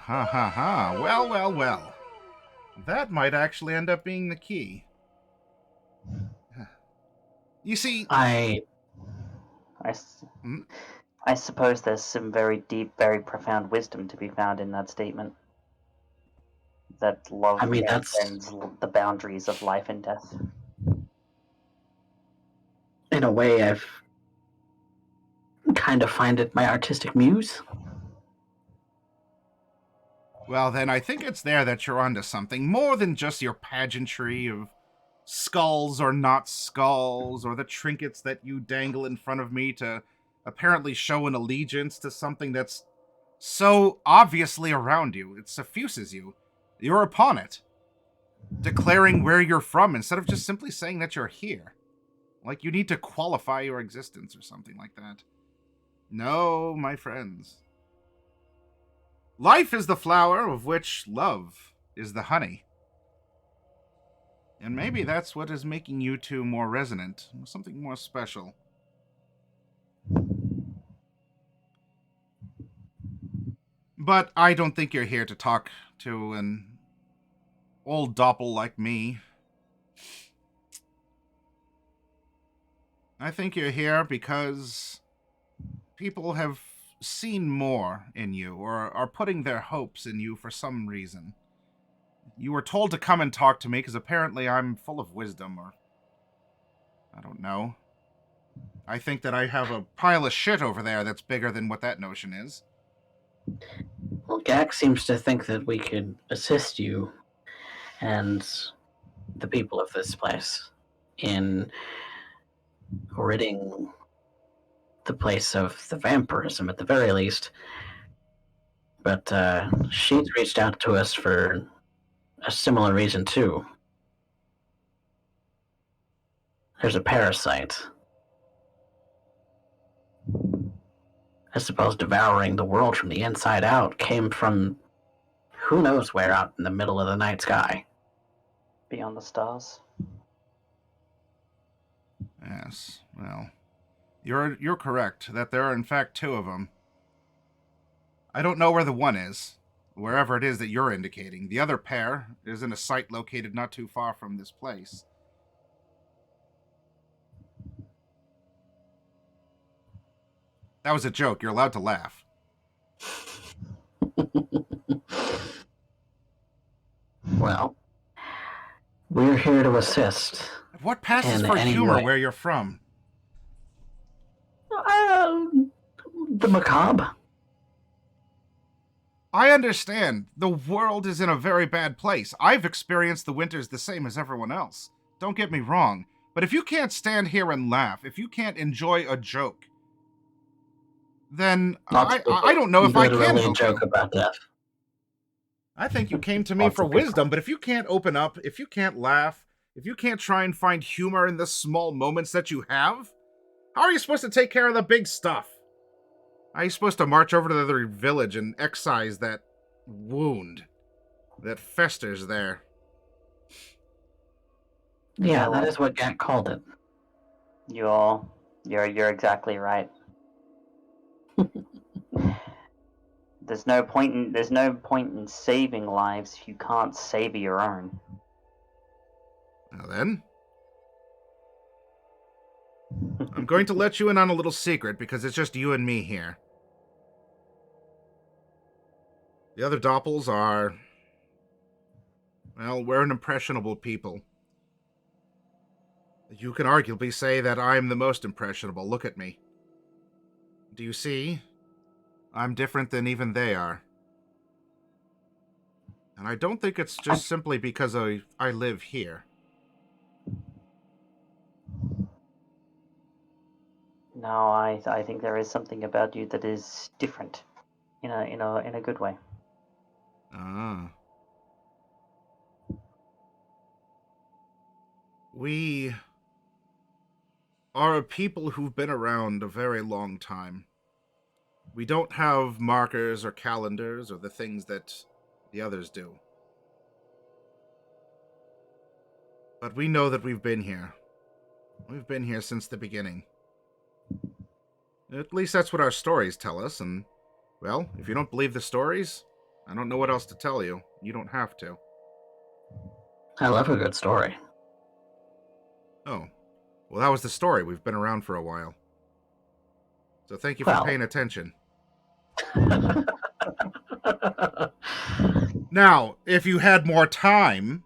Well. That might actually end up being the key. You see, I suppose there's some very deep, very profound wisdom to be found in that statement. That love transcends the boundaries of life and death. In a way, I've kind of find it my artistic muse. Well, then I think it's there that you're onto something more than just your pageantry of skulls or not skulls, or the trinkets that you dangle in front of me to apparently show an allegiance to something that's so obviously around you. It suffuses you. You're upon it. Declaring where you're from instead of just simply saying that you're here. Like you need to qualify your existence or something like that. No, my friends. Life is the flower of which love is the honey. And maybe that's what is making you two more resonant, something more special. But I don't think you're here to talk to an old doppel like me. I think you're here because people have seen more in you, or are putting their hopes in you for some reason. You were told to come and talk to me because apparently I'm full of wisdom, or I don't know. I think that I have a pile of shit over there that's bigger than what that notion is. Well, Gak seems to think that we could assist you and the people of this place in ridding the place of the vampirism at the very least. But she's reached out to us for a similar reason too. There's a parasite. I suppose devouring the world from the inside out came from who knows where out in the middle of the night sky. Beyond the stars. Yes, well, you're correct that there are in fact two of them. I don't know where the one is, wherever it is that you're indicating. The other pair is in a site located not too far from this place. That was a joke. You're allowed to laugh. Well, we're here to assist. What passes in for any humor way. where you're from? The macabre. I understand. The world is in a very bad place. I've experienced the winters the same as everyone else. Don't get me wrong. But if you can't stand here and laugh, if you can't enjoy a joke, then I don't know if I can literally help joke you. about death. I think you came to me Lots for of people. wisdom, but if you can't open up, if you can't laugh, if you can't try and find humor in the small moments that you have, how are you supposed to take care of the big stuff? How are you supposed to march over to the other village and excise that wound that festers there? Yeah, that is what Gak called it. You're exactly right. There's no point in saving lives if you can't save your own. Now then, I'm going to let you in on a little secret because it's just you and me here. The other doppels are, well, we're an impressionable people. You can arguably say that I'm the most impressionable. Look at me. Do you see? I'm different than even they are. And I don't think it's just simply because I live here. No, I think there is something about you that is different, in a good way. Ah. We are a people who've been around a very long time. We don't have markers or calendars or the things that the others do. But we know that we've been here. We've been here since the beginning. At least that's what our stories tell us, and, well, if you don't believe the stories, I don't know what else to tell you. You don't have to. I love a good story. Oh. Well, that was the story. We've been around for a while. So thank you for paying attention. Now, if you had more time,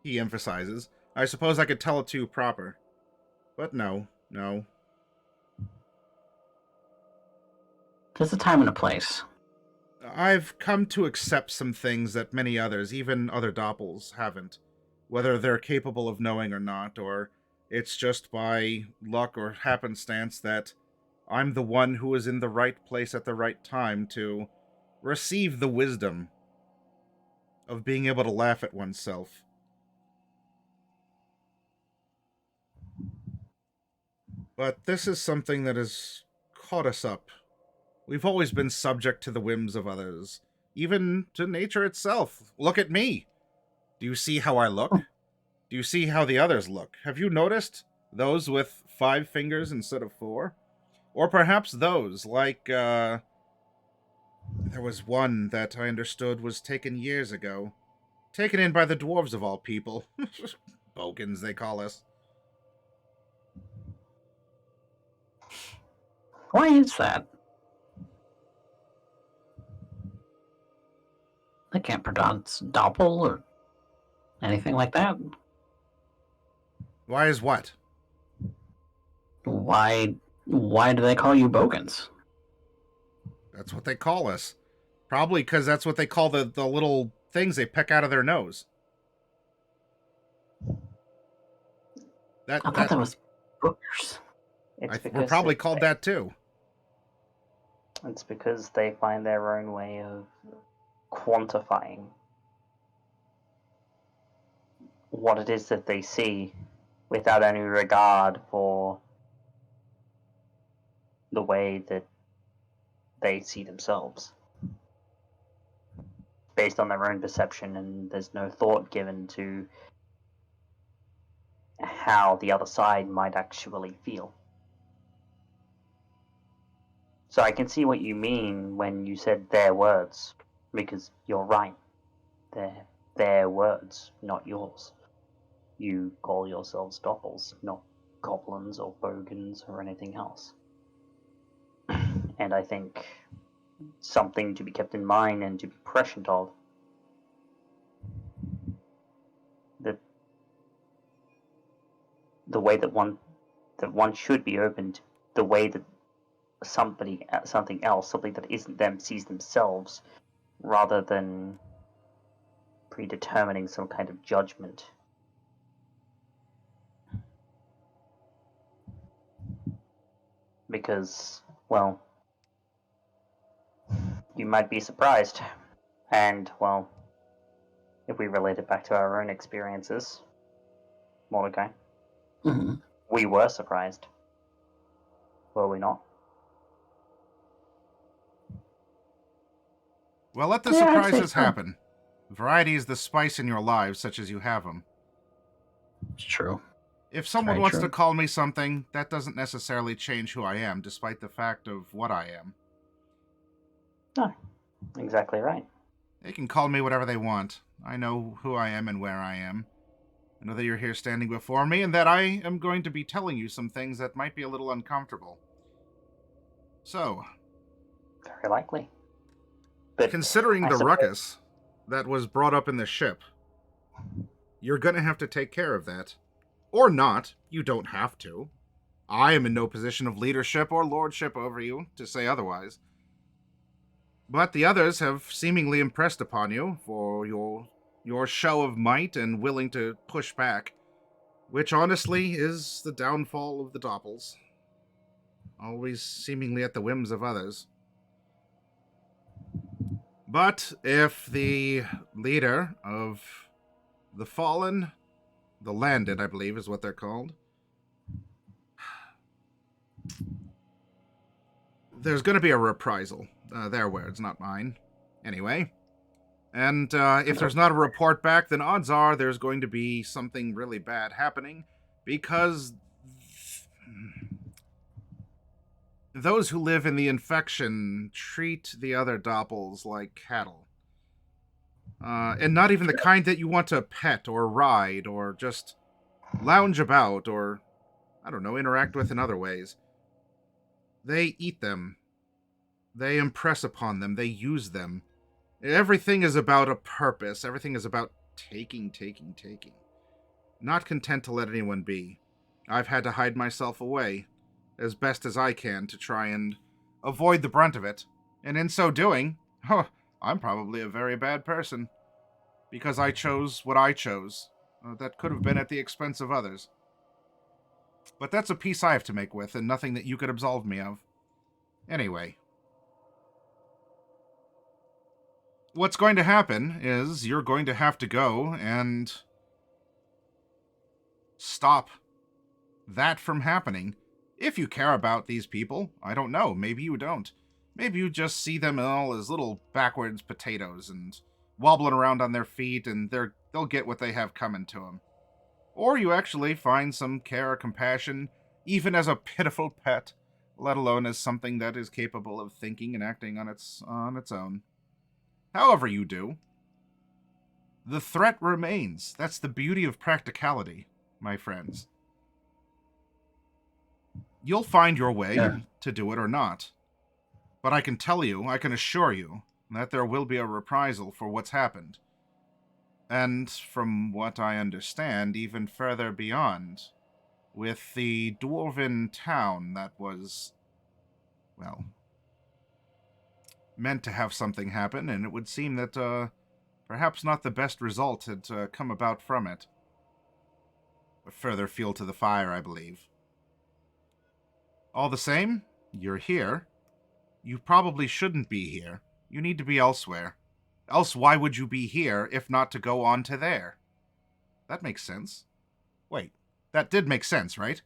he emphasizes, I suppose I could tell it to you proper. But no. There's a time and a place. I've come to accept some things that many others, even other doppels, haven't. Whether they're capable of knowing or not, or it's just by luck or happenstance that I'm the one who is in the right place at the right time to receive the wisdom of being able to laugh at oneself. But this is something that has caught us up. We've always been subject to the whims of others, even to nature itself. Look at me. Do you see how I look? Do you see how the others look? Have you noticed those with 5 fingers instead of 4? Or perhaps those, like, there was one that I understood was taken years ago. Taken in by the dwarves of all people. Bogans, they call us. Why is that? They can't pronounce doppel or anything like that. Why is what? Why do they call you bogans? That's what they call us. Probably because that's what they call the little things they peck out of their nose. I thought that was boogers. We're probably called that too. It's because they find their own way of quantifying what it is that they see without any regard for the way that they see themselves. Based on their own perception, and there's no thought given to how the other side might actually feel. So I can see what you mean when you said their words, because you're right. They're their words, not yours. You call yourselves doppels, not goblins or bogans or anything else. And I think something to be kept in mind and to be prescient of, that the way that one should be open to the way that something that isn't them sees themselves, rather than predetermining some kind of judgment. Because, well, you might be surprised. And, well, if we relate it back to our own experiences, Mordecai, we were surprised. Were we not? Well, let the surprises happen. Variety is the spice in your lives, such as you have them. It's true. If someone wants to call me something, that doesn't necessarily change who I am, despite the fact of what I am. No, exactly right. They can call me whatever they want. I know who I am and where I am. I know that you're here standing before me, and that I am going to be telling you some things that might be a little uncomfortable. So. Very likely. But considering the ruckus that was brought up in the ship, you're going to have to take care of that. Or not. You don't have to. I am in no position of leadership or lordship over you to say otherwise. But the others have seemingly impressed upon you for your show of might and willing to push back, which honestly is the downfall of the doppels. Always seemingly at the whims of others. But if the leader of the Fallen, the Landed, I believe is what they're called, there's going to be a reprisal. Their words, not mine. Anyway. And if there's not a report back, then odds are there's going to be something really bad happening, because those who live in the infection treat the other doppels like cattle. And not even the kind that you want to pet or ride or just lounge about or, I don't know, interact with in other ways. They eat them. They impress upon them. They use them. Everything is about a purpose. Everything is about taking. Not content to let anyone be. I've had to hide myself away as best as I can to try and avoid the brunt of it. And in so doing, I'm probably a very bad person. Because I chose what I chose. That could have been at the expense of others. But that's a peace I have to make with, and nothing that you could absolve me of. Anyway. What's going to happen is you're going to have to go and stop that from happening. If you care about these people, I don't know. Maybe you don't. Maybe you just see them all as little backwards potatoes and wobbling around on their feet, and they'll get what they have coming to them. Or you actually find some care or compassion, even as a pitiful pet, let alone as something that is capable of thinking and acting on its own. However you do, the threat remains. That's the beauty of practicality, my friends. You'll find your way to do it or not. But I can tell you, I can assure you, that there will be a reprisal for what's happened. And from what I understand, even further beyond, with the dwarven town that was, well, meant to have something happen, and it would seem that perhaps not the best result had come about from it. A further fuel to the fire, I believe. All the same, you're here. You probably shouldn't be here. You need to be elsewhere. Else why would you be here if not to go on to there? That makes sense. Wait, that did make sense, right?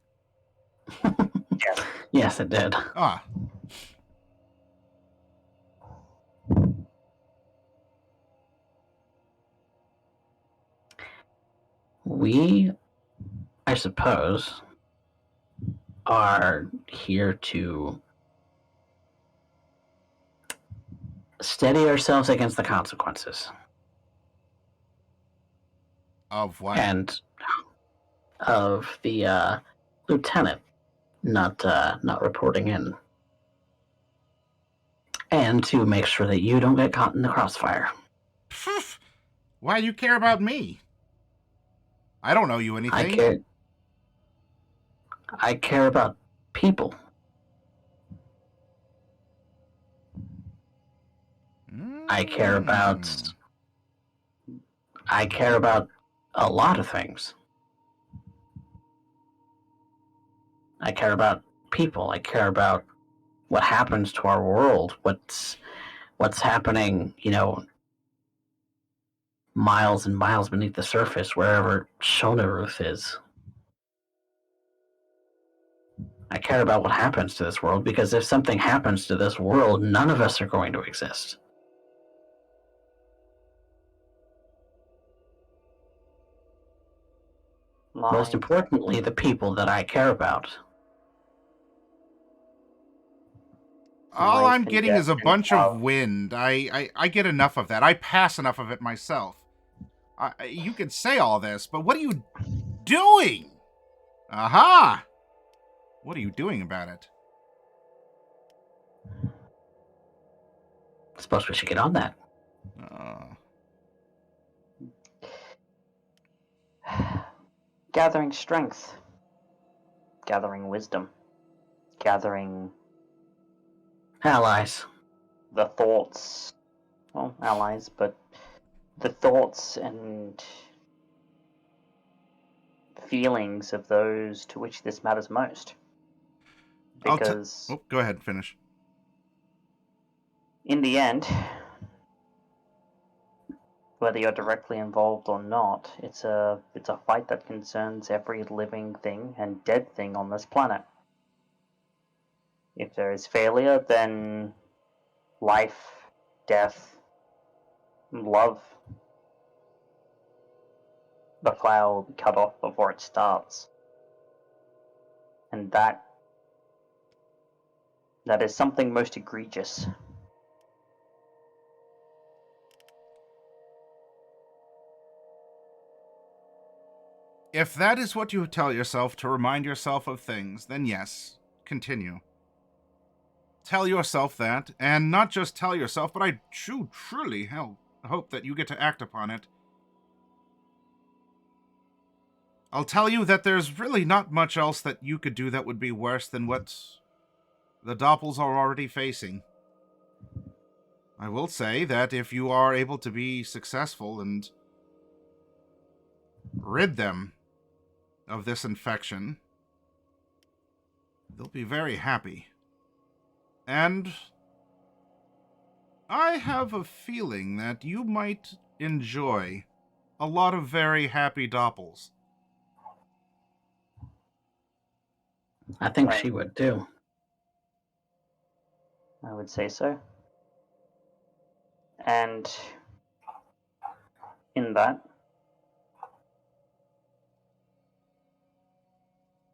Yes. Yes, it did. Ah. We, I suppose, are here to steady ourselves against the consequences. Of what? And of the lieutenant not reporting in. And to make sure that you don't get caught in the crossfire. Pfft. Why do you care about me? I don't owe you anything. I care about people. I care about a lot of things. I care about people. I care about what happens to our world. What's happening, miles and miles beneath the surface, wherever Shonaruth is. I care about what happens to this world, because if something happens to this world, none of us are going to exist. Most importantly, the people that I care about. All I'm getting is a bunch of wind. I get enough of that. I pass enough of it myself. You could say all this, but what are you doing? Aha! What are you doing about it? I suppose we should get on that. Gathering strength. Gathering wisdom. Gathering... allies. The thoughts... Well, allies, but... The thoughts and... feelings of those to which this matters most. Because... go ahead, finish. In the end, whether you're directly involved or not, it's a fight that concerns every living thing and dead thing on this planet. If there is failure, then life, death, love, the flower will be cut off before it starts. And that is something most egregious. If that is what you tell yourself to remind yourself of things, then yes, continue. Tell yourself that, and not just tell yourself, but I truly hope that you get to act upon it. I'll tell you that there's really not much else that you could do that would be worse than what the doppels are already facing. I will say that if you are able to be successful and rid them of this infection, they'll be very happy. And I have a feeling that you might enjoy a lot of very happy doppels. I think she would too. I would say so. And in that,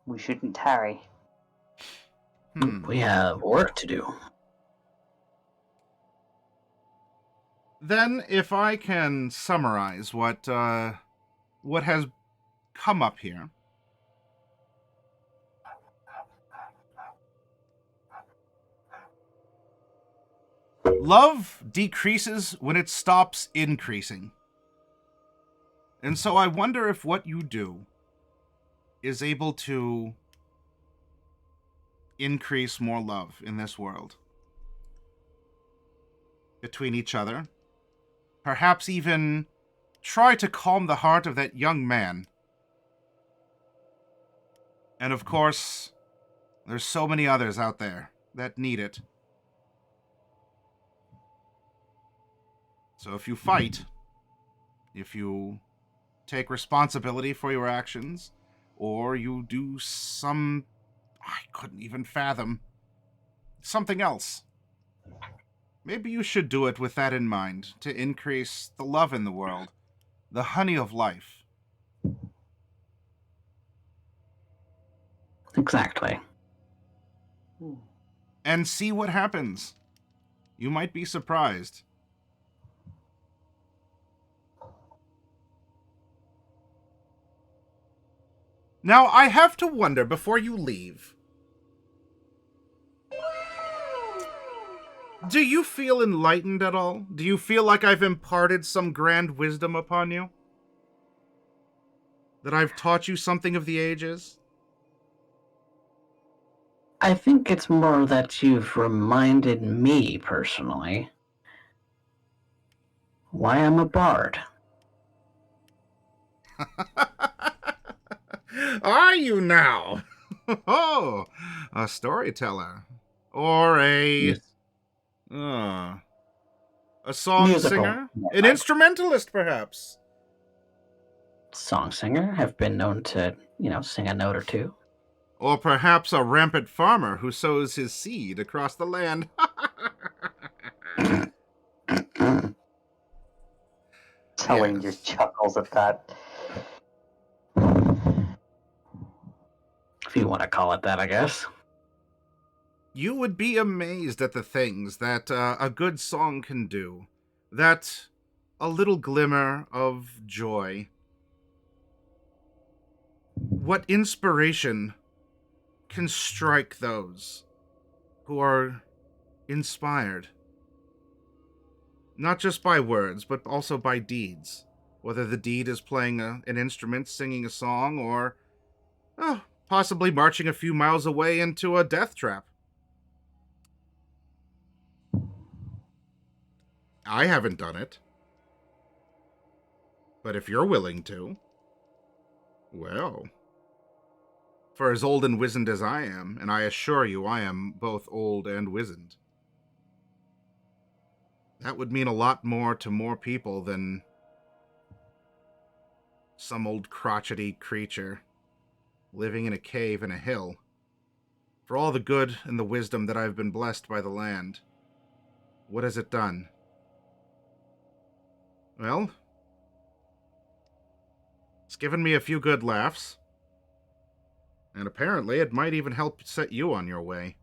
we shouldn't tarry. We have work to do. Then, if I can summarize what has come up here. Love decreases when it stops increasing. And so I wonder if what you do is able to increase more love in this world. Between each other. Perhaps even try to calm the heart of that young man. And of course, there's so many others out there that need it. So if you fight, if you take responsibility for your actions, or you do some, I couldn't even fathom, something else, maybe you should do it with that in mind, to increase the love in the world, the honey of life. Exactly. And see what happens. You might be surprised. Now, I have to wonder, before you leave, do you feel enlightened at all? Do you feel like I've imparted some grand wisdom upon you? That I've taught you something of the ages? I think it's more that you've reminded me, personally, why I'm a bard. Are you now? Oh, a storyteller. Or a... a song Musical. singer? An instrumentalist, perhaps? Song singer. Have been known to, sing a note or two. Or perhaps a rampant farmer who sows his seed across the land. Telling your chuckles at that. If you want to call it that, I guess. You would be amazed at the things that a good song can do. That a little glimmer of joy. What inspiration can strike those who are inspired. Not just by words, but also by deeds. Whether the deed is playing an instrument, singing a song, or possibly marching a few miles away into a death trap. I haven't done it. But if you're willing to, well, for as old and wizened as I am, and I assure you I am both old and wizened, that would mean a lot more to more people than some old crotchety creature living in a cave in a hill. For all the good and the wisdom that I've been blessed by the land, what has it done? Well, it's given me a few good laughs. And apparently it might even help set you on your way.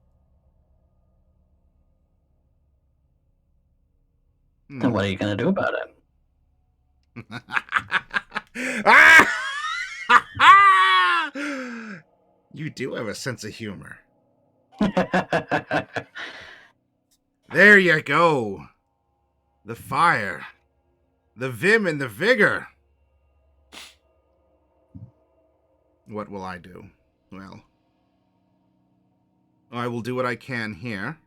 Then what are you going to do about it? You do have a sense of humor. There you go. The fire. The vim and the vigor. What will I do? Well, I will do what I can here.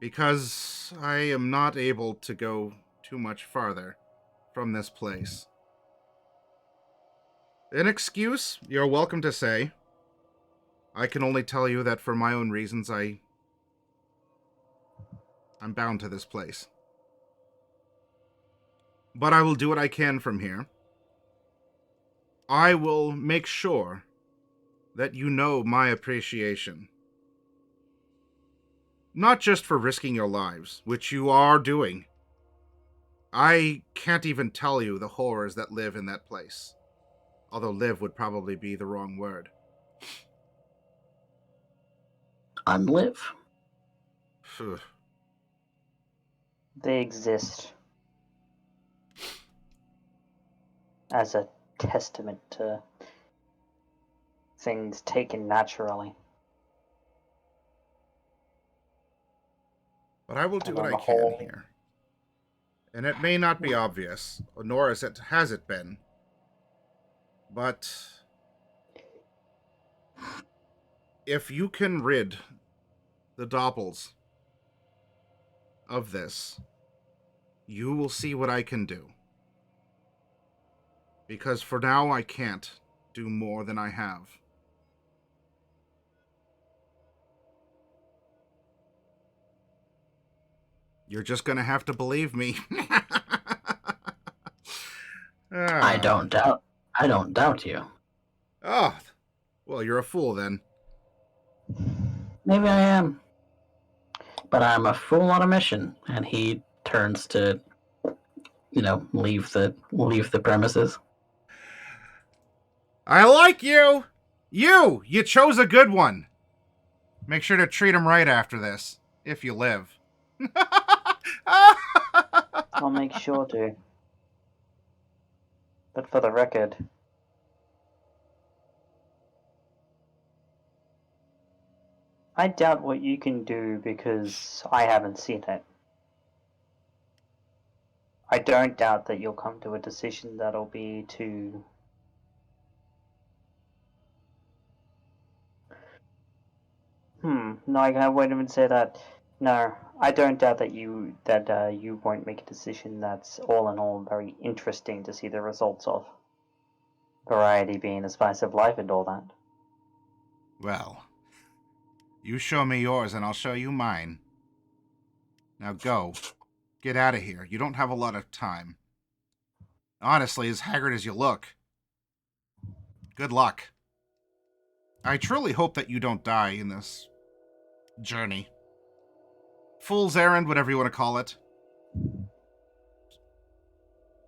Because I am not able to go too much farther from this place. An excuse, you're welcome to say. I can only tell you that for my own reasons, I'm bound to this place. But I will do what I can from here. I will make sure that you know my appreciation. Not just for risking your lives, which you are doing. I can't even tell you the horrors that live in that place. Although live would probably be the wrong word. Unlive. They exist as a testament to things taken naturally. But I will do And what on I the can whole- here. And it may not be obvious, nor has it been. But if you can rid the doppels of this, you will see what I can do. Because for now, I can't do more than I have. You're just gonna have to believe me. I don't doubt you. Oh, well, you're a fool then. Maybe I am. But I'm a fool on a mission. And he turns to, leave the premises. I like you! You chose a good one. Make sure to treat him right after this, if you live. I'll make sure to. But for the record, I doubt what you can do because I haven't seen it. I don't doubt that you'll come to a decision that'll be to no, I won't even say that. No, I don't doubt that you won't make a decision that's all in all very interesting to see the results of. Variety being the spice of life and all that. Well, you show me yours and I'll show you mine. Now go. Get out of here. You don't have a lot of time. Honestly, as haggard as you look. Good luck. I truly hope that you don't die in this journey. Fool's errand, whatever you want to call it.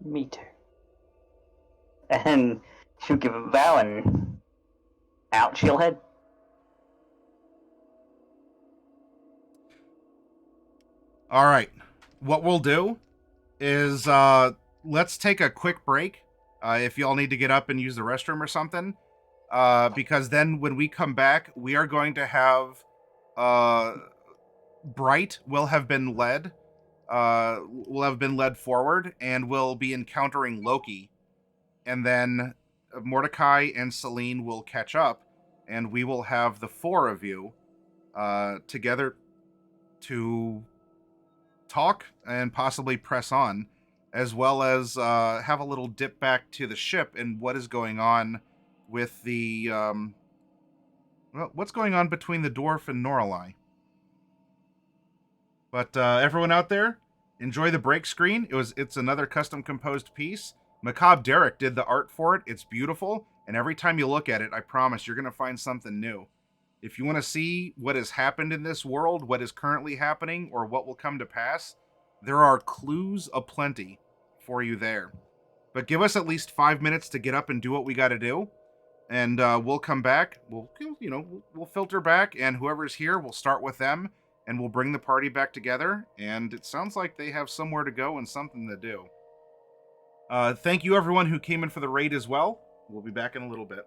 Me too. And she'll give a bow and out she'll head. All right. What we'll do is let's take a quick break. If y'all need to get up and use the restroom or something. Because then when we come back, we are going to have Bright will have been led forward, and we'll be encountering Loki. And then Mordecai and Celine will catch up, and we will have the four of you together to talk and possibly press on, as well as have a little dip back to the ship and what is going on with the what's going on between the dwarf and Norallie. But everyone out there, enjoy the break screen. It's another custom composed piece. Macabre Derek did the art for it. It's beautiful, and every time you look at it, I promise you're going to find something new. If you want to see what has happened in this world, what is currently happening, or what will come to pass, there are clues aplenty for you there. But give us at least 5 minutes to get up and do what we got to do, and we'll come back. We'll filter back, and whoever's here, we'll start with them, and we'll bring the party back together. And it sounds like they have somewhere to go and something to do. Thank you, everyone who came in for the raid as well. We'll be back in a little bit.